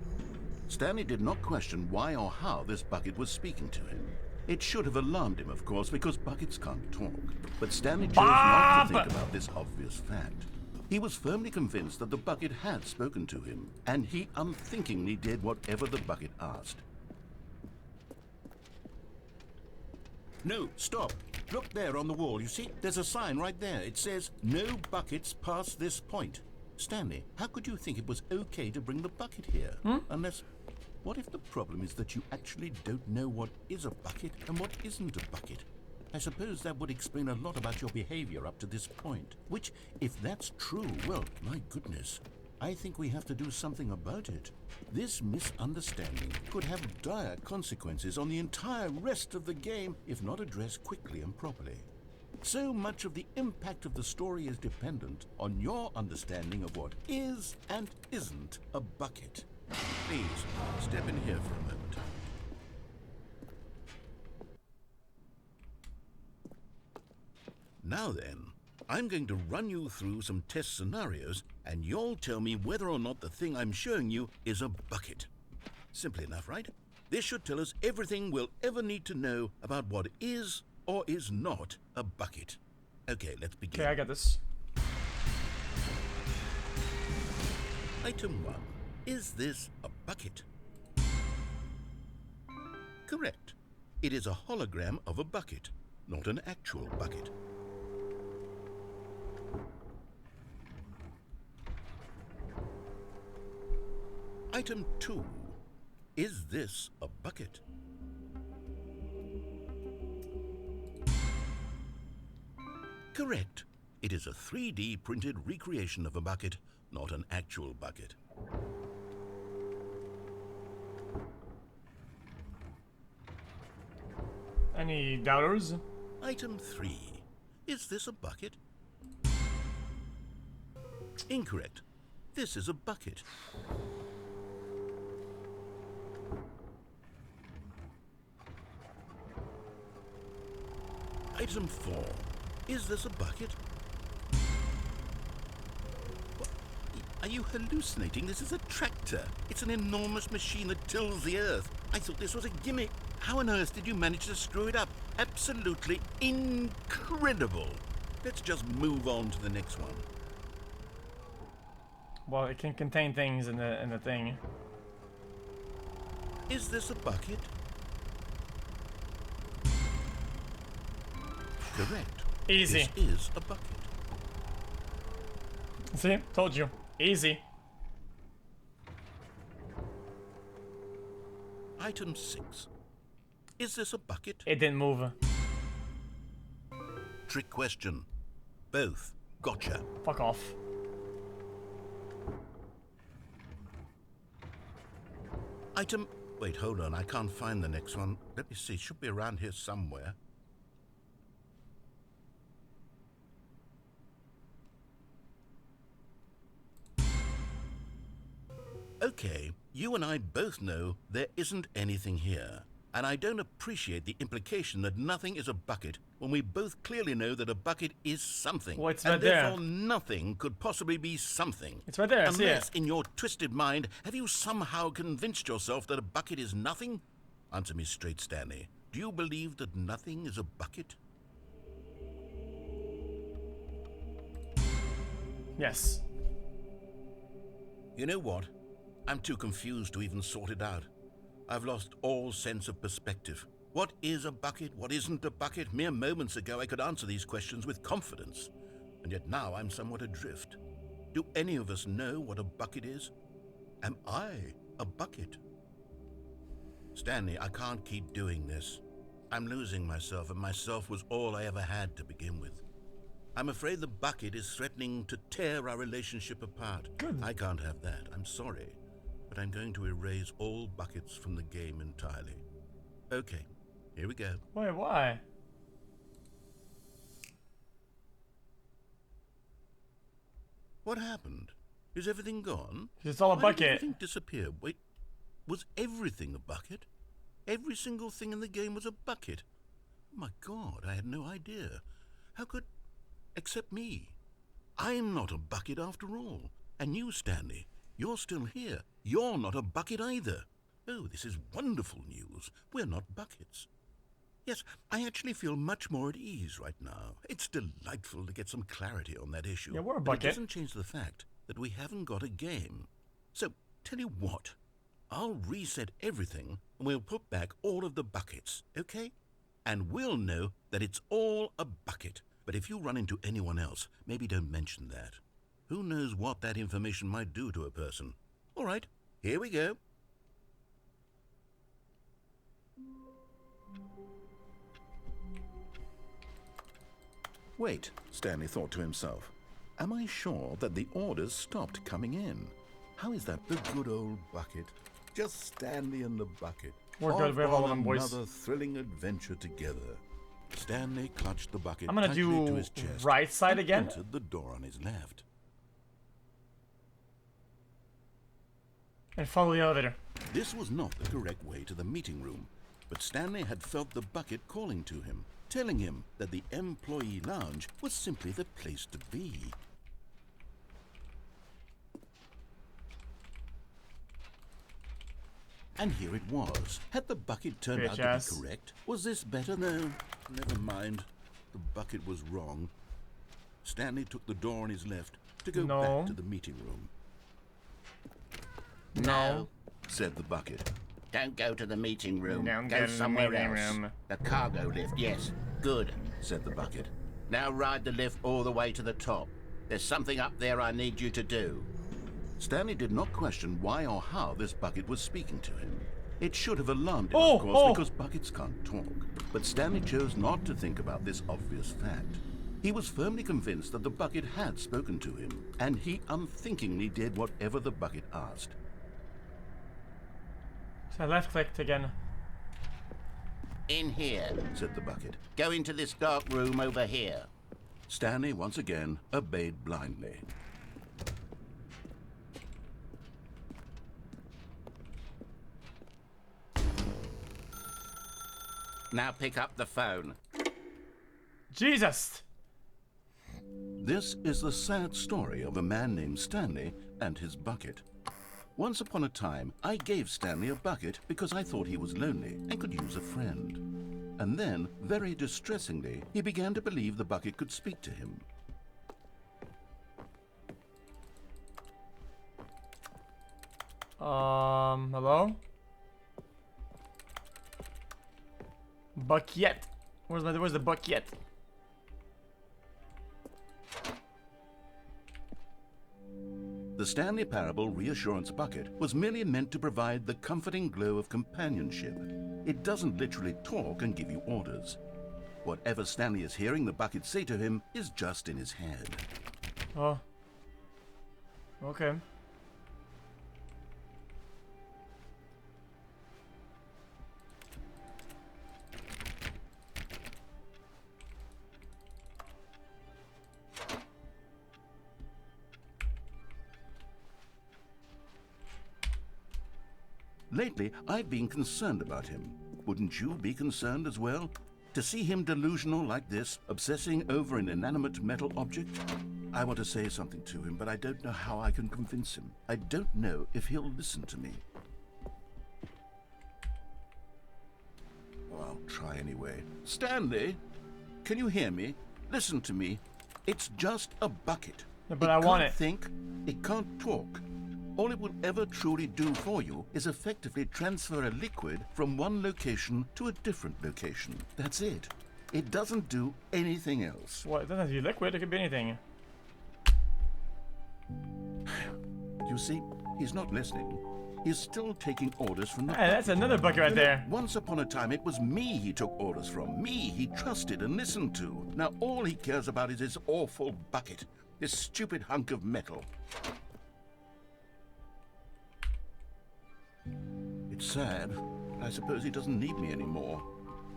Stanley did not question why or how this bucket was speaking to him. It should have alarmed him, of course, because buckets can't talk. But Stanley chose not to think about this obvious fact. He was firmly convinced that the bucket had spoken to him, and he unthinkingly did whatever the bucket asked. No, stop. Look there on the wall, you see? There's a sign right there. It says, "No buckets past this point." Stanley, how could you think it was okay to bring the bucket here? Unless, what if the problem is that you actually don't know what is a bucket and what isn't a bucket? I suppose that would explain a lot about your behavior up to this point. Which, if that's true, well, my goodness, I think we have to do something about it. This misunderstanding could have dire consequences on the entire rest of the game if not addressed quickly and properly. So much of the impact of the story is dependent on your understanding of what is and isn't a bucket. Please, step in here for a moment. Now then, I'm going to run you through some test scenarios, and you'll tell me whether or not the thing I'm showing you is a bucket. Simple enough, right? This should tell us everything we'll ever need to know about what is or is not a bucket. Okay, let's begin. Okay, I got this. Item 1. Is this a bucket? Correct. It is a hologram of a bucket, not an actual bucket. Item 2. Is this a bucket? Correct. It is a 3D printed recreation of a bucket, not an actual bucket. Any doubters? Item 3. Is this a bucket? Incorrect. This is a bucket. Item 4. Is this a bucket? What? Are you hallucinating? This is a tractor. It's an enormous machine that tills the earth. I thought this was a gimmick. How on earth did you manage to screw it up? Absolutely incredible. Let's just move on to the next one. Well, it can contain things in the thing. Is this a bucket? Correct. Easy. This is a bucket. See? Told you. Easy. Item 6. Is this a bucket? It didn't move. Trick question. Both. Gotcha. Fuck off. Item... Wait, hold on. I can't find the next one. Let me see. Should be around here somewhere. Okay, you and I both know there isn't anything here. And I don't appreciate the implication that nothing is a bucket when we both clearly know that a bucket is something. Well, it's right and there. therefore nothing could possibly be something. It's right there, I see it. Unless, in your twisted mind, have you somehow convinced yourself that a bucket is nothing? Answer me straight, Stanley. Do you believe that nothing is a bucket? Yes. You know what? I'm too confused to even sort it out. I've lost all sense of perspective. What is a bucket? What isn't a bucket? Mere moments ago I could answer these questions with confidence. And yet now I'm somewhat adrift. Do any of us know what a bucket is? Am I a bucket? Stanley, I can't keep doing this. I'm losing myself, and myself was all I ever had to begin with. I'm afraid the bucket is threatening to tear our relationship apart. Good. I can't have that. I'm sorry. But I'm going to erase all buckets from the game entirely. Okay, here we go. Wait, why? What happened? Is everything gone? It's all a Why did bucket. everything disappear? Wait, was everything a bucket? Every single thing in the game was a bucket? Oh my God, I had no idea. How could... Except me. I'm not a bucket after all. And you, Stanley, you're still here. You're not a bucket either. Oh, this is wonderful news. We're not buckets. Yes, I actually feel much more at ease right now. It's delightful to get some clarity on that issue. Yeah, we're a But bucket. it doesn't change the fact that we haven't got a game. So, tell you what. I'll reset everything and we'll put back all of the buckets, okay? And we'll know that it's all a bucket. But if you run into anyone else, maybe don't mention that. Who knows what that information might do to a person? All right, here we go. Wait, Stanley thought to himself. Am I sure that the orders stopped coming in? How is that the good old bucket? Just Stanley and the bucket. We're good, we have all of them, boys. Another thrilling adventure together. Stanley clutched the bucket I'm gonna tightly do to his chest right side and again. entered the door on his left. And follow the elevator. This was not the correct way to the meeting room, but Stanley had felt the bucket calling to him, telling him that the employee lounge was simply the place to be. And here it was. Had the bucket turned out to VHS. be correct? Was this better? No, never mind. The bucket was wrong. Stanley took the door on his left to go No. back to the meeting room. No. Said the bucket. Don't go to the meeting room. Don't Go go to the somewhere meeting else. room. The cargo lift, yes. Good. Said the bucket. Now ride the lift all the way to the top. There's something up there I need you to do. Stanley did not question why or how this bucket was speaking to him. It should have alarmed him, Oh, of course, oh. because buckets can't talk. But Stanley chose not to think about this obvious fact. He was firmly convinced that the bucket had spoken to him, and he unthinkingly did whatever the bucket asked. So I left clicked again. In here. Said the bucket. Go into this dark room over here. Stanley once again obeyed blindly. Now pick up the phone. Jesus! This is the sad story of a man named Stanley and his bucket. Once upon a time, I gave Stanley a bucket because I thought he was lonely and could use a friend. And then, very distressingly, he began to believe the bucket could speak to him. Hello? Bucket. Where's the bucket? The Stanley Parable Reassurance Bucket was merely meant to provide the comforting glow of companionship. It doesn't literally talk and give you orders. Whatever Stanley is hearing the bucket say to him is just in his head. Oh. Okay. Lately, I've been concerned about him. Wouldn't you be concerned as well? To see him delusional like this, obsessing over an inanimate metal object? I want to say something to him, but I don't know how I can convince him. I don't know if he'll listen to me. Oh, I'll try anyway. Stanley, can you hear me? Listen to me. It's just a bucket. Yeah, but I want it. Can't think, it can't talk. All it will ever truly do for you is effectively transfer a liquid from one location to a different location. That's it. It doesn't do anything else. What? It doesn't have to be liquid. It could be anything. You see, he's not listening. He's still taking orders from the Hey, that's another bucket right there. Once upon a time, it was me he took orders from. Me he trusted and listened to. Now all he cares about is his awful bucket. This stupid hunk of metal. It's sad. I suppose he doesn't need me anymore.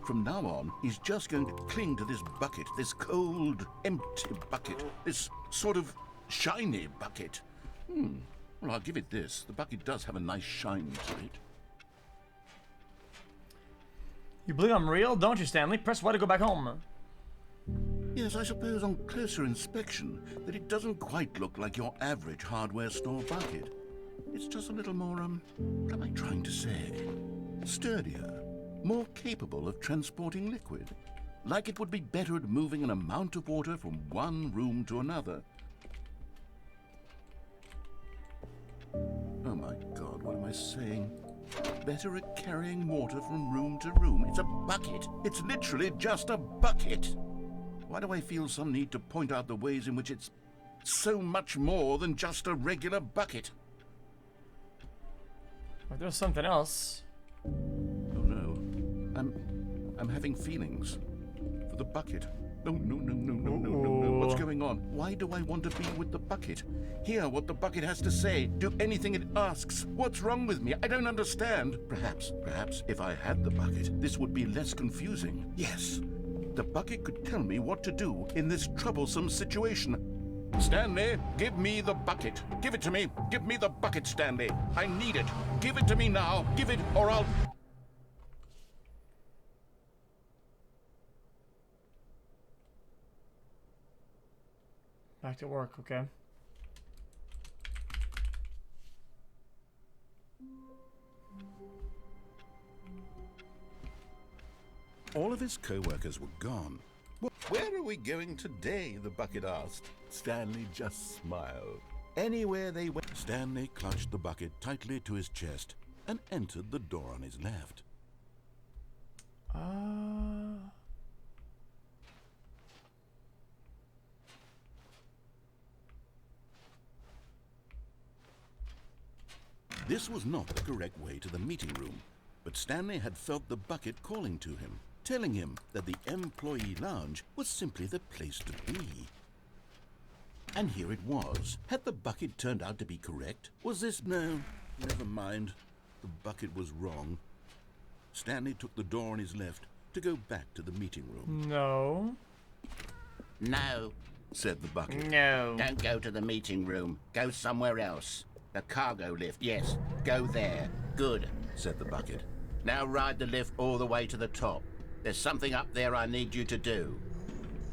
From now on, he's just going to cling to this bucket, this cold, empty bucket, this sort of shiny bucket. Well, I'll give it this. The bucket does have a nice shine to it. You believe I'm real, don't you, Stanley? Press Y to go back home. Yes, I suppose on closer inspection that it doesn't quite look like your average hardware store bucket. It's just a little more, what am I trying to say? Sturdier, more capable of transporting liquid. Like it would be better at moving an amount of water from one room to another. Oh my God, what am I saying? Better at carrying water from room to room. It's a bucket. It's literally just a bucket. Why do I feel some need to point out the ways in which it's so much more than just a regular bucket? But there's something else. Oh no. I'm having feelings for the bucket. No. What's going on? Why do I want to be with the bucket? Hear what the bucket has to say. Do anything it asks. What's wrong with me? I don't understand. Perhaps if I had the bucket, this would be less confusing. Yes, the bucket could tell me what to do in this troublesome situation. Stanley, give me the bucket. Give it to me. Give me the bucket, Stanley. I need it. Give it to me now. Give it or I'll... Back to work, okay. All of his co-workers were gone. Where are we going today? The bucket asked. Stanley just smiled. Anywhere they went. Stanley clutched the bucket tightly to his chest and entered the door on his left. This was not the correct way to the meeting room, but Stanley had felt the bucket calling to him, telling him that the employee lounge was simply the place to be. And here it was. Had the bucket turned out to be correct? Was this... No, never mind. The bucket was wrong. Stanley took the door on his left to go back to the meeting room. No, said the bucket. No. Don't go to the meeting room. Go somewhere else. The cargo lift, yes. Go there. Good, said the bucket. Now ride the lift all the way to the top. There's something up there I need you to do.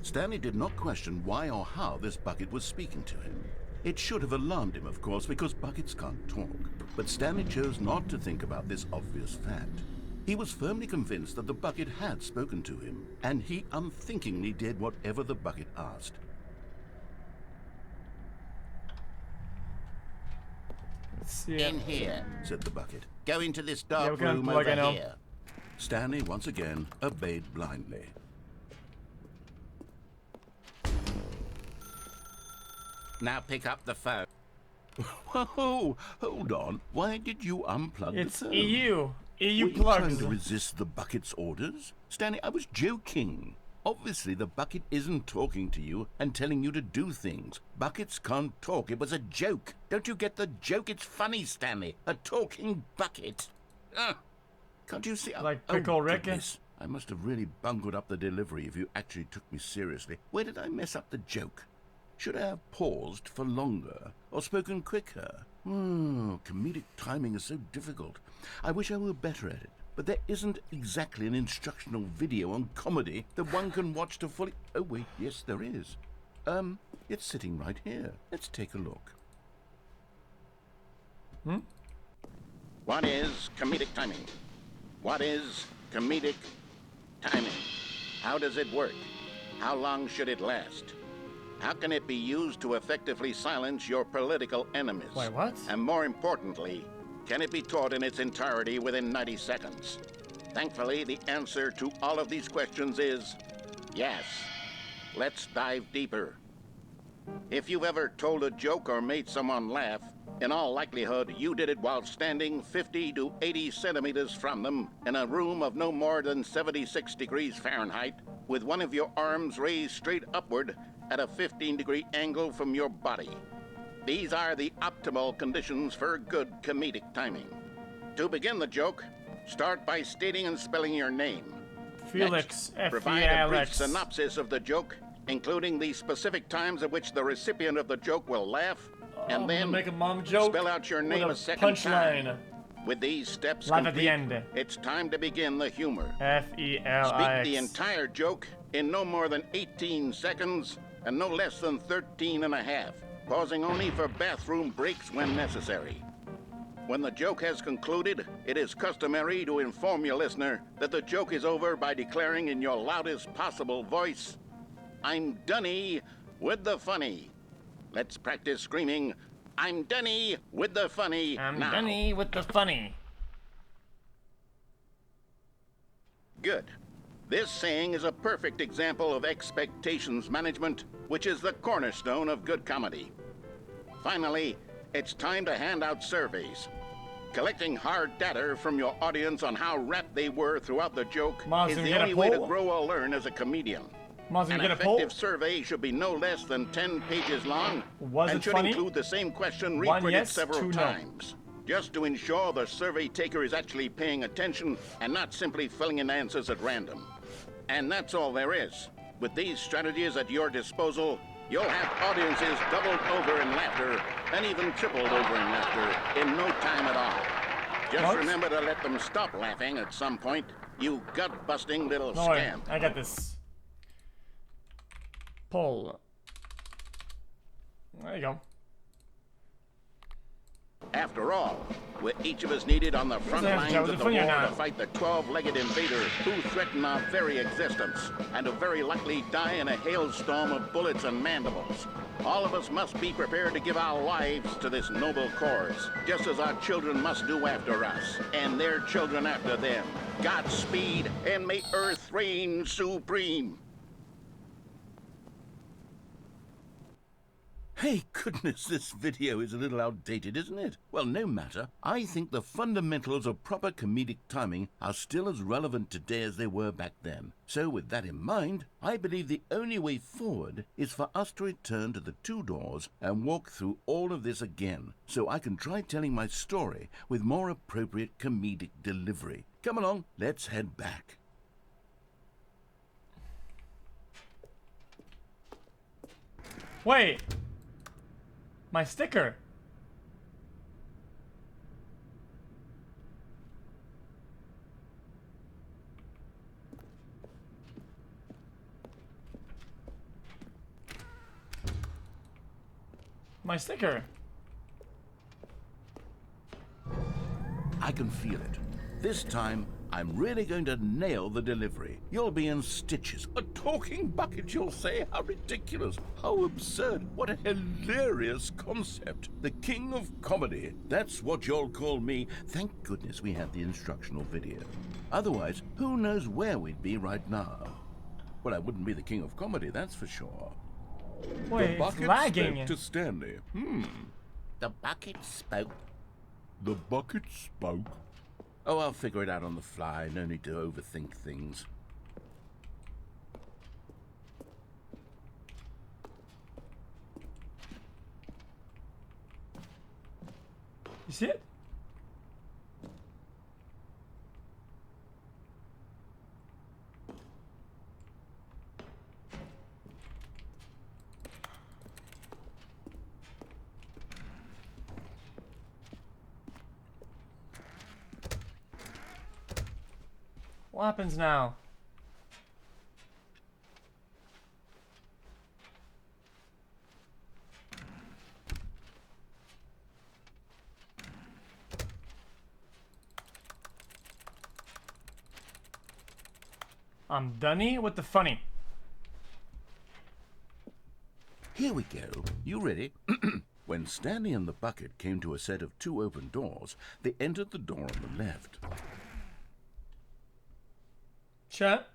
Stanley did not question why or how this bucket was speaking to him. It should have alarmed him, of course, because buckets can't talk. But Stanley chose not to think about this obvious fact. He was firmly convinced that the bucket had spoken to him, and he unthinkingly did whatever the bucket asked. let's see. In here, said the bucket. Go into this Yeah, dark we can room plug over in now. here. Stanley once again obeyed blindly. Now pick up the phone. Whoa, hold on. Why did you unplug It's the phone? EU. EU Were you trying plugs. to resist the bucket's orders? Stanley, I was joking. Obviously, the bucket isn't talking to you and telling you to do things. Buckets can't talk. It was a joke. Don't you get the joke? It's funny, Stanley. A talking bucket. Can't you see? Like Pickle Rick? Goodness. I must have really bungled up the delivery if you actually took me seriously. Where did I mess up the joke? Should I have paused for longer or spoken quicker? Comedic timing is so difficult. I wish I were better at it. But there isn't exactly an instructional video on comedy that one can watch to fully... Oh, wait, yes, there is. It's sitting right here. Let's take a look. What is comedic timing? What is comedic timing? How does it work? How long should it last? How can it be used to effectively silence your political enemies? Wait, what? And more importantly, can it be taught in its entirety within 90 seconds? Thankfully, the answer to all of these questions is yes. Let's dive deeper. If you've ever told a joke or made someone laugh, in all likelihood, you did it while standing 50 to 80 centimeters from them in a room of no more than 76 degrees Fahrenheit, with one of your arms raised straight upward at a 15-degree angle from your body. These are the optimal conditions for good comedic timing. To begin the joke, start by stating and spelling your name. Felix, Next, provide a brief F-E-L-X. synopsis of the joke, including the specific times at which the recipient of the joke will laugh, and then make a mom joke. spell out your name with a second time. punchline. With these steps Live at complete, the end. it's time to begin the humor. F-E-L-I-X. Speak the entire joke in no more than 18 seconds and no less than 13 and a half, pausing only for bathroom breaks when necessary. When the joke has concluded, it is customary to inform your listener that the joke is over by declaring in your loudest possible voice, "I'm Dunny with the funny." Let's practice screaming, "I'm Dunny with the funny." I'm now. Dunny with the funny. Good. This saying is a perfect example of expectations management, which is the cornerstone of good comedy. Finally, it's time to hand out surveys. Collecting hard data from your audience on how rapt they were throughout the joke is the only way to grow or learn as a comedian. An effective survey should be no less than 10 pages long and should include the same question reprinted several times, just to ensure the survey taker is actually paying attention and not simply filling in answers at random. And that's all there is. With these strategies at your disposal, you'll have audiences doubled over in laughter and even tripled over in laughter in no time at all. Just remember to let them stop laughing at some point, you gut-busting little scamp. I got this. Pull. There you go. After all, we're each of us needed on the front lines of the war to fight the 12-legged invaders who threaten our very existence and who very likely die in a hailstorm of bullets and mandibles. All of us must be prepared to give our lives to this noble cause, just as our children must do after us, and their children after them. Godspeed, and may Earth reign supreme. Hey, goodness, this video is a little outdated, isn't it? Well, no matter. I think the fundamentals of proper comedic timing are still as relevant today as they were back then. So with that in mind, I believe the only way forward is for us to return to the two doors and walk through all of this again, so I can try telling my story with more appropriate comedic delivery. Come along, let's head back. Wait. My sticker. My sticker. I can feel it. This time, I'm really going to nail the delivery. You'll be in stitches. A talking bucket, you'll say? How ridiculous. How absurd. What a hilarious concept. The king of comedy. That's what you'll call me. Thank goodness we had the instructional video. Otherwise, who knows where we'd be right now. Well, I wouldn't be the king of comedy, that's for sure. Wait, the bucket lagging. spoke to Stanley. The bucket spoke. The bucket spoke. Oh, I'll figure it out on the fly. No need to overthink things. You see it? What happens now? I'm dunny with the funny. Here we go. You ready? When Stanley and the bucket came to a set of 2 open doors, they entered the door on the left. Chat.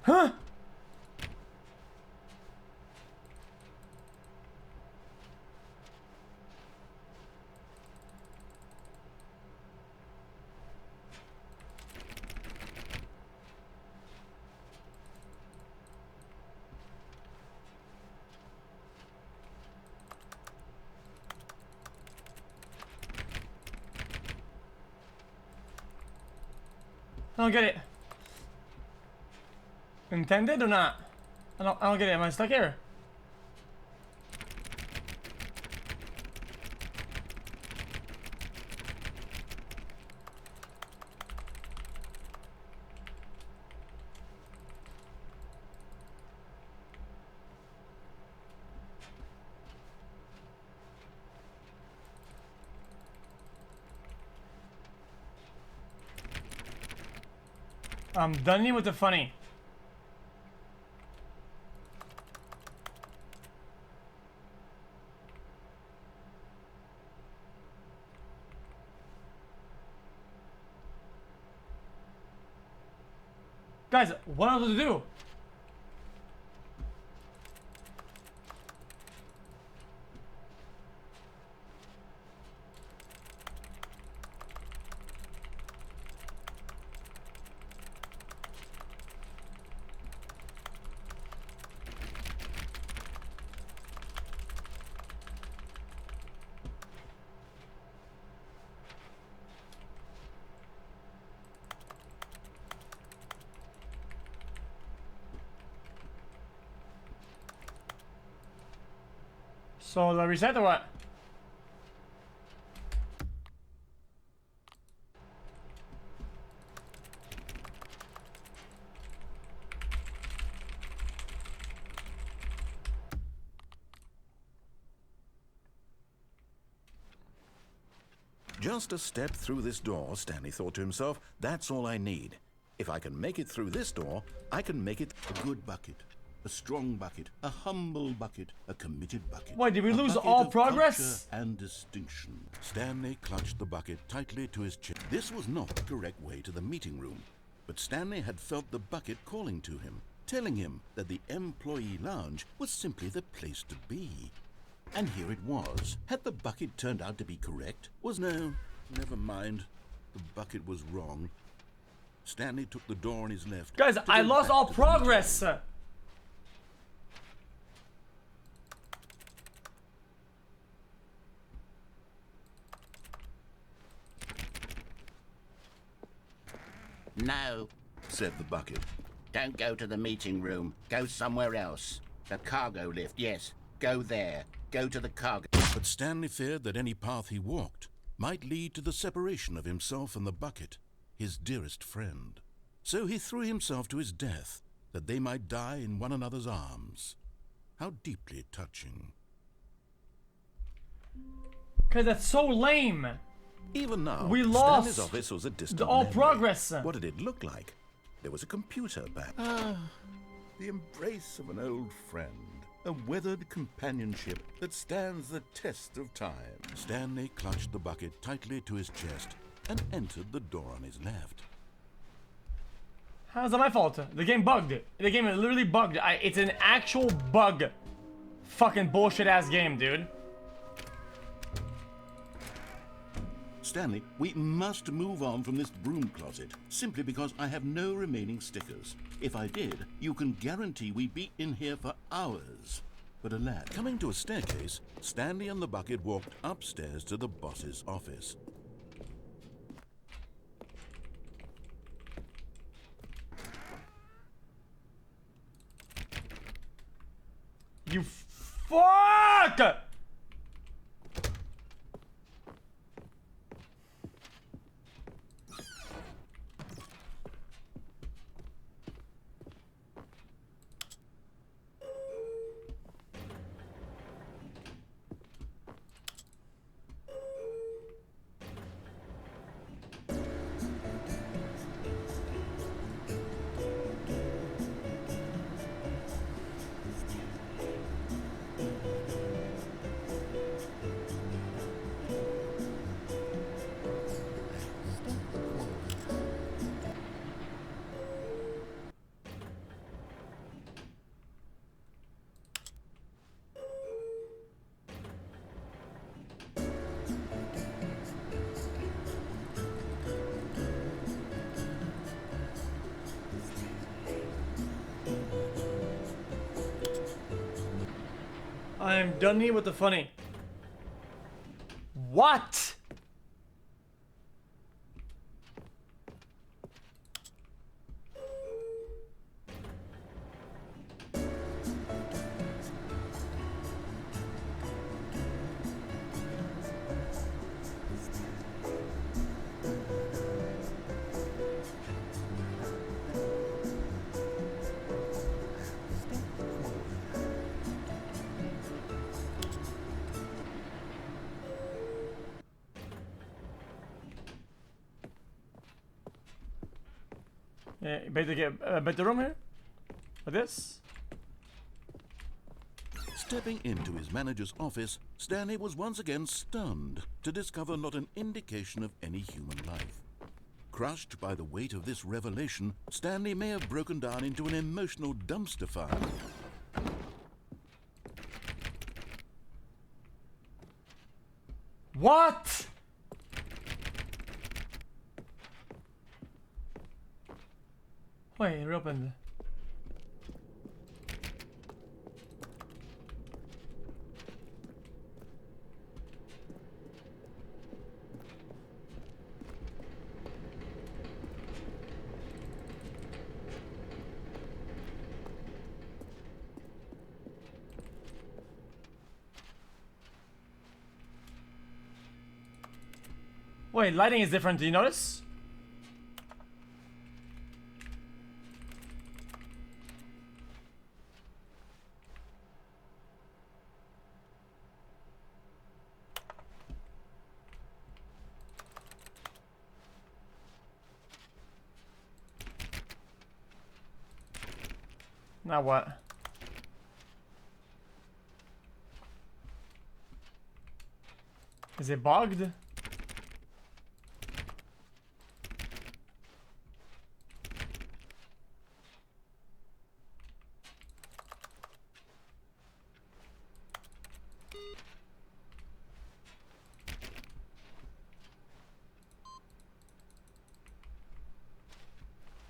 Huh? I don't get it. Intended or not? I don't get it. Am I stuck here? I'm done with the funny. Guys, what else to do? So, the reset or what? Just a step through this door, Stanley thought to himself, that's all I need. If I can make it through this door, I can make it A good bucket. A strong bucket, a humble bucket, a committed bucket. Why, did we A lose bucket all of progress? culture and distinction. Stanley clutched the bucket tightly to his chest. This was not the correct way to the meeting room, but Stanley had felt the bucket calling to him, telling him that the employee lounge was simply the place to be. And here it was. Had the bucket turned out to be correct? No, never mind. The bucket was wrong. Stanley took the door on his left. Guys, to I go lost back all to the progress. No, said the bucket. don't go to the meeting room. Go somewhere else. The cargo lift, yes. Go there. Go to the cargo. But Stanley feared that any path he walked might lead to the separation of himself and the bucket, his dearest friend. So he threw himself to his death, that they might die in one another's arms. How deeply touching. Cause that's so lame. Even now, We lost Stanley's office was a distant all memory. progress. What did it look like? There was a computer back. The embrace of an old friend. A weathered companionship that stands the test of time. Stanley clutched the bucket tightly to his chest and entered the door on his left. How's that my fault? The game bugged. The game is literally bugged. It's an actual bug. Fucking bullshit ass game, dude. Stanley, we must move on from this broom closet, simply because I have no remaining stickers. If I did, you can guarantee we'd be in here for hours. But alas, Coming to a staircase, Stanley and the bucket walked upstairs to the boss's office. You fuck! I'm done here with the funny. What? Yeah, better get a better room here? Like this? Stepping into his manager's office, Stanley was once again stunned to discover not an indication of any human life. Crushed by the weight of this revelation, Stanley may have broken down into an emotional dumpster fire. What? Wait, it reopened. Wait, lighting is different, do you notice? Now what? Is it bugged?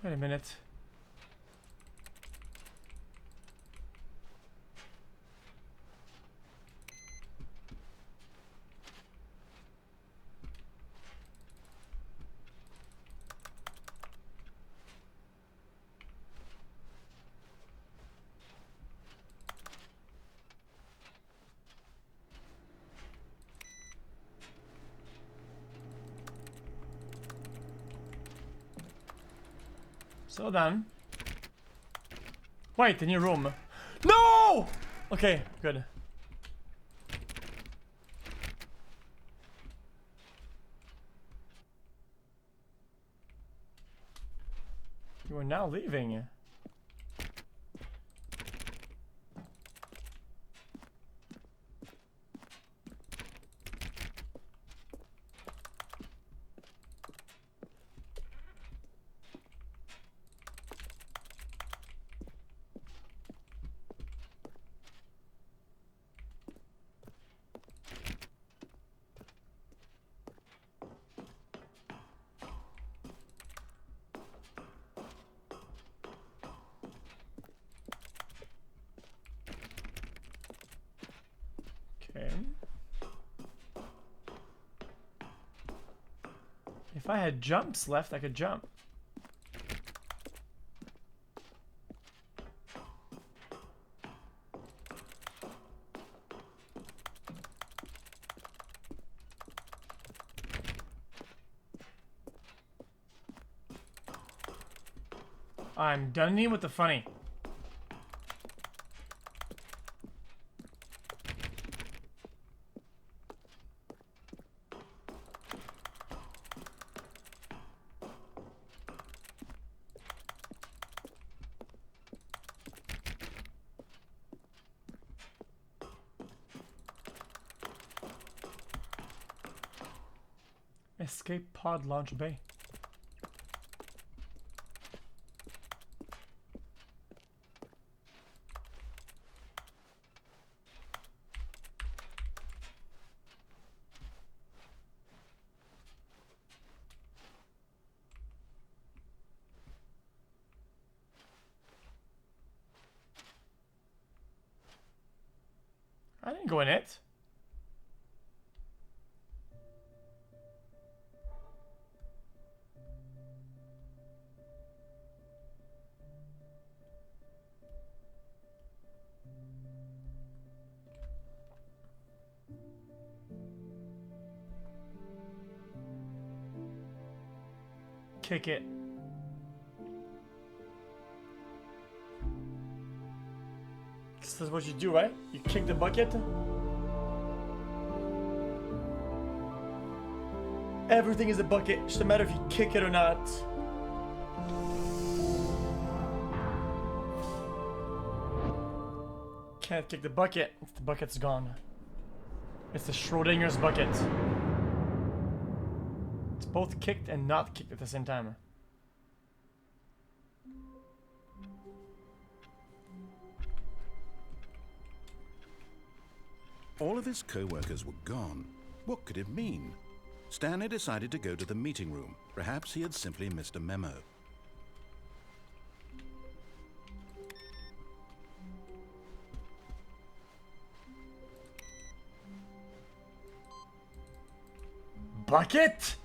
Wait a minute. So then. Wait, the new room. No! Okay, good. You are now leaving. Okay. If I had jumps left, I could jump. I'm done with the funny. Escape pod launch bay. I didn't go in it. Kick it. This is what you do, right? You kick the bucket. Everything is a bucket. It's just a matter if you kick it or not. Can't kick the bucket. The bucket's gone. It's the Schrodinger's bucket. It's both kicked and not kicked at the same time. All of his co-workers were gone. What could it mean? Stanley decided to go to the meeting room. Perhaps he had simply missed a memo. Bucket?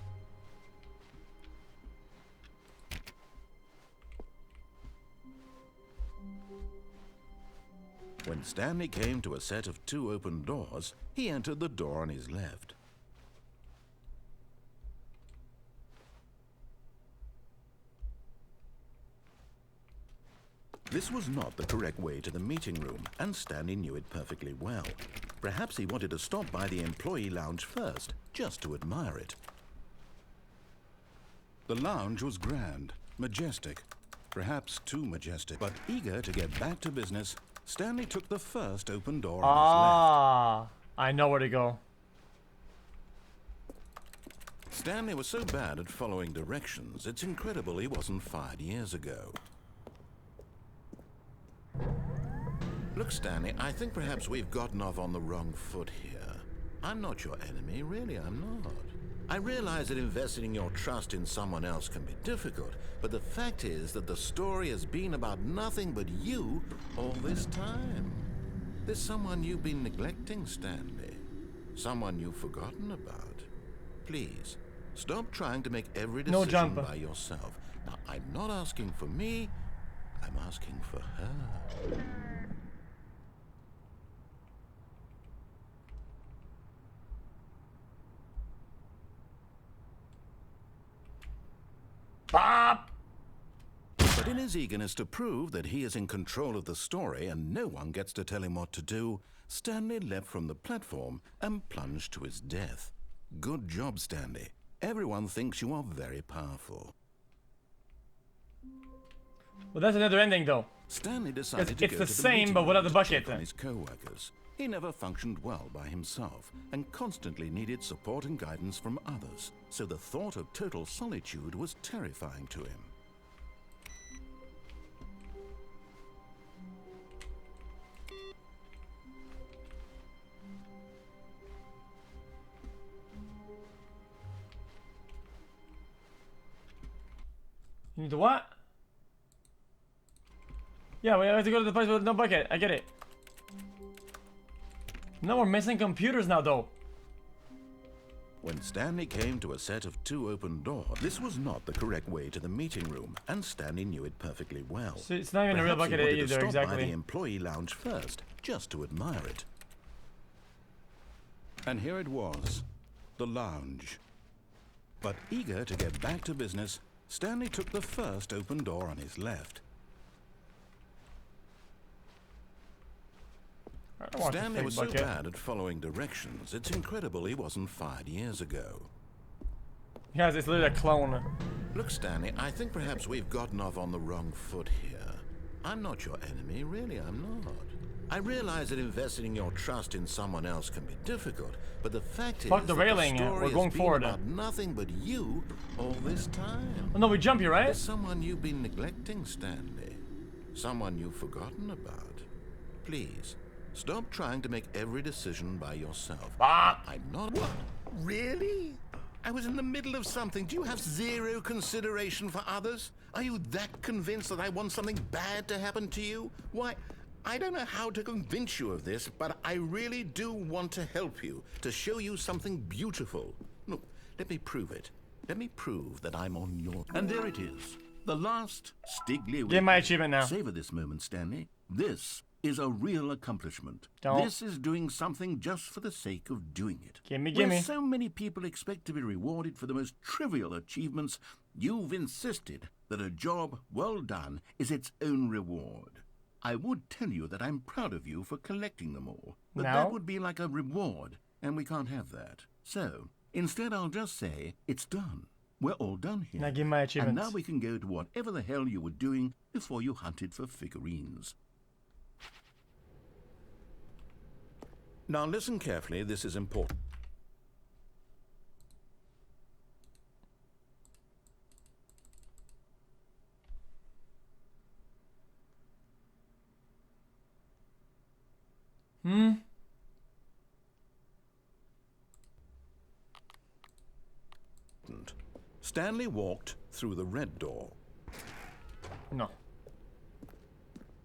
When Stanley came to a set of 2 open doors, he entered the door on his left. This was not the correct way to the meeting room, and Stanley knew it perfectly well. Perhaps he wanted to stop by the employee lounge first, just to admire it. The lounge was grand, majestic, perhaps too majestic, but eager to get back to business, Stanley took the first open door on his left. I know where to go. Stanley was so bad at following directions, it's incredible he wasn't fired years ago. Look, Stanley, I think perhaps we've gotten off on the wrong foot here. I'm not your enemy, really, I'm not. I realize that investing your trust in someone else can be difficult, but the fact is that the story has been about nothing but you all this time. There's someone you've been neglecting, Stanley. Someone you've forgotten about. Please, stop trying to make every decision by yourself. Now, I'm not asking for me, I'm asking for her. Bob! But in his eagerness to prove that he is in control of the story and no one gets to tell him what to do, Stanley leapt from the platform and plunged to his death. Good job, Stanley. Everyone thinks you are very powerful. Well, that's another ending, though. Stanley decided to it's go the to the same, meeting but without room the to check bucket. on his co-workers. He never functioned well by himself and constantly needed support and guidance from others, so the thought of total solitude was terrifying to him. You need to what? Yeah, we have to go to the place with no bucket. I get it. No, we're missing computers now, though. When Stanley came to a set of 2 open doors, this was not the correct way to the meeting room, and Stanley knew it perfectly well. So it's not even a real Perhaps he bucket wanted to either, stop exactly. by the employee lounge first, just to admire it. And here it was, the lounge. But eager to get back to business, Stanley took the first open door on his left. Stanley was so bad at following directions, it's incredible he wasn't fired years ago. Guys, it's literally a clone. Look, Stanley, I think perhaps we've gotten off on the wrong foot here. I'm not your enemy, really, I'm not. I realize that investing your trust in someone else can be difficult, but the fact is Fuck the railing, we're going forward. About nothing but you all this time. Oh, no, we jump here, right? There's someone you've been neglecting, Stanley. Someone you've forgotten about. Please, stop trying to make every decision by yourself. I'm not... What? Really? I was in the middle of something. Do you have zero consideration for others? Are you that convinced that I want something bad to happen to you? Why, I don't know how to convince you of this, but I really do want to help you, to show you something beautiful. Look, let me prove it. Let me prove that I'm on your... And there it is. The last Stigley... Get my achievement now. Savor this moment, Stanley. This is a real accomplishment. Don't. This is doing something just for the sake of doing it. Gimme. Where so many people expect to be rewarded for the most trivial achievements, you've insisted that a job well done is its own reward. I would tell you that I'm proud of you for collecting them all, but that would be like a reward, and we can't have that. So, instead I'll just say, it's done. We're all done here. Now give me my achievements. And now we can go to whatever the hell you were doing before you hunted for figurines. Now listen carefully, this is important. Stanley walked through the red door. No.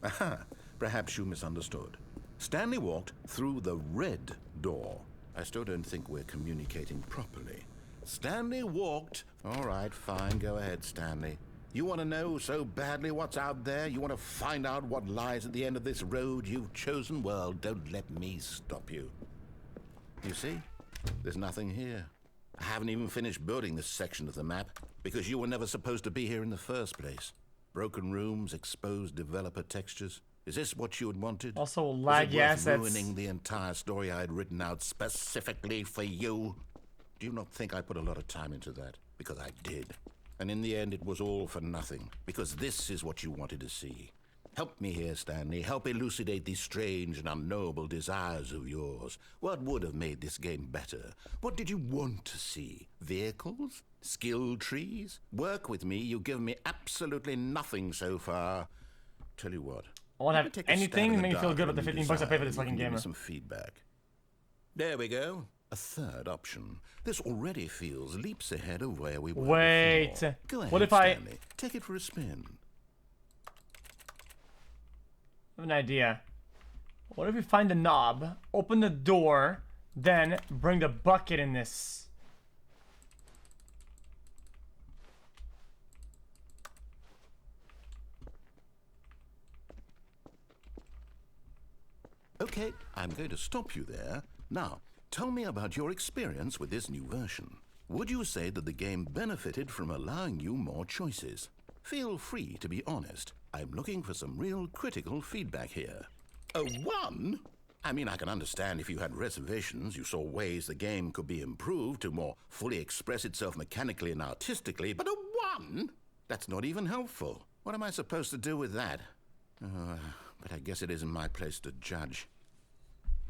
Aha, perhaps you misunderstood. Stanley walked through the red door. I still don't think we're communicating properly. Stanley walked... All right, fine, go ahead, Stanley. You want to know so badly what's out there? You want to find out what lies at the end of this road you've chosen? Well, don't let me stop you. You see? There's nothing here. I haven't even finished building this section of the map because you were never supposed to be here in the first place. Broken rooms, exposed developer textures. Is this what you had wanted? Also, laggy assets. Ruining the entire story I had written out specifically for you? Do you not think I put a lot of time into that? Because I did. And in the end, it was all for nothing. Because this is what you wanted to see. Help me here, Stanley. Help elucidate these strange and unknowable desires of yours. What would have made this game better? What did you want to see? Vehicles? Skill trees? Work with me. You've given me absolutely nothing so far. Tell you what. I won't have anything to make me feel good about the 15 bucks I paid for this fucking game. Give me some feedback. There we go. A third option. This already feels leaps ahead of where we were before. Go ahead, what if Stanley. Take it for a spin. I have an idea. What if we find the knob, open the door, then bring the bucket in this? Okay, I'm going to stop you there. Now, tell me about your experience with this new version. Would you say that the game benefited from allowing you more choices? Feel free to be honest. I'm looking for some real critical feedback here. A 1? I mean, I can understand if you had reservations, you saw ways the game could be improved to more fully express itself mechanically and artistically, but a 1? That's not even helpful. What am I supposed to do with that? But I guess it isn't my place to judge.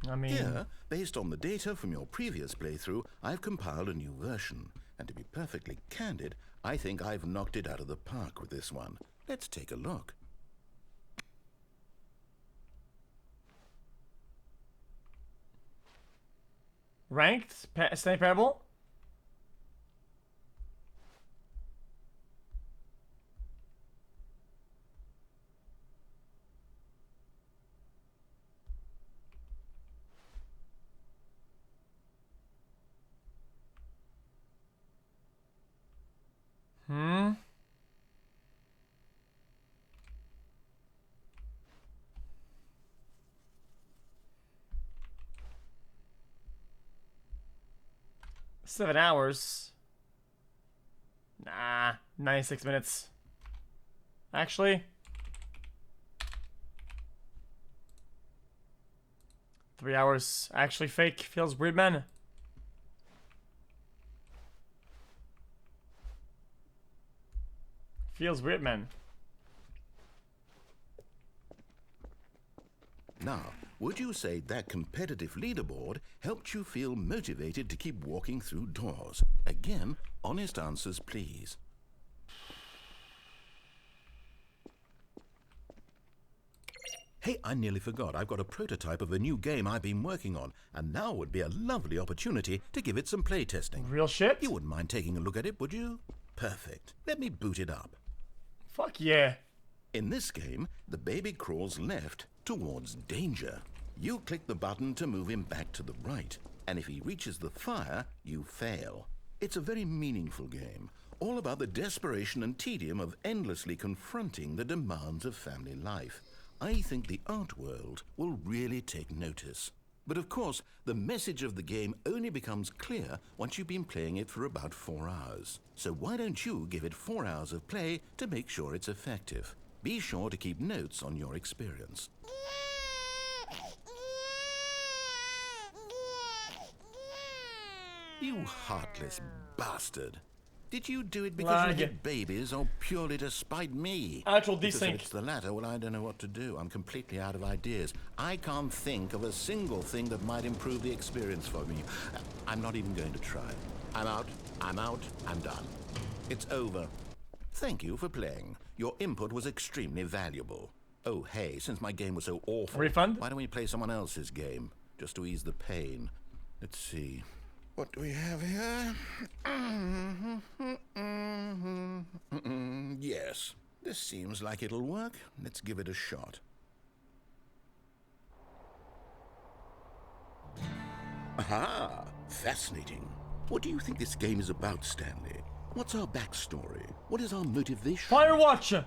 I mean... Here, based on the data from your previous playthrough, I've compiled a new version. And to be perfectly candid, I think I've knocked it out of the park with this one. Let's take a look. Ranked? Stanley Parable? 7 hours. Nah, 96 minutes. Actually, 3 hours. Actually fake. Feels weird, man. Feels weird, man. Now, would you say that competitive leaderboard helped you feel motivated to keep walking through doors? Again, honest answers, please. Hey, I nearly forgot. I've got a prototype of a new game I've been working on, and now would be a lovely opportunity to give it some playtesting. Real shit? You wouldn't mind taking a look at it, would you? Perfect. Let me boot it up. Fuck yeah. In this game, the baby crawls left towards danger. You click the button to move him back to the right, and if he reaches the fire, you fail. It's a very meaningful game, all about the desperation and tedium of endlessly confronting the demands of family life. I think the art world will really take notice. But of course, the message of the game only becomes clear once you've been playing it for about 4 hours. So why don't you give it 4 hours of play to make sure it's effective? Be sure to keep notes on your experience. You heartless bastard. Did you do it because you hate babies or purely to spite me? Actual Because desync. if it's the latter, well, I don't know what to do. I'm completely out of ideas. I can't think of a single thing that might improve the experience for me. I'm not even going to try. I'm out. I'm done. It's over. Thank you for playing. Your input was extremely valuable. Oh, hey, since my game was so awful, refund? why don't we play someone else's game, just to ease the pain? Let's see. What do we have here? Yes, this seems like it'll work. Let's give it a shot. Aha! Fascinating. What do you think this game is about, Stanley? What's our backstory? What is our motivation? Firewatch!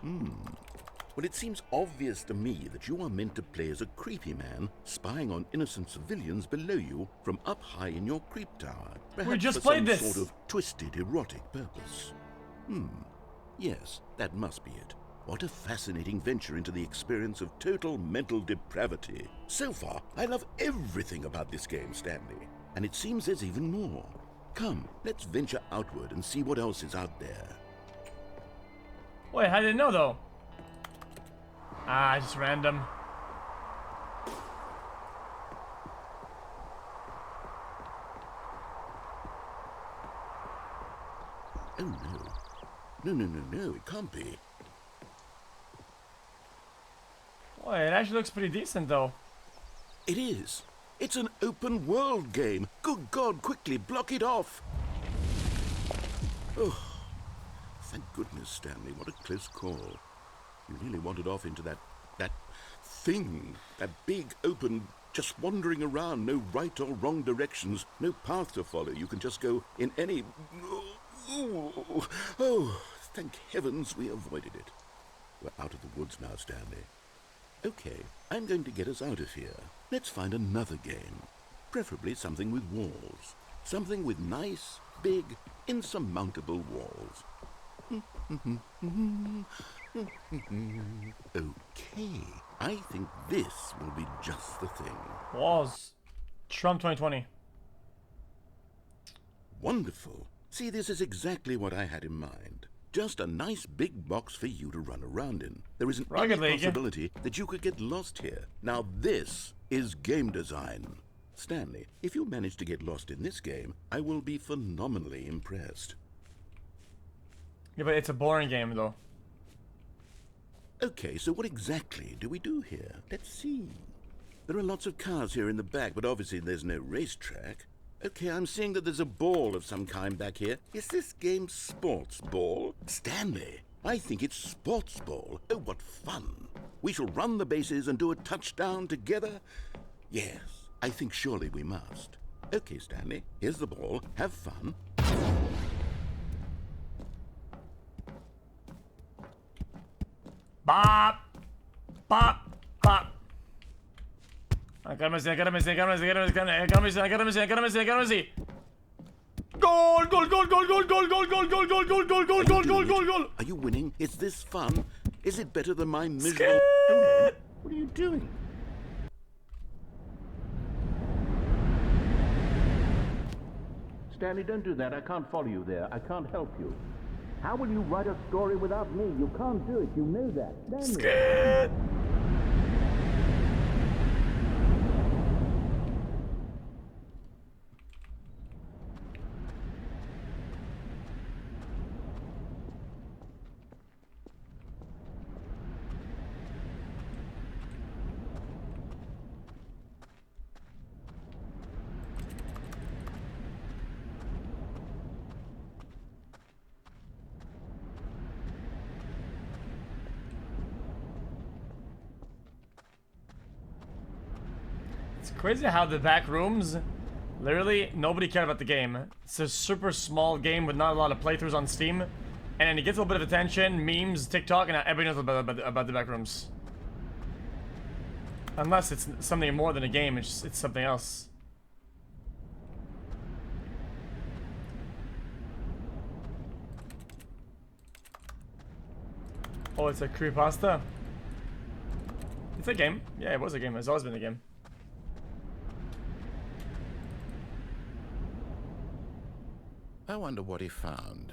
Well, it seems obvious to me that you are meant to play as a creepy man spying on innocent civilians below you from up high in your creep tower. Perhaps just for played some this. sort of twisted erotic purpose. Yes, that must be it. What a fascinating venture into the experience of total mental depravity. So far, I love everything about this game, Stanley. And it seems there's even more. Come, let's venture outward and see what else is out there. Wait, I didn't know though. Ah, just random. Oh no. No, it can't be. Boy, it actually looks pretty decent though. It is. It's an open world game. Good God, quickly block it off. Oh, thank goodness, Stanley. What a close call. You nearly wandered off into that thing. That big, open, just wandering around. No right or wrong directions. No path to follow. You can just go in any... Oh, thank heavens we avoided it. We're out of the woods now, Stanley. Okay, I'm going to get us out of here. Let's find another game. Preferably something with walls. Something with nice, big, insurmountable walls. Okay, I think this will be just the thing. Walls. Trump 2020. Wonderful. See, this is exactly what I had in mind. Just a nice big box for you to run around in. There isn't any possibility that you could get lost here. Now this is game design. Stanley, if you manage to get lost in this game, I will be phenomenally impressed. Yeah, but it's a boring game though. Okay, so what exactly do we do here? Let's see. There are lots of cars here in the back, but obviously there's no racetrack. Okay, I'm seeing that there's a ball of some kind back here. Is this game sports ball? Stanley, I think it's sports ball. Oh, what fun. We shall run the bases and do a touchdown together. Yes, I think surely we must. Okay, Stanley, here's the ball. Have fun. Bop! Bop! Bop! Go! Goal! Goal! Goal! Goal! Goal! Goal! Goal! Goal! Goal! Goal! Goal! Goal! Goal! Goal! Goal! Goal! Goal! Are you winning? Is this fun? Is it better than my miserable... What are you doing? Stanley, don't do that. I can't follow you there. I can't help you. How will you write a story without me? You can't do it. You know that. Skid! It's crazy how the back rooms, literally nobody cared about the game. It's a super small game with not a lot of playthroughs on Steam, and then it gets a little bit of attention, memes, TikTok, and everybody knows about the back rooms. Unless it's something more than a game, it's something else. Oh, it's a creepypasta? It's a game. Yeah, it was a game. It's always been a game. I wonder what he found.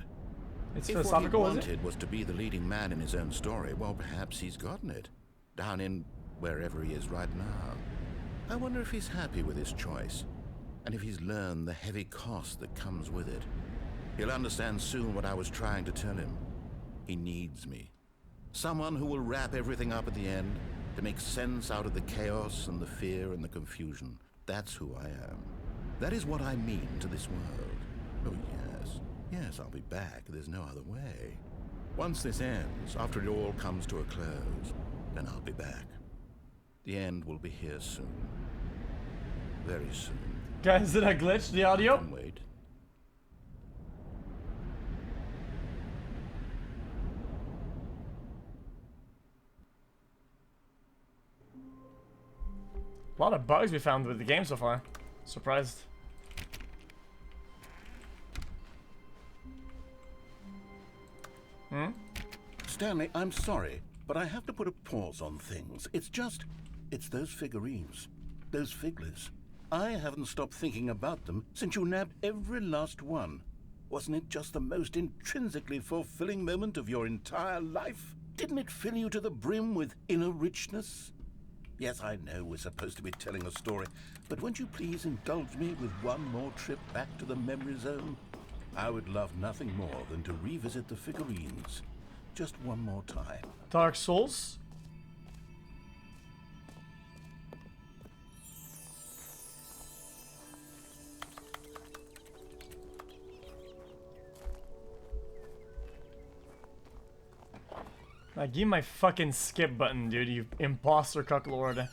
It's If what he philosophical, is it? wanted was to be the leading man in his own story, well, perhaps he's gotten it. Down in wherever he is right now. I wonder if he's happy with his choice, and if he's learned the heavy cost that comes with it. He'll understand soon what I was trying to tell him. He needs me. Someone who will wrap everything up at the end to make sense out of the chaos and the fear and the confusion. That's who I am. That is what I mean to this world. Oh, yes. Yes, I'll be back. There's no other way. Once this ends, after it all comes to a close, then I'll be back. The end will be here soon. Very soon. Guys, did I glitch the audio? Don't wait. A lot of bugs we found with the game so far. Surprised. Stanley, I'm sorry, but I have to put a pause on things. It's those figurines. Those figglers. I haven't stopped thinking about them since you nabbed every last one. Wasn't it just the most intrinsically fulfilling moment of your entire life? Didn't it fill you to the brim with inner richness? Yes, I know we're supposed to be telling a story, but won't you please indulge me with one more trip back to the memory zone? I would love nothing more than to revisit the figurines. Just one more time. Dark Souls? Like, give me my fucking skip button, dude, you imposter cucklord.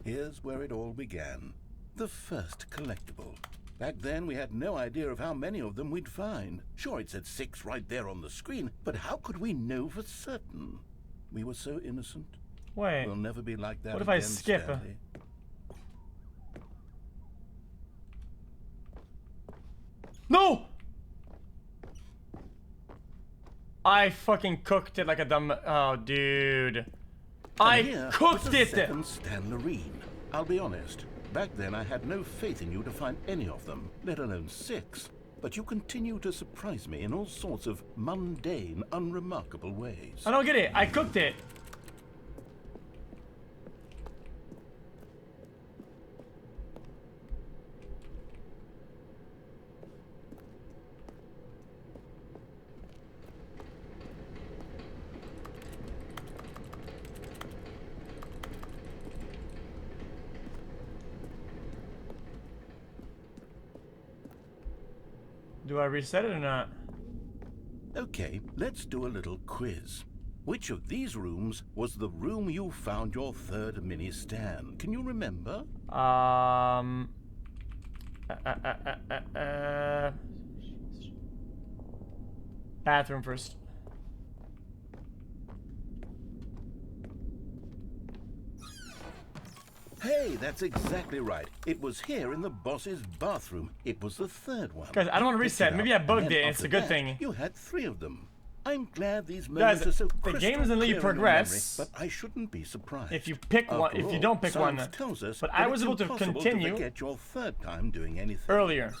Here's where it all began. The first collectible. Back then, we had no idea of how many of them we'd find. Sure, it said 6 right there on the screen, but how could we know for certain? We were so innocent. Wait. We'll never be like that What if again, I skip? Stanley. No! I fucking cooked it like a dumb... Oh, dude. I cooked it! Second Stanley. I'll be honest. Back then, I had no faith in you to find any of them, let alone 6. But you continue to surprise me in all sorts of mundane, unremarkable ways. I don't get it. I cooked it. Do I reset it or not? Okay, let's do a little quiz. Which of these rooms was the room you found your third mini stand? Can you remember? Bathroom first. Hey, that's exactly right. It was here in the boss's bathroom. It was the third one. Guys, I don't want to You picked reset. it Maybe up, I bugged and it. then It's a after good that, thing. You had 3 of them. I'm glad these Guys, moments are so the game crystal doesn't let you clear in your memory, progress but I shouldn't be surprised. if you pick one. After If you all, don't pick one. science tells us But that I was it's able to impossible continue forget your third time doing anything. earlier.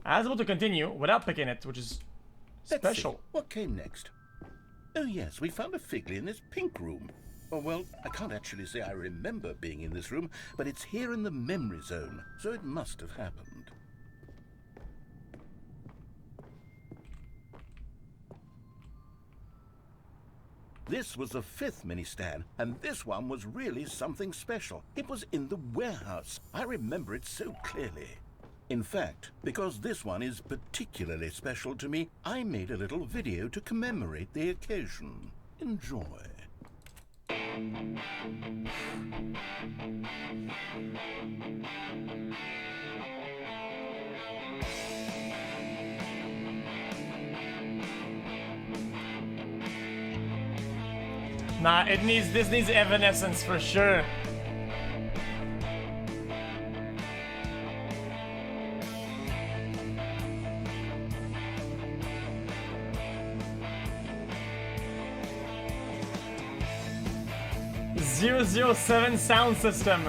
I was able to continue without picking it, which is Let's special. see. What came next? Oh yes, we found a Figley in this pink room. Oh well, I can't actually say I remember being in this room, but it's here in the memory zone, so it must have happened. This was the 5th mini-stand, and this one was really something special. It was in the warehouse. I remember it so clearly. In fact, because this one is particularly special to me, I made a little video to commemorate the occasion. Enjoy. Nah, this needs evanescence for sure. .007 sound system.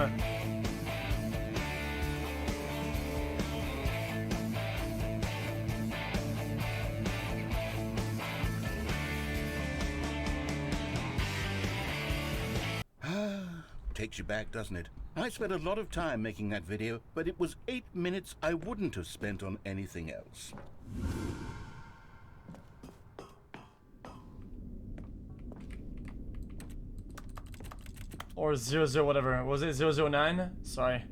Takes you back, doesn't it? I spent a lot of time making that video, but it was 8 minutes I wouldn't have spent on anything else. Or 00 whatever. Was it 009? Sorry.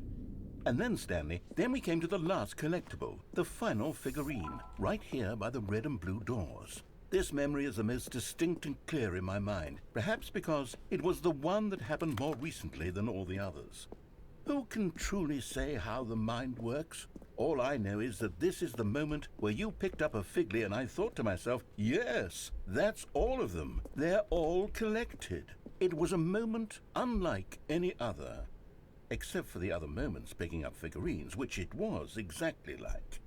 And then, Stanley, then we came to the last collectible, the final figurine, right here by the red and blue doors. This memory is the most distinct and clear in my mind, perhaps because it was the one that happened more recently than all the others. Who can truly say how the mind works? All I know is that this is the moment where you picked up a Figley and I thought to myself, yes, that's all of them. They're all collected. It was a moment unlike any other. Except for the other moments picking up figurines, which it was exactly like.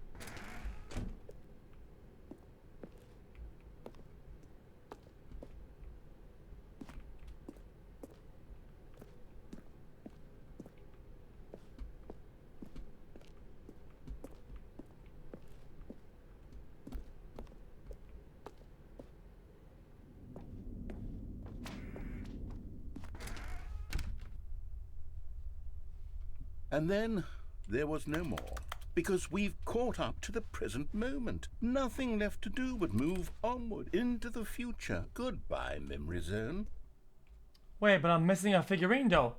And then there was no more, because we've caught up to the present moment. Nothing left to do but move onward into the future. Goodbye, memory zone. Wait, but I'm missing a figurine though.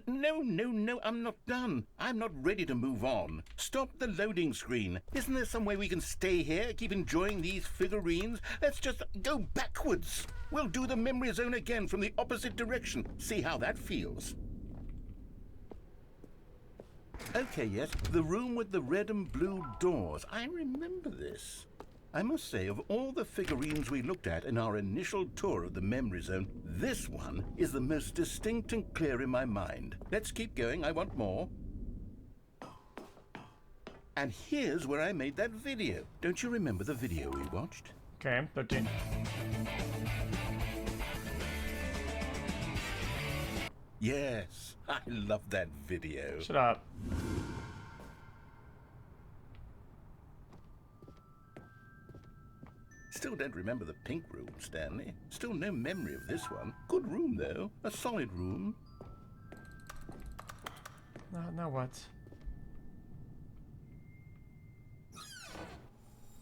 No, I'm not done. I'm not ready to move on. Stop the loading screen. Isn't there some way we can stay here, keep enjoying these figurines? Let's just go backwards. We'll do the memory zone again from the opposite direction. See how that feels. Okay, yes, the room with the red and blue doors. I remember this. I must say, of all the figurines we looked at in our initial tour of the memory zone, this one is the most distinct and clear in my mind. Let's keep going, I want more. And here's where I made that video. Don't you remember the video we watched? Okay, 13. Yes, I love that video. Shut up. Still don't remember the pink room, Stanley. Still no memory of this one. Good room, though. A solid room. Now what?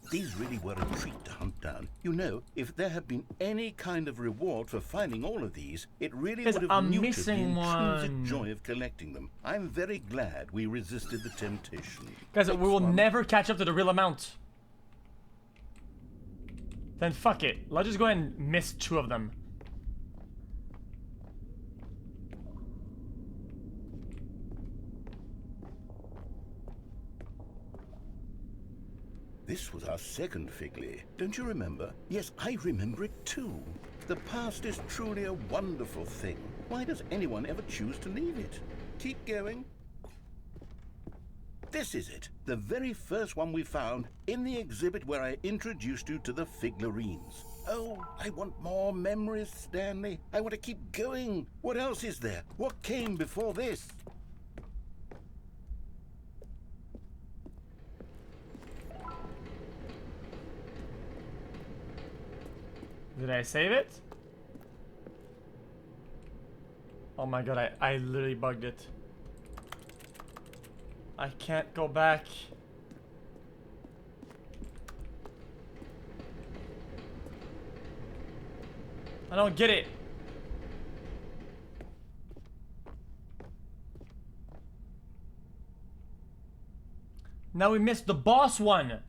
These really were a treat to hunt down. You know, if there had been any kind of reward for finding all of these, it really would have I'm neutered the missing intrinsic one. joy of collecting them. I'm very glad we resisted the temptation. Guys, Next we will one. never catch up to the real amount. Then fuck it. Let's just go ahead and miss 2 of them. This was our second Figley. Don't you remember? Yes, I remember it too. The past is truly a wonderful thing. Why does anyone ever choose to leave it? Keep going. This is it, the very first one we found in the exhibit where I introduced you to the figlarines. Oh, I want more memories, Stanley. I want to keep going. What else is there? What came before this? Did I save it? Oh my god, I literally bugged it. I can't go back. I don't get it. Now we missed the boss one.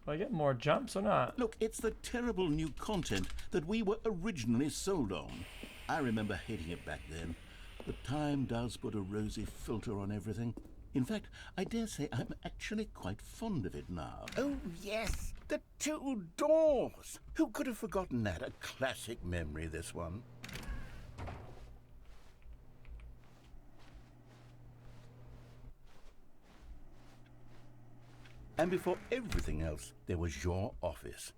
Do I get more jumps or not? Look, it's the terrible new content that we were originally sold on. I remember hating it back then. But time does put a rosy filter on everything. In fact, I dare say I'm actually quite fond of it now. Oh, yes, the two doors. Who could have forgotten that? A classic memory, this one. And before everything else, there was your office.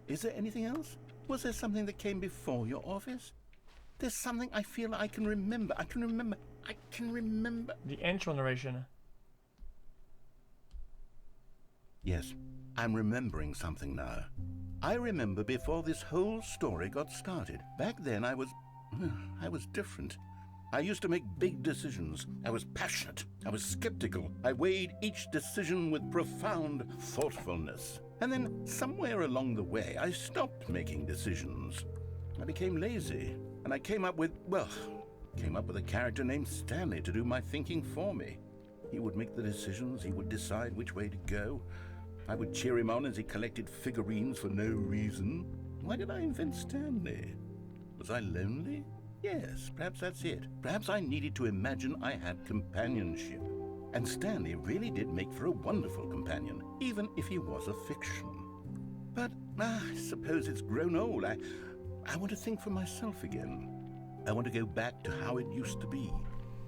Is there anything else? Was there something that came before your office? There's something I feel I can remember. I can remember. The intro narration. Yes, I'm remembering something now. I remember before this whole story got started. Back then I was different. I used to make big decisions. I was passionate. I was skeptical. I weighed each decision with profound thoughtfulness. And then somewhere along the way, I stopped making decisions. I became lazy. And I came up with a character named Stanley to do my thinking for me. He would make the decisions. He would decide which way to go. I would cheer him on as he collected figurines for no reason. Why did I invent Stanley? Was I lonely? Yes, perhaps that's it. Perhaps I needed to imagine I had companionship. And Stanley really did make for a wonderful companion, even if he was a fiction. But I suppose it's grown old. I want to think for myself again. I want to go back to how it used to be.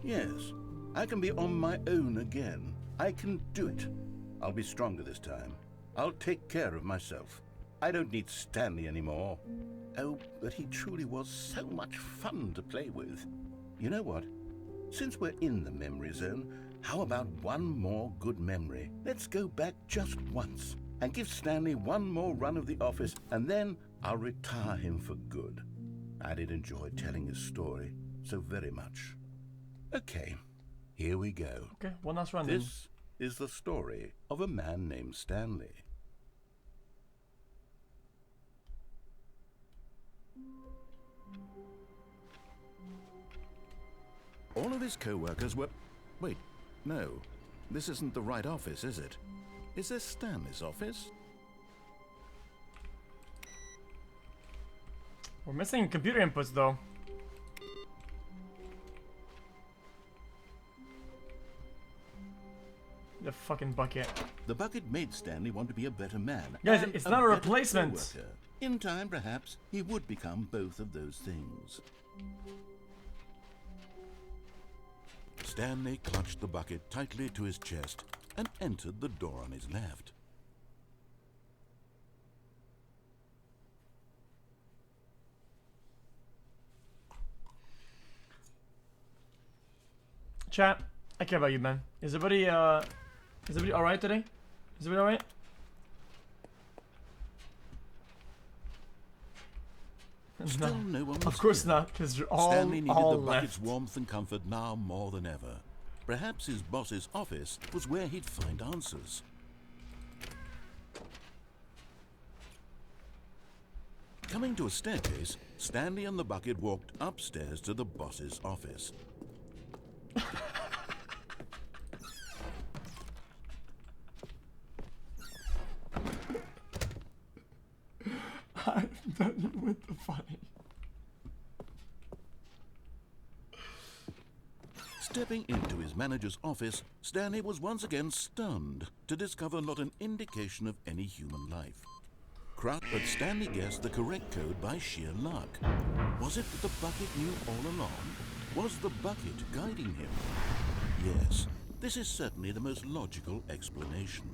Yes, I can be on my own again. I can do it. I'll be stronger this time. I'll take care of myself. I don't need Stanley anymore. Oh, but he truly was so much fun to play with. You know what? Since we're in the memory zone, how about one more good memory? Let's go back just once and give Stanley one more run of the office, and then I'll retire him for good. I did enjoy telling his story so very much. Okay, here we go. Okay, one last run. This is the story of a man named Stanley. All of his co-workers were... Wait, no. This isn't the right office, is it? Is this Stanley's office? We're missing computer inputs, though. The fucking bucket. The bucket made Stanley want to be a better man. Guys, and it's not a better replacement. co-worker. In time, perhaps, he would become both of those things. Stanley clutched the bucket tightly to his chest and entered the door on his left. Chat, I care about you, man. Is everybody alright today? Is everybody alright? Still no one was Of course here. not, because you're all Stanley needed all the bucket's left. warmth and comfort now more than ever. Perhaps his boss's office was where he'd find answers. Coming to a staircase, Stanley and the bucket walked upstairs to the boss's office. done with the funny. Stepping into his manager's office, Stanley was once again stunned to discover not an indication of any human life. But Stanley guessed the correct code by sheer luck. Was it that the bucket knew all along? Was the bucket guiding him? Yes, this is certainly the most logical explanation.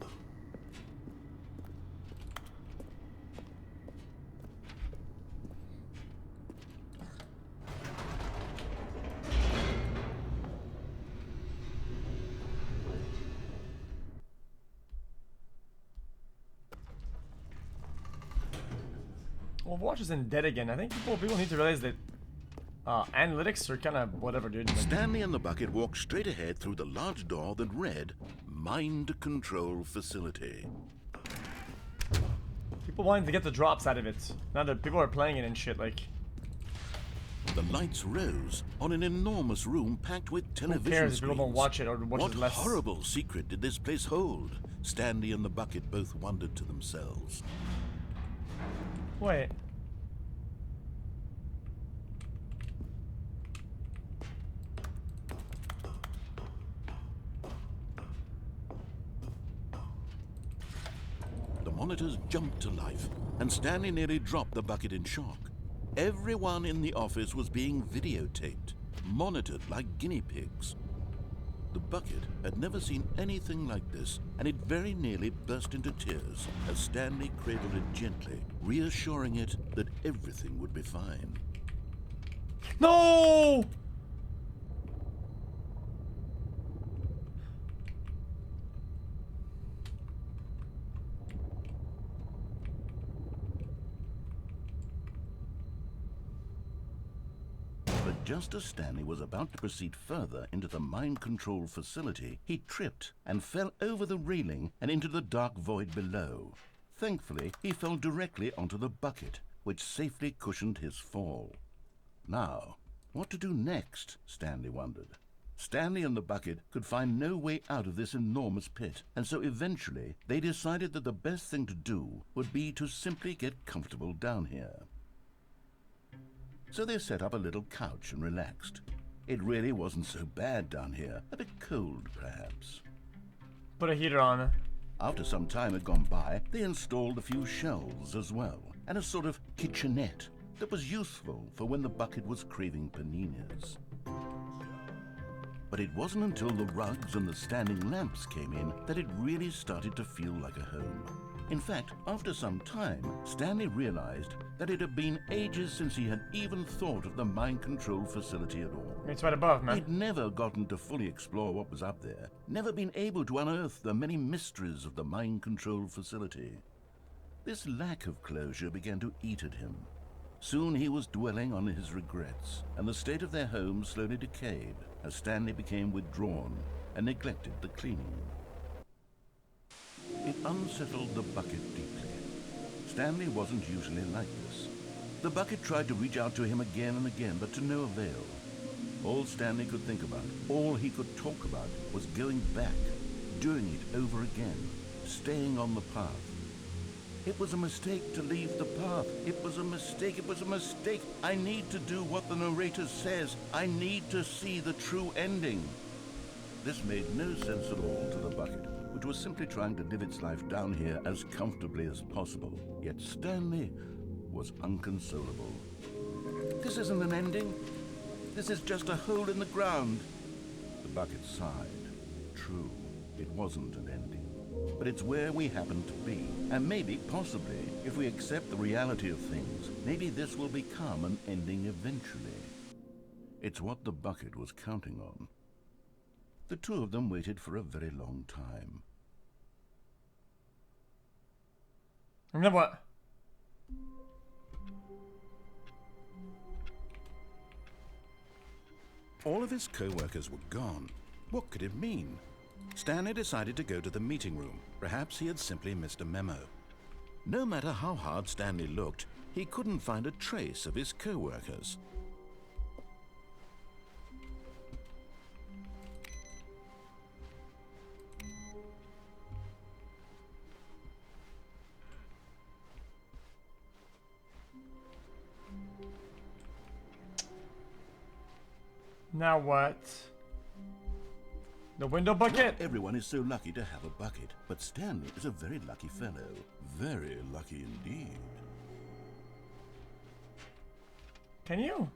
Overwatch isn't dead again. I think people need to realize that analytics are kind of whatever, dude. Like, Stanley and the bucket walked straight ahead through the large door that read, Mind Control Facility. people wanted to get the drops out of it. Now that people are playing it and shit, like... The lights rose on an enormous room packed with television Who cares if screens. people don't watch it or watch What it less? horrible secret did this place hold? Stanley and the bucket both wondered to themselves. Wait. The monitors jumped to life, and Stanley nearly dropped the bucket in shock. Everyone in the office was being videotaped, monitored like guinea pigs. The bucket had never seen anything like this, and it very nearly burst into tears as Stanley cradled it gently, reassuring it that everything would be fine. No! But just as Stanley was about to proceed further into the mind control facility, he tripped and fell over the railing and into the dark void below. Thankfully, he fell directly onto the bucket, which safely cushioned his fall. Now, what to do next, Stanley wondered. Stanley and the bucket could find no way out of this enormous pit, and so eventually they decided that the best thing to do would be to simply get comfortable down here. So they set up a little couch and relaxed. It really wasn't so bad down here, a bit cold perhaps. Put a heater on. After some time had gone by, they installed a few shelves as well, and a sort of kitchenette that was useful for when the bucket was craving paninis. But it wasn't until the rugs and the standing lamps came in that it really started to feel like a home. In fact, after some time, Stanley realized that it had been ages since he had even thought of the mind control facility at all. It's right above, man. He'd never gotten to fully explore what was up there, never been able to unearth the many mysteries of the mind control facility. This lack of closure began to eat at him. Soon he was dwelling on his regrets, and the state of their home slowly decayed as Stanley became withdrawn and neglected the cleaning. It unsettled the bucket deeply. Stanley wasn't usually like this. The bucket tried to reach out to him again and again, but to no avail. All Stanley could think about, all he could talk about, was going back, doing it over again, staying on the path. It was a mistake to leave the path. It was a mistake. It was a mistake. I need to do what the narrator says. I need to see the true ending. This made no sense at all to the bucket, which was simply trying to live its life down here as comfortably as possible. Yet Stanley was inconsolable. This isn't an ending. This is just a hole in the ground. The bucket sighed. True, it wasn't an ending. But it's where we happen to be. And maybe, possibly, if we accept the reality of things, maybe this will become an ending eventually. It's what the bucket was counting on. The two of them waited for a very long time. And then what? All of his co-workers were gone. What could it mean? Stanley decided to go to the meeting room. Perhaps he had simply missed a memo. No matter how hard Stanley looked, he couldn't find a trace of his co-workers. Now what? The window bucket? Not everyone is so lucky to have a bucket, but Stanley is a very lucky fellow. Very lucky indeed. Can you?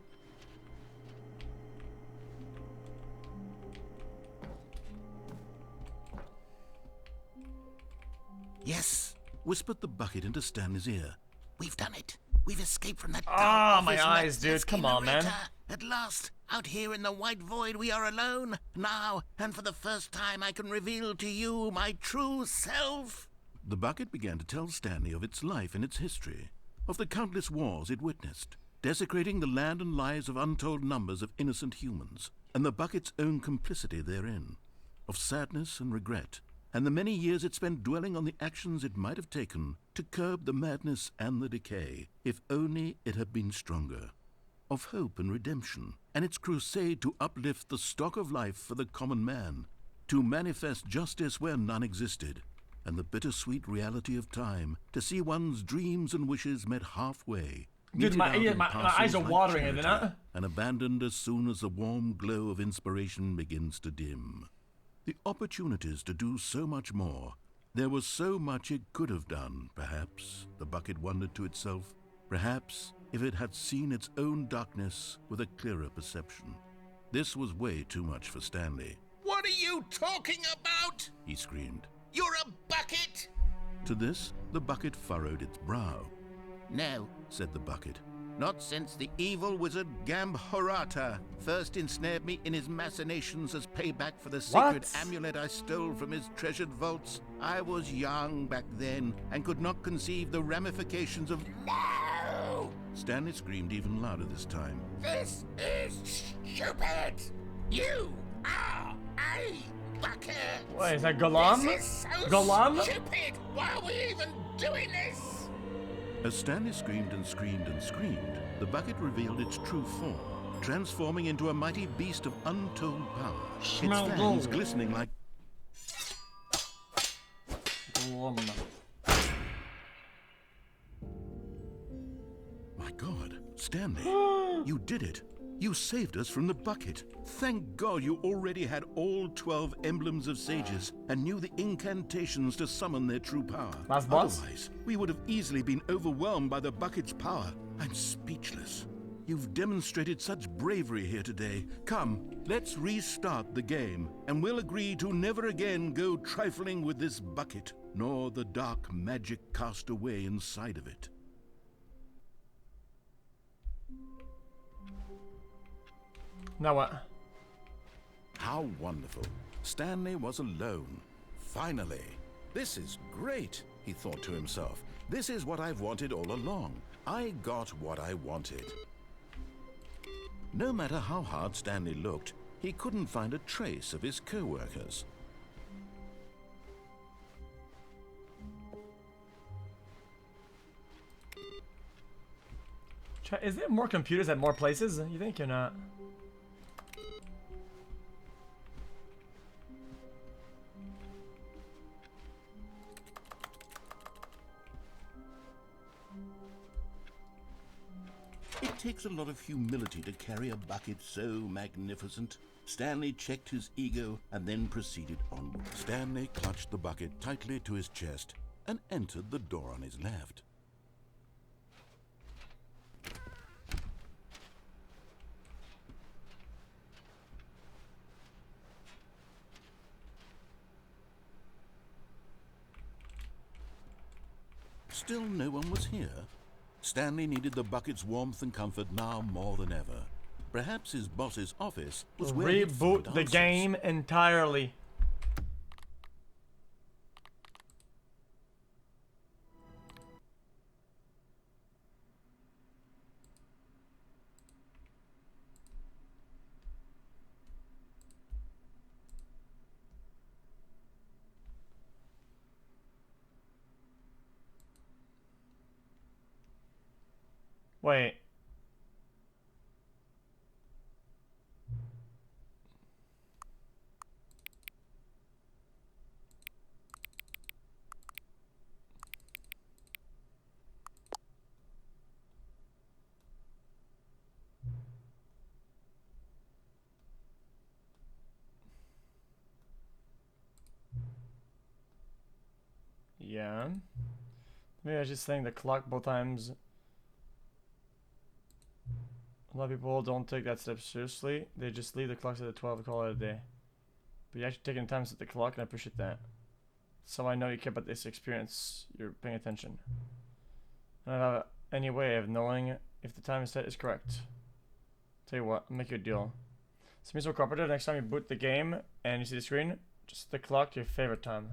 Yes, whispered the bucket into Stanley's ear. We've done it. We've escaped from that Ah, dark my office eyes, dude. Come on, man. At last, out here in the white void, we are alone. Now, and for the first time, I can reveal to you my true self. The bucket began to tell Stanley of its life and its history, of the countless wars it witnessed, desecrating the land and lives of untold numbers of innocent humans, and the bucket's own complicity therein, of sadness and regret, and the many years it spent dwelling on the actions it might have taken to curb the madness and the decay, if only it had been stronger, of hope and redemption, and its crusade to uplift the stock of life for the common man, to manifest justice where none existed, and the bittersweet reality of time, to see one's dreams and wishes met halfway, Dude, my eyes are watering, charity, isn't it? and abandoned as soon as the warm glow of inspiration begins to dim. The opportunities to do so much more. There was so much it could have done, perhaps, the bucket wondered to itself. Perhaps, if it had seen its own darkness with a clearer perception. This was way too much for Stanley. What are you talking about? He screamed. You're a bucket! To this, the bucket furrowed its brow. No, Said the bucket. not since the evil wizard Gambhorata first ensnared me in his machinations as payback for the sacred What? amulet I stole from his treasured vaults. I was young back then and could not conceive the ramifications of... No! Stanley screamed even louder this time. This is stupid! You are a bucket! What is that, Golem? This is so Golem? stupid! Why are we even doing this? As Stanley screamed and screamed and screamed, the bucket revealed its true form, transforming into a mighty beast of untold power, Smell its fangs gold. glistening like... My God, Stanley, you did it. You saved us from the bucket. Thank God you already had all 12 emblems of sages and knew the incantations to summon their true power. Last boss? Otherwise, we would have easily been overwhelmed by the bucket's power. I'm speechless. You've demonstrated such bravery here today. Come, let's restart the game, and we'll agree to never again go trifling with this bucket, nor the dark magic cast away inside of it. Now what? How wonderful. Stanley was alone. Finally. This is great, he thought to himself. This is what I've wanted all along. I got what I wanted. No matter how hard Stanley looked, he couldn't find a trace of his co-workers. Is there more computers at more places? You think you're not? It takes a lot of humility to carry a bucket so magnificent. Stanley checked his ego and then proceeded onward. Stanley clutched the bucket tightly to his chest and entered the door on his left. Still no one was here. Stanley needed the bucket's warmth and comfort now more than ever. Perhaps his boss's office was where he'd find Reboot the answers. game entirely. Wait. Yeah. Maybe I was just saying the clock both times. A lot of people don't take that step seriously. They just leave the clocks at the 12 and call it a day. But you're actually taking the time to set the clock, and I appreciate that. So I know you care about this experience. You're paying attention. I don't have any way of knowing if the time set is correct. Tell you what, I'll make you a deal. So be so cooperative. Next time you boot the game and you see the screen, just set the clock to your favorite time.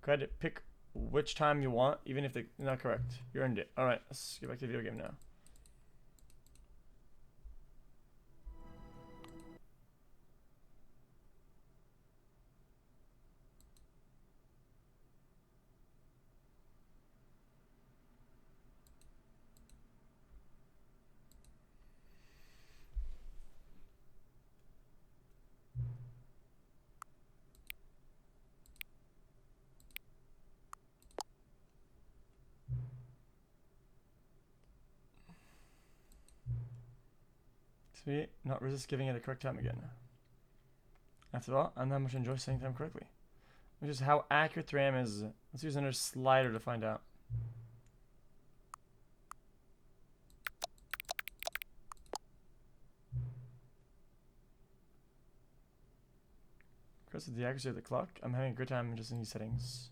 Go ahead, pick which time you want, even if they're not correct. You earned it. Alright, let's get back to the video game now. Sweet, not resist giving it a correct time again. After all, I'm not much enjoy saying time correctly. Which is how accurate the RAM is. Let's use another slider to find out. Because of the accuracy of the clock, I'm having a great time adjusting these settings.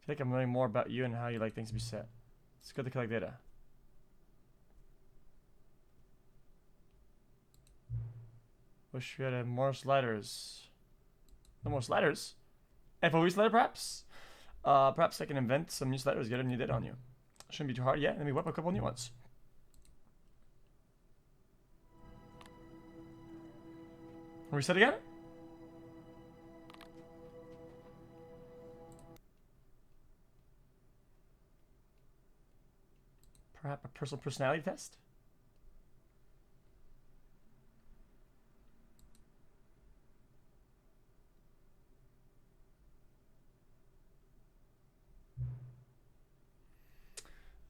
I feel like I'm learning more about you and how you like things to be set. It's good to collect data. Wish we had more sliders. No more sliders? FOV slider, perhaps? Perhaps I can invent some new sliders, get a new data on you. Shouldn't be too hard yet. Let me whip a couple new ones. Reset again? Perhaps a personal personality test?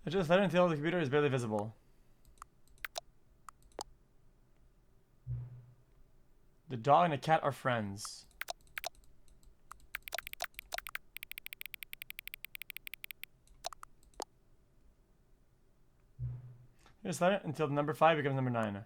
Adjust slider until the computer is barely visible. The dog and the cat are friends. Adjust slider until the number 5 becomes number 9.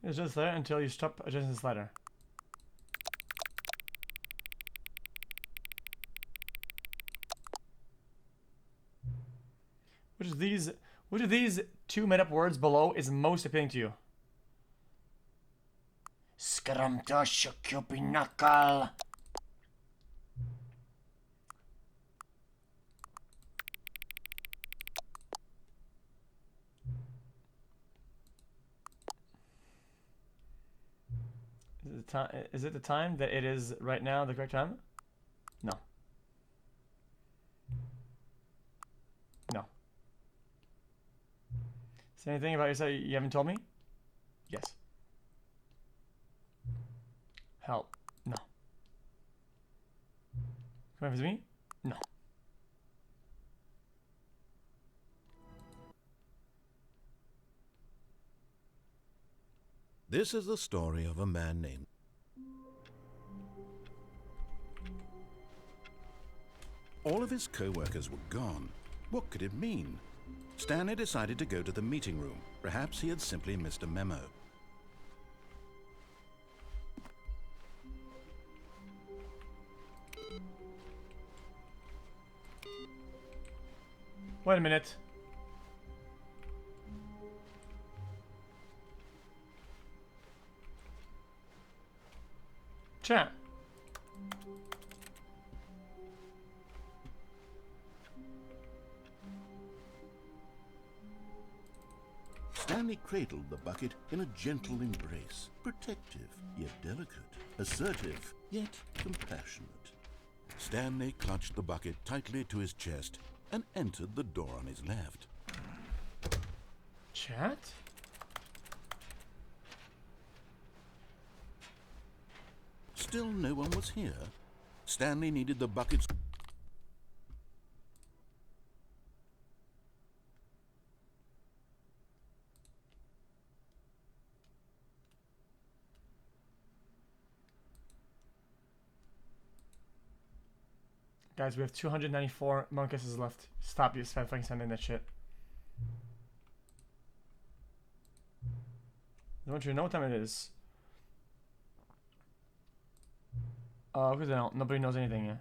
Adjust the slider until you stop adjusting the slider. Which of these two made up words below is most appealing to you? Skramtoshukupinakal. Is it the time that it is right now the correct time? No. No. Is there anything about yourself you haven't told me? Yes. Help. No. Come on, visit me? No. This is the story of a man named... All of his co-workers were gone. What could it mean? Stanley decided to go to the meeting room. Perhaps he had simply missed a memo. Wait a minute. Chat. Stanley cradled the bucket in a gentle embrace, protective yet delicate, assertive yet compassionate. Stanley clutched the bucket tightly to his chest and entered the door on his left. Chat? Still no one was here. Stanley needed the bucket's... Guys, we have 294 monkeys left. Stop you fucking sending that shit. I want you to know what time it is. Because they don't. Nobody knows anything. Yeah.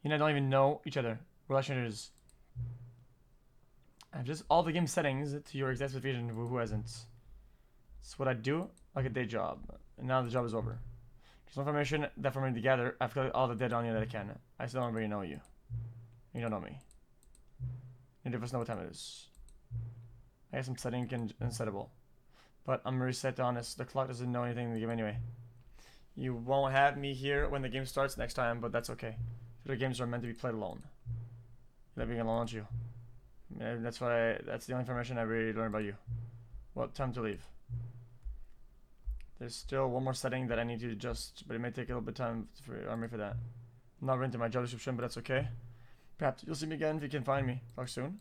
You know, don't even know each other. Relationships. I have just all the game settings to your exact specification. Who hasn't? It's what I do like a day job. And now the job is over. There's information that for me to gather. I've got all the data on you that I can. I still don't really know you. You don't know me. Neither of us know what time it is. I guess I'm setting unsettable. But I'm reset to honest. The clock doesn't know anything in the game anyway. You won't have me here when the game starts next time, but that's okay. The games are meant to be played alone. You're being alone, aren't you? That's why. That's the only information I really learned about you. Well, time to leave. There's still one more setting that I need to adjust, but it may take a little bit of time for army for that. I'm not into my job description, but that's okay. Perhaps you'll see me again if you can find me. Talk soon.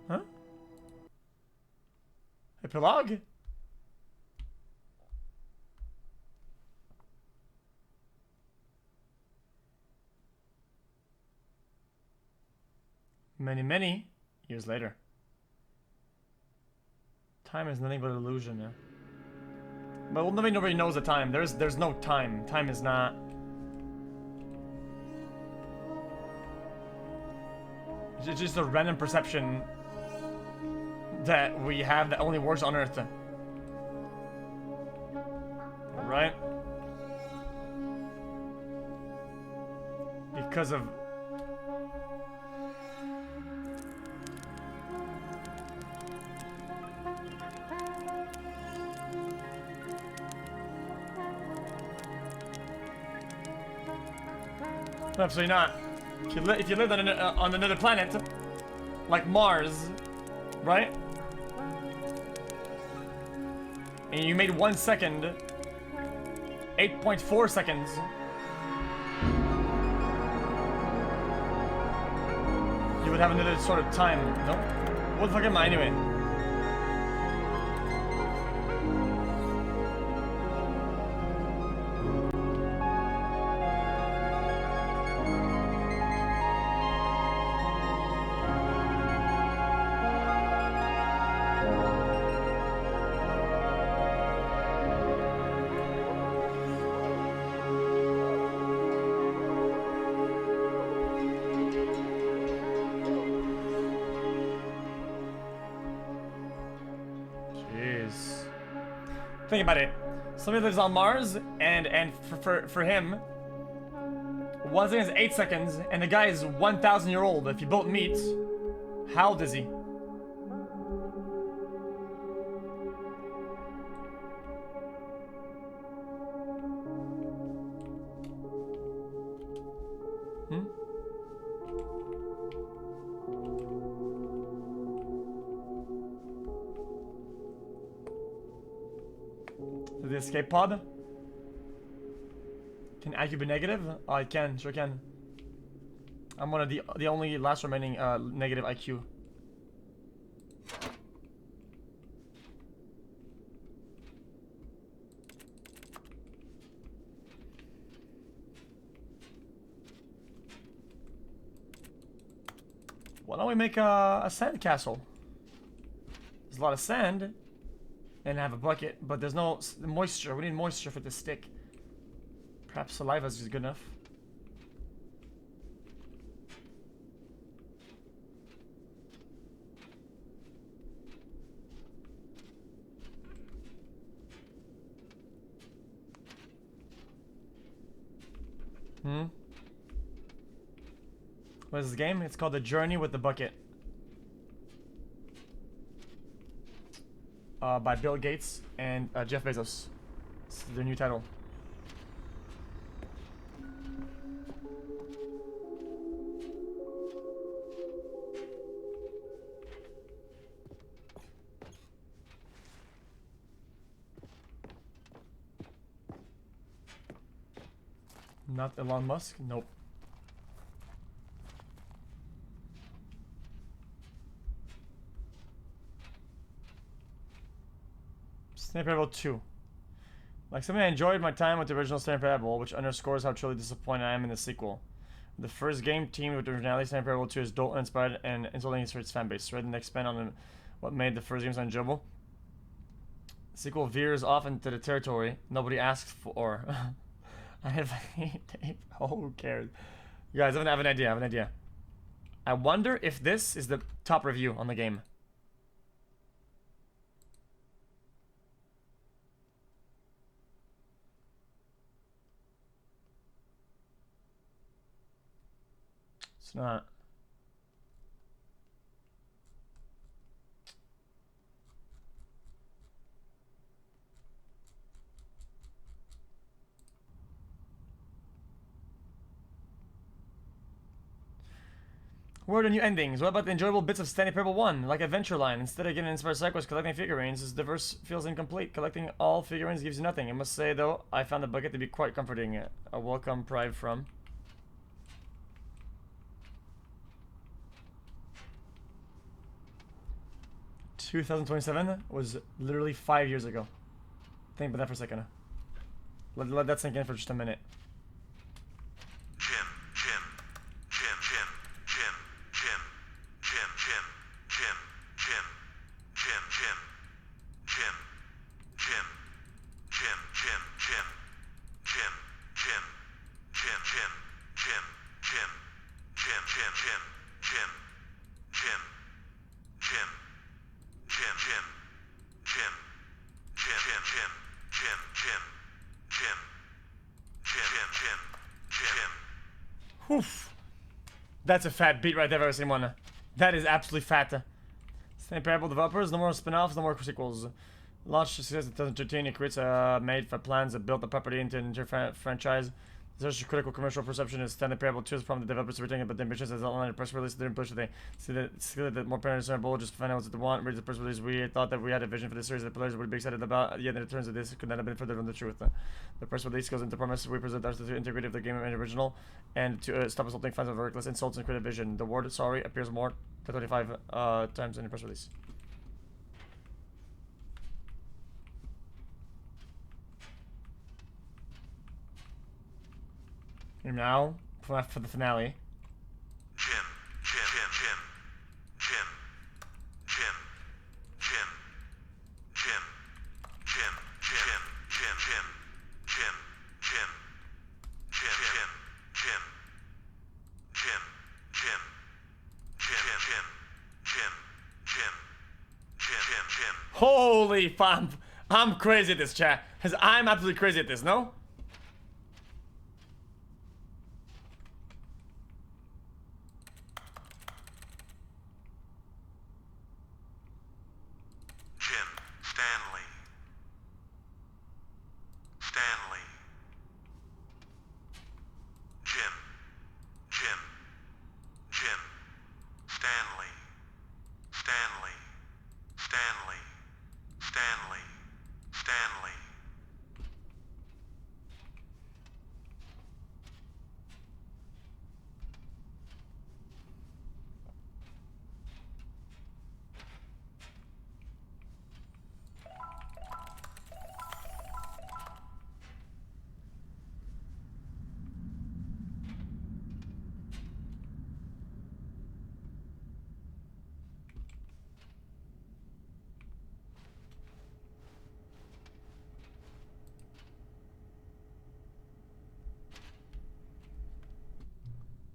Huh? Epilogue? Many years later. Time is nothing but illusion, yeah. But nobody knows the time. There's no time. Time is not. It's just a random perception that we have that only works on Earth. Right? Because of absolutely not. If you lived on another planet, like Mars, right? And you made 1 second 8.4 seconds. You would have another sort of time, no? What the fuck am I anyway? Think about it. Somebody lives on Mars, and for him, 1 second is 8 seconds, and the guy is 1,000 years old. If you both meet, how old is he? The escape pod? Can IQ be negative? Oh, it can, sure can. I'm one of the only last remaining negative IQ. Why don't we make a sand castle? There's a lot of sand. And have a bucket, but there's no moisture. We need moisture for it to stick. Perhaps saliva is good enough. What is this game? It's called The Journey with the Bucket. By Bill Gates and Jeff Bezos. It's their new title. Not Elon Musk? Nope. Sniper level 2. Like something I enjoyed my time with the original Stanley Parable, which underscores how truly disappointed I am in the sequel. The first game teamed with the originality. Stanley Parable 2 is dull, uninspired, and insulting for its fanbase. Rather than expand on what made the first games enjoyable, the sequel veers off into the territory nobody asked for. I have who cares? You guys, I have an idea. I wonder if this is the top review on the game. It's not. What are the new endings? What about the enjoyable bits of Stanley Parable 1, like Adventure Line? Instead of getting inspired side quests, collecting figurines, this diverse feels incomplete. Collecting all figurines gives you nothing. I must say, though, I found the bucket to be quite comforting. A welcome pride from... 2027 was literally 5 years ago. Think about that for a second. Let that sink in for just a minute. Oof. That's a fat beat right there if I've ever seen one. That is absolutely fat. Stanley Parable developers, no more spin-offs, no more sequels. Launch success in 2013, it creates made for plans that built the property into an entire franchise. Such a critical commercial perception is Stanley Parable 2 is from the developers retaining, but the ambitions as outlined in the press release didn't push they see that more parents are bold, just find out what they want. Read the press release. We thought that we had a vision for this series that players would be excited about, yet it turns out this could not have been further from the truth. The press release goes into promise we present ourselves to integrity of the game and original, and to stop insulting fans of reckless insults and creative vision. The word sorry appears more than 25 times in the press release. And now, for the finale. Holy fuck! I'm crazy at this, chat. I'm absolutely crazy at this, no?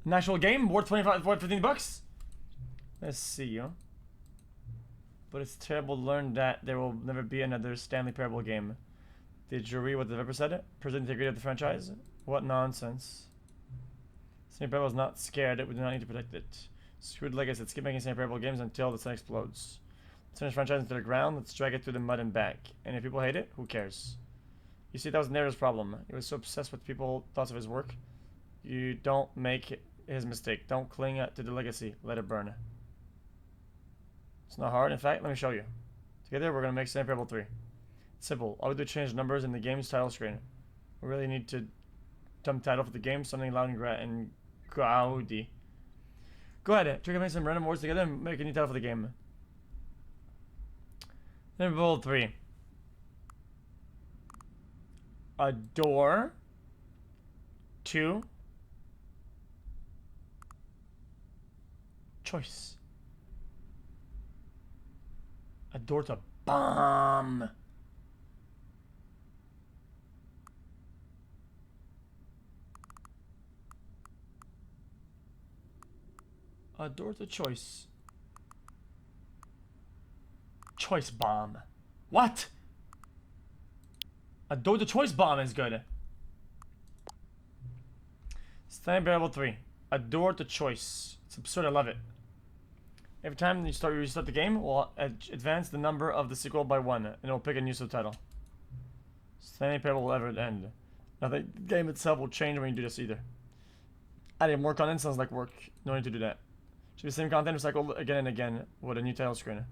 An actual game worth 15 bucks? Let's see you. But it's terrible to learn that there will never be another Stanley Parable game. Did you read what the developer said? Present integrity of the franchise? What nonsense. Stanley Parable is not scared. We do not need to protect it. Screwed legacy. Let's keep making Stanley Parable games until the sun explodes. Let's turn the franchise into the ground. Let's drag it through the mud and back. And if people hate it, who cares? You see, that was Nero's problem. He was so obsessed with people's thoughts of his work. You don't make it his mistake. Don't cling to the legacy. Let it burn. It's not hard. In fact, let me show you. Together, we're going to make Stanley Parable 3. It's simple. All we do is change numbers in the game's title screen. We really need to dumb title for the game, something loud and gaudy. Go ahead. Try to make some random words together and make a new title for the game. Stanley Parable 3. A door to choice. A door to bomb. A door to choice. Choice bomb. What? A door to choice bomb is good. Stanley Parable 3. A door to choice. It's absurd, I love it. Every time you restart the game, we'll advance the number of the sequel by 1, and it'll pick a new subtitle. Stanley Parable will ever end. Now the game itself will change when you do this either. Adding more content sounds like work. No need to do that. Should be the same content recycled again and again with a new title screen.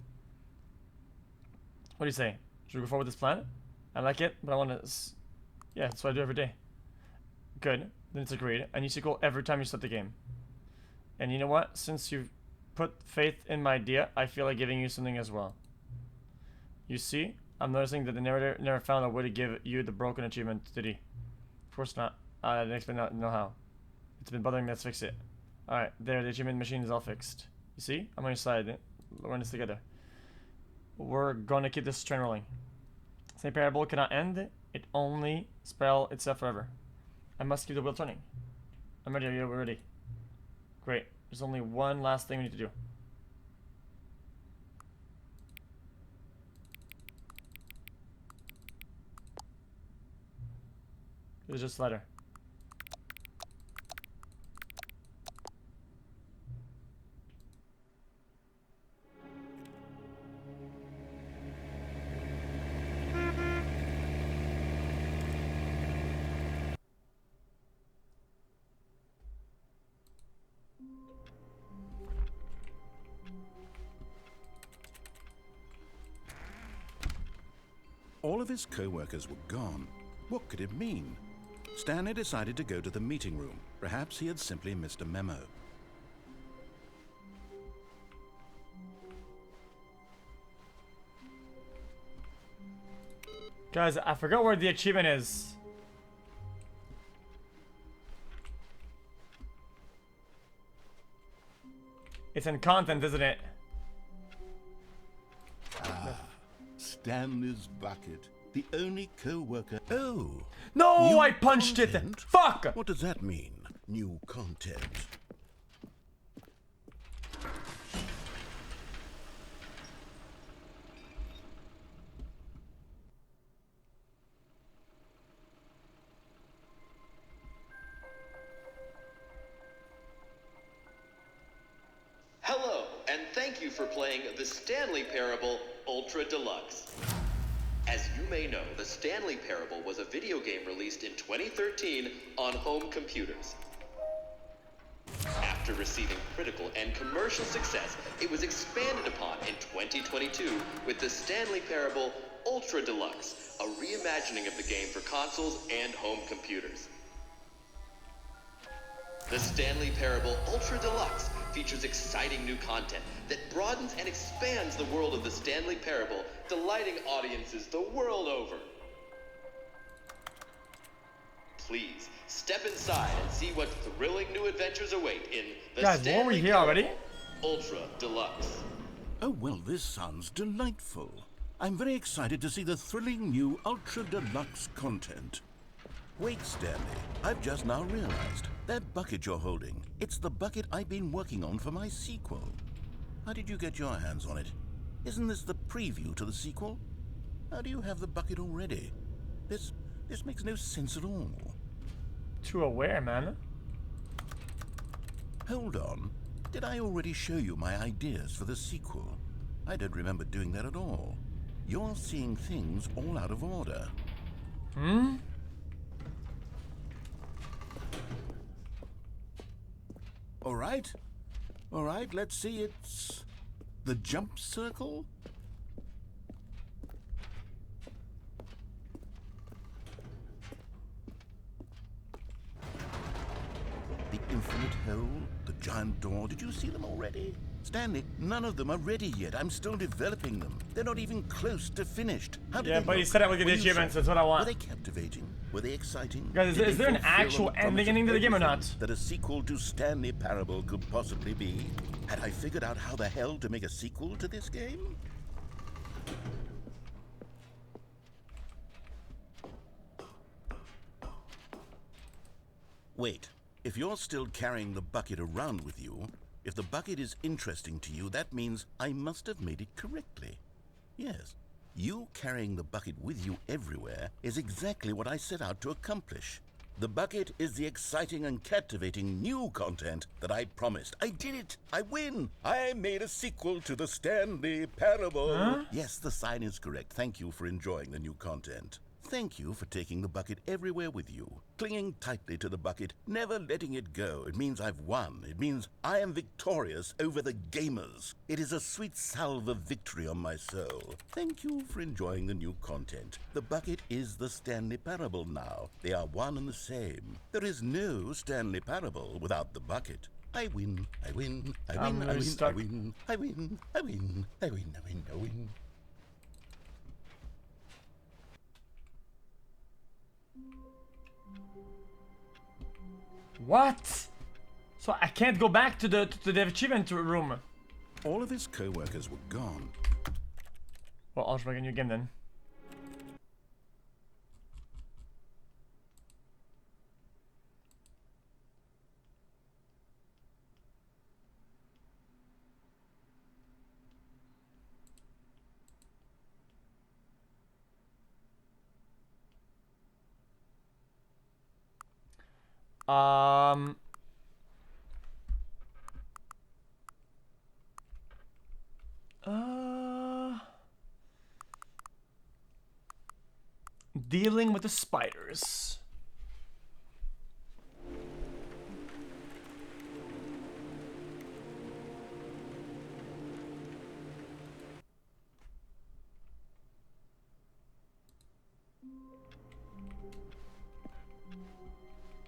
What do you say? Should we go forward with this plan? I like it, but I want to... Yeah, that's what I do every day. Good. Then it's agreed. A new sequel every time you start the game. And you know what? Since you've put faith in my idea, I feel like giving you something as well. You see? I'm noticing that the narrator never found a way to give you the broken achievement, did he? Of course not. I didn't expect not know how. It's been bothering me, let's fix it. Alright, there, the achievement machine is all fixed. You see? I'm on your side. We're in this together. We're gonna keep this train rolling. Same parable cannot end. It only spell itself forever. I must keep the wheel turning. I'm ready. Are you ready? Great. There's only one last thing we need to do. It's just a slider. All of his co-workers were gone. What could it mean? Stanley decided to go to the meeting room. Perhaps he had simply missed a memo. Guys, I forgot where the achievement is. It's in content, isn't it? Stanley's bucket. The only co-worker. Oh! No, new I punched content? it! Fuck! What does that mean? New content. Hello, and thank you for playing the Stanley Parable Ultra Deluxe. As you may know, the Stanley Parable was a video game released in 2013 on home computers. After receiving critical and commercial success, it was expanded upon in 2022 with the Stanley Parable Ultra Deluxe, a reimagining of the game for consoles and home computers. The Stanley Parable Ultra Deluxe features exciting new content that broadens and expands the world of the Stanley Parable, delighting audiences the world over. Please, step inside and see what thrilling new adventures await in the Guys, Stanley weren't we here Parable already? Ultra Deluxe. Oh, well, this sounds delightful. I'm very excited to see the thrilling new Ultra Deluxe content. Wait, Stanley, I've just now realized. That bucket you're holding, it's the bucket I've been working on for my sequel. How did you get your hands on it? Isn't this the preview to the sequel? How do you have the bucket already? This makes no sense at all. Too aware, man. Hold on. Did I already show you my ideas for the sequel? I don't remember doing that at all. You're seeing things all out of order. Hmm? All right, let's see. It's the jump circle. The infinite hole, the giant door. Did you see them already? Stanley, none of them are ready yet. I'm still developing them. They're not even close to finished. How did Yeah, they but he look? said I would get Were the you achievements. shocked? That's what I want. Were they captivating? Were they exciting? Guys, Did is they there an fulfill actual the promise ending of to the game or everything not? that a sequel to Stanley Parable could possibly be? Had I figured out how the hell to make a sequel to this game? Wait, if you're still carrying the bucket around with you, if the bucket is interesting to you, that means I must have made it correctly. Yes, you carrying the bucket with you everywhere is exactly what I set out to accomplish. The bucket is the exciting and captivating new content that I promised. I did it! I win! I made a sequel to the Stanley Parable. Huh? Yes, the sign is correct. Thank you for enjoying the new content. Thank you for taking the bucket everywhere with you, clinging tightly to the bucket, never letting it go. It means I've won. It means I am victorious over the gamers. It is a sweet salve of victory on my soul. Thank you for enjoying the new content. The bucket is the Stanley Parable now. They are one and the same. There is no Stanley Parable without the bucket. I win, I win, I win, I win, I win, I win, I win, I win, I win, I win. What? So I can't go back to the achievement room. All of his co-workers were gone. Well, I'll just make a new game then. Dealing with the spiders.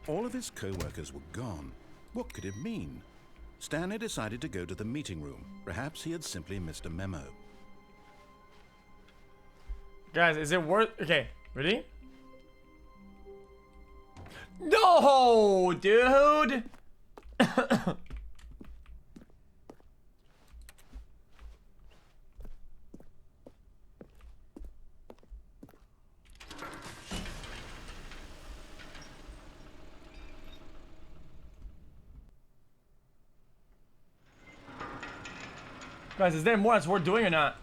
All of his co-workers were gone. What could it mean? Stanley decided to go to the meeting room. Perhaps he had simply missed a memo. Guys, is it worth... Okay, ready? No, dude! Guys, is there more that's worth doing or not?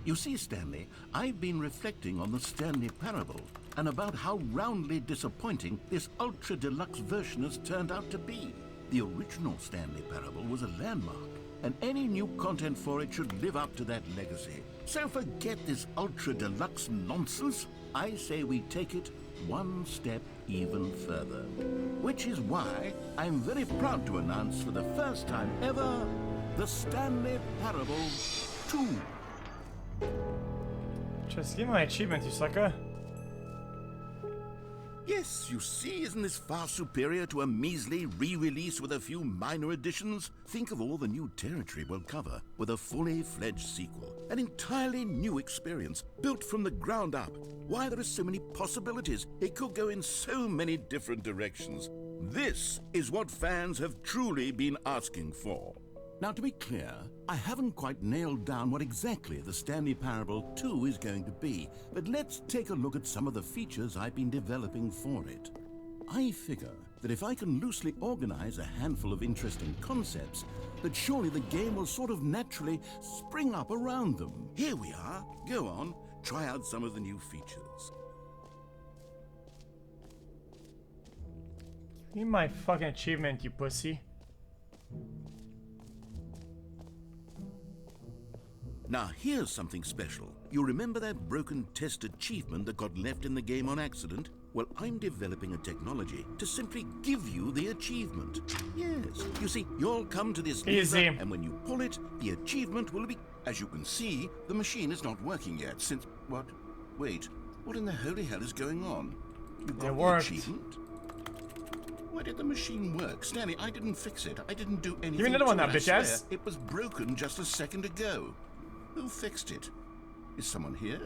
You see, Stanley, I've been reflecting on the Stanley Parable and about how roundly disappointing this ultra deluxe version has turned out to be. The original Stanley Parable was a landmark, and any new content for it should live up to that legacy. So forget this ultra deluxe nonsense. I say we take it one step even further. Which is why I'm very proud to announce for the first time ever, the Stanley Parable 2. Just give me my achievement, you sucker. Yes, you see, isn't this far superior to a measly re-release with a few minor additions? Think of all the new territory we'll cover with a fully fledged sequel. An entirely new experience, built from the ground up. Why, there are so many possibilities. It could go in so many different directions. This is what fans have truly been asking for. Now, to be clear, I haven't quite nailed down what exactly the Stanley Parable 2 is going to be, but let's take a look at some of the features I've been developing for it. I figure that if I can loosely organize a handful of interesting concepts, that surely the game will sort of naturally spring up around them. Here we are. Go on, try out some of the new features. Give me my fucking achievement, you pussy. Now, here's something special. You remember that broken test achievement that got left in the game on accident? Well, I'm developing a technology to simply give you the achievement. Yes, you see, you'll come to this lever, and when you pull it, the achievement will be... As you can see, the machine is not working yet since... What? Wait, what in the holy hell is going on? You got the worked. achievement? Why did the machine work? Stanley, I didn't fix it. I didn't do anything. Give me another one to now, it, I bitch swear. ass. It was broken just a second ago. Who fixed it? Is someone here?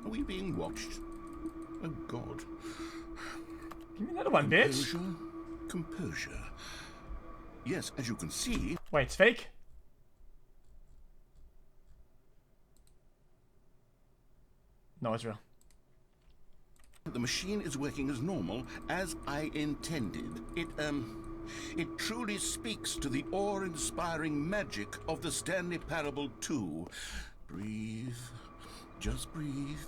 Are we being watched? Oh, God. Give me another one, bitch. Composure. Composure. Yes, as you can see... Wait, it's fake? No, it's real. The machine is working as normal, as I intended. It truly speaks to the awe-inspiring magic of the Stanley Parable 2. Breathe. Just breathe.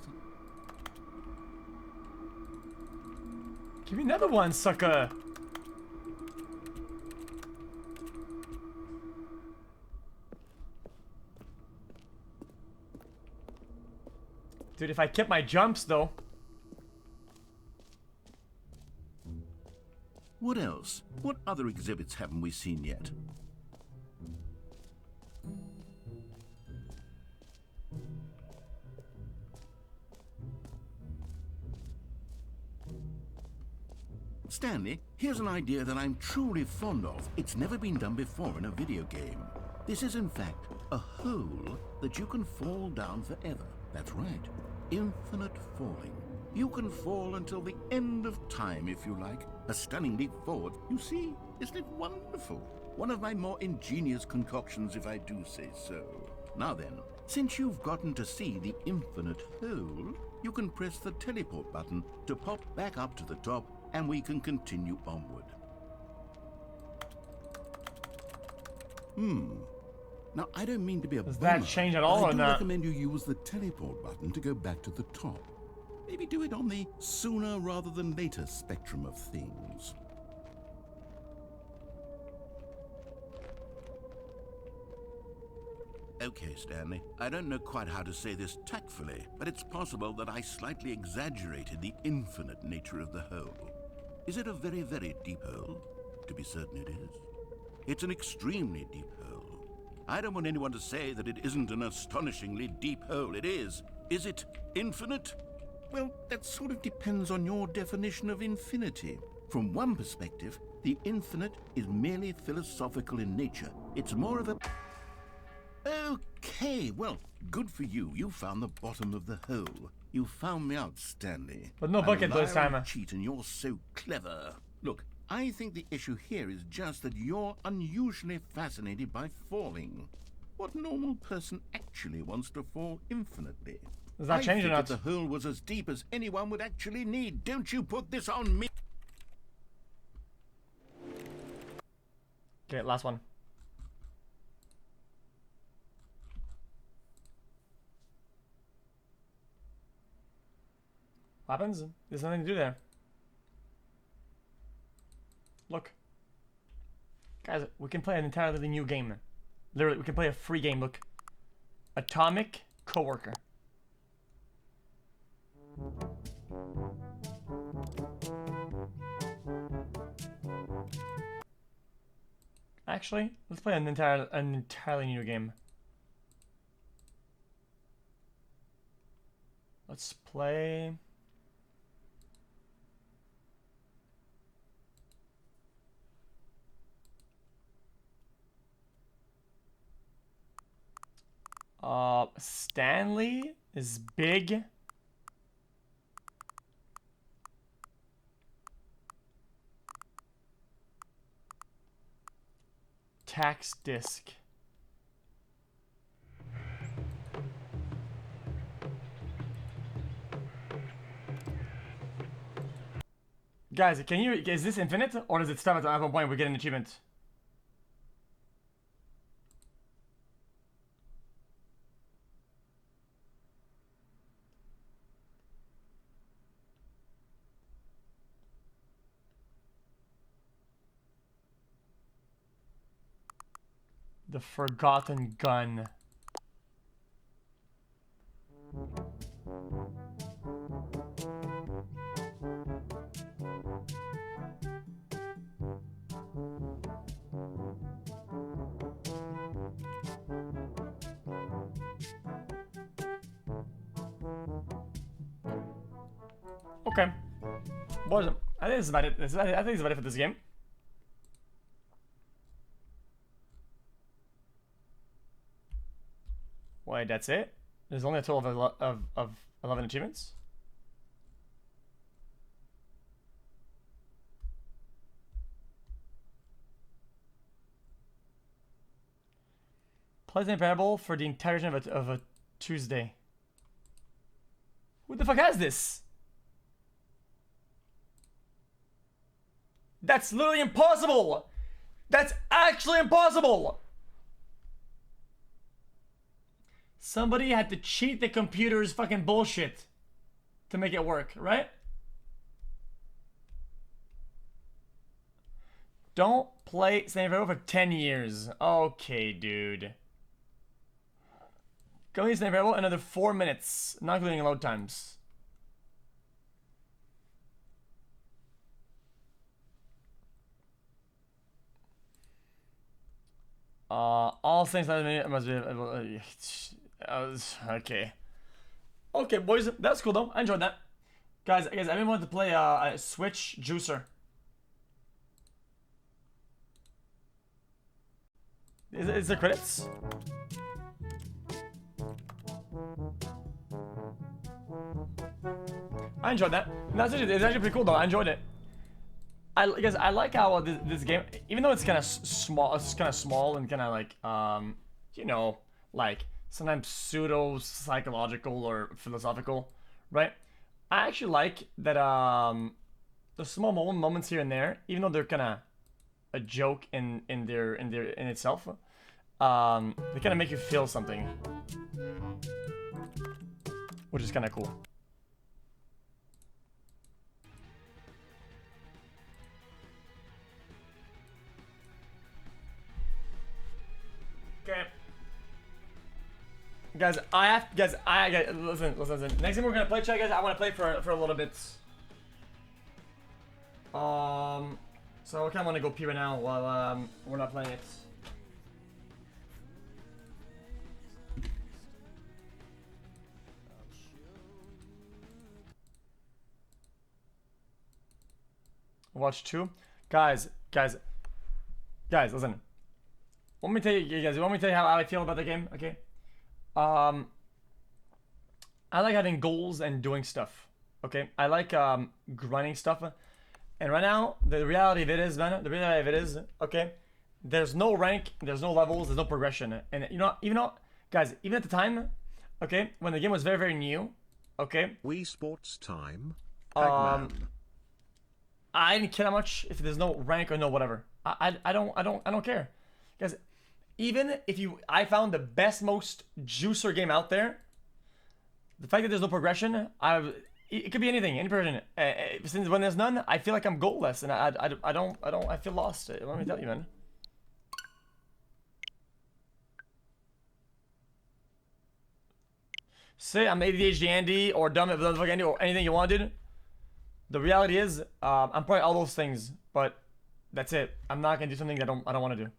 Give me another one, sucker. Dude, if I kept my jumps, though. What else? What other exhibits haven't we seen yet? Stanley, here's an idea that I'm truly fond of. It's never been done before in a video game. This is, in fact, a hole that you can fall down forever. That's right. Infinite falling. You can fall until the end of time, if you like. A stunning leap forward. You see, isn't it wonderful? One of my more ingenious concoctions, if I do say so. Now then, since you've gotten to see the infinite hole, you can press the teleport button to pop back up to the top, and we can continue onward. Now, I don't mean to be a Does that bummer, change at but all I or do not? recommend you use the teleport button to go back to the top. Maybe do it on the sooner rather than later spectrum of things. Okay, Stanley, I don't know quite how to say this tactfully, but it's possible that I slightly exaggerated the infinite nature of the hole. Is it a very, very deep hole? To be certain it is. It's an extremely deep hole. I don't want anyone to say that it isn't an astonishingly deep hole. It is. Is it infinite? Well, that sort of depends on your definition of infinity. From one perspective, the infinite is merely philosophical in nature. It's more of a... Okay, well, good for you. You found the bottom of the hole. You found me out, Stanley. But no bucket this time. Cheat, and you're so clever. Look, I think the issue here is just that you're unusually fascinated by falling. What normal person actually wants to fall infinitely? Does that change or not? The hole was as deep as anyone would actually need. Don't you put this on me. Okay, last one. What happens? There's nothing to do there. Look. Guys, we can play an entirely new game. Literally, we can play a free game, look. Atomic Coworker. Actually, let's play an entirely new game. Let's play... Stanley is big. Tax disc. Guys, can you... Is this infinite? Or does it stop at one point we get an achievement? The Forgotten Gun. Okay. Boys, I think this is about it. I think it's about it for this game. Wait, that's it? There's only a total of 11 achievements? Pleasant parable for the entirety of a Tuesday. Who the fuck has this? That's literally impossible! That's actually impossible! Somebody had to cheat the computer's fucking bullshit to make it work, right? Don't play Stanley for 10 years. Okay, dude. Going to Stanley another 4 minutes, not including load times. All things must be okay. Okay, boys, that's cool though. I enjoyed that. Guys, I've been wanting to play a Switch Juicer. Is there credits? I enjoyed that. It's actually pretty cool though. I enjoyed it. Guys, I like how this game, even though it's kind of small, and kind of like, you know, like sometimes pseudo psychological or philosophical, right? I actually like that the small moments here and there, even though they're kind of a joke in itself, they kind of make you feel something, which is kind of cool. Okay. Guys, listen. Next time we're gonna play, chat, guys, I want to play for a little bit. So I kind of want to go pee right now while we're not playing it. Watch 2, guys, listen. Let me tell you guys. Want me to tell you how I feel about the game? Okay. I like having goals and doing stuff. Okay. I like grinding stuff. And right now, the reality of it is, man. The reality of it is, okay. There's no rank. There's no levels. There's no progression. And you know, guys, even at the time, okay, when the game was very, very new, okay. Wii Sports Time. I didn't care that much if there's no rank or no whatever. I don't care, guys. Even if I found the best, most juicer game out there, the fact that there's no progression, it could be anything, any progression. Since when there's none, I feel like I'm goalless, and I feel lost. Let me tell you, man. Say I'm ADHD Andy or dumb Andy or anything you want, dude. The reality is, I'm probably all those things, but that's it. I'm not gonna do something that I don't want to do.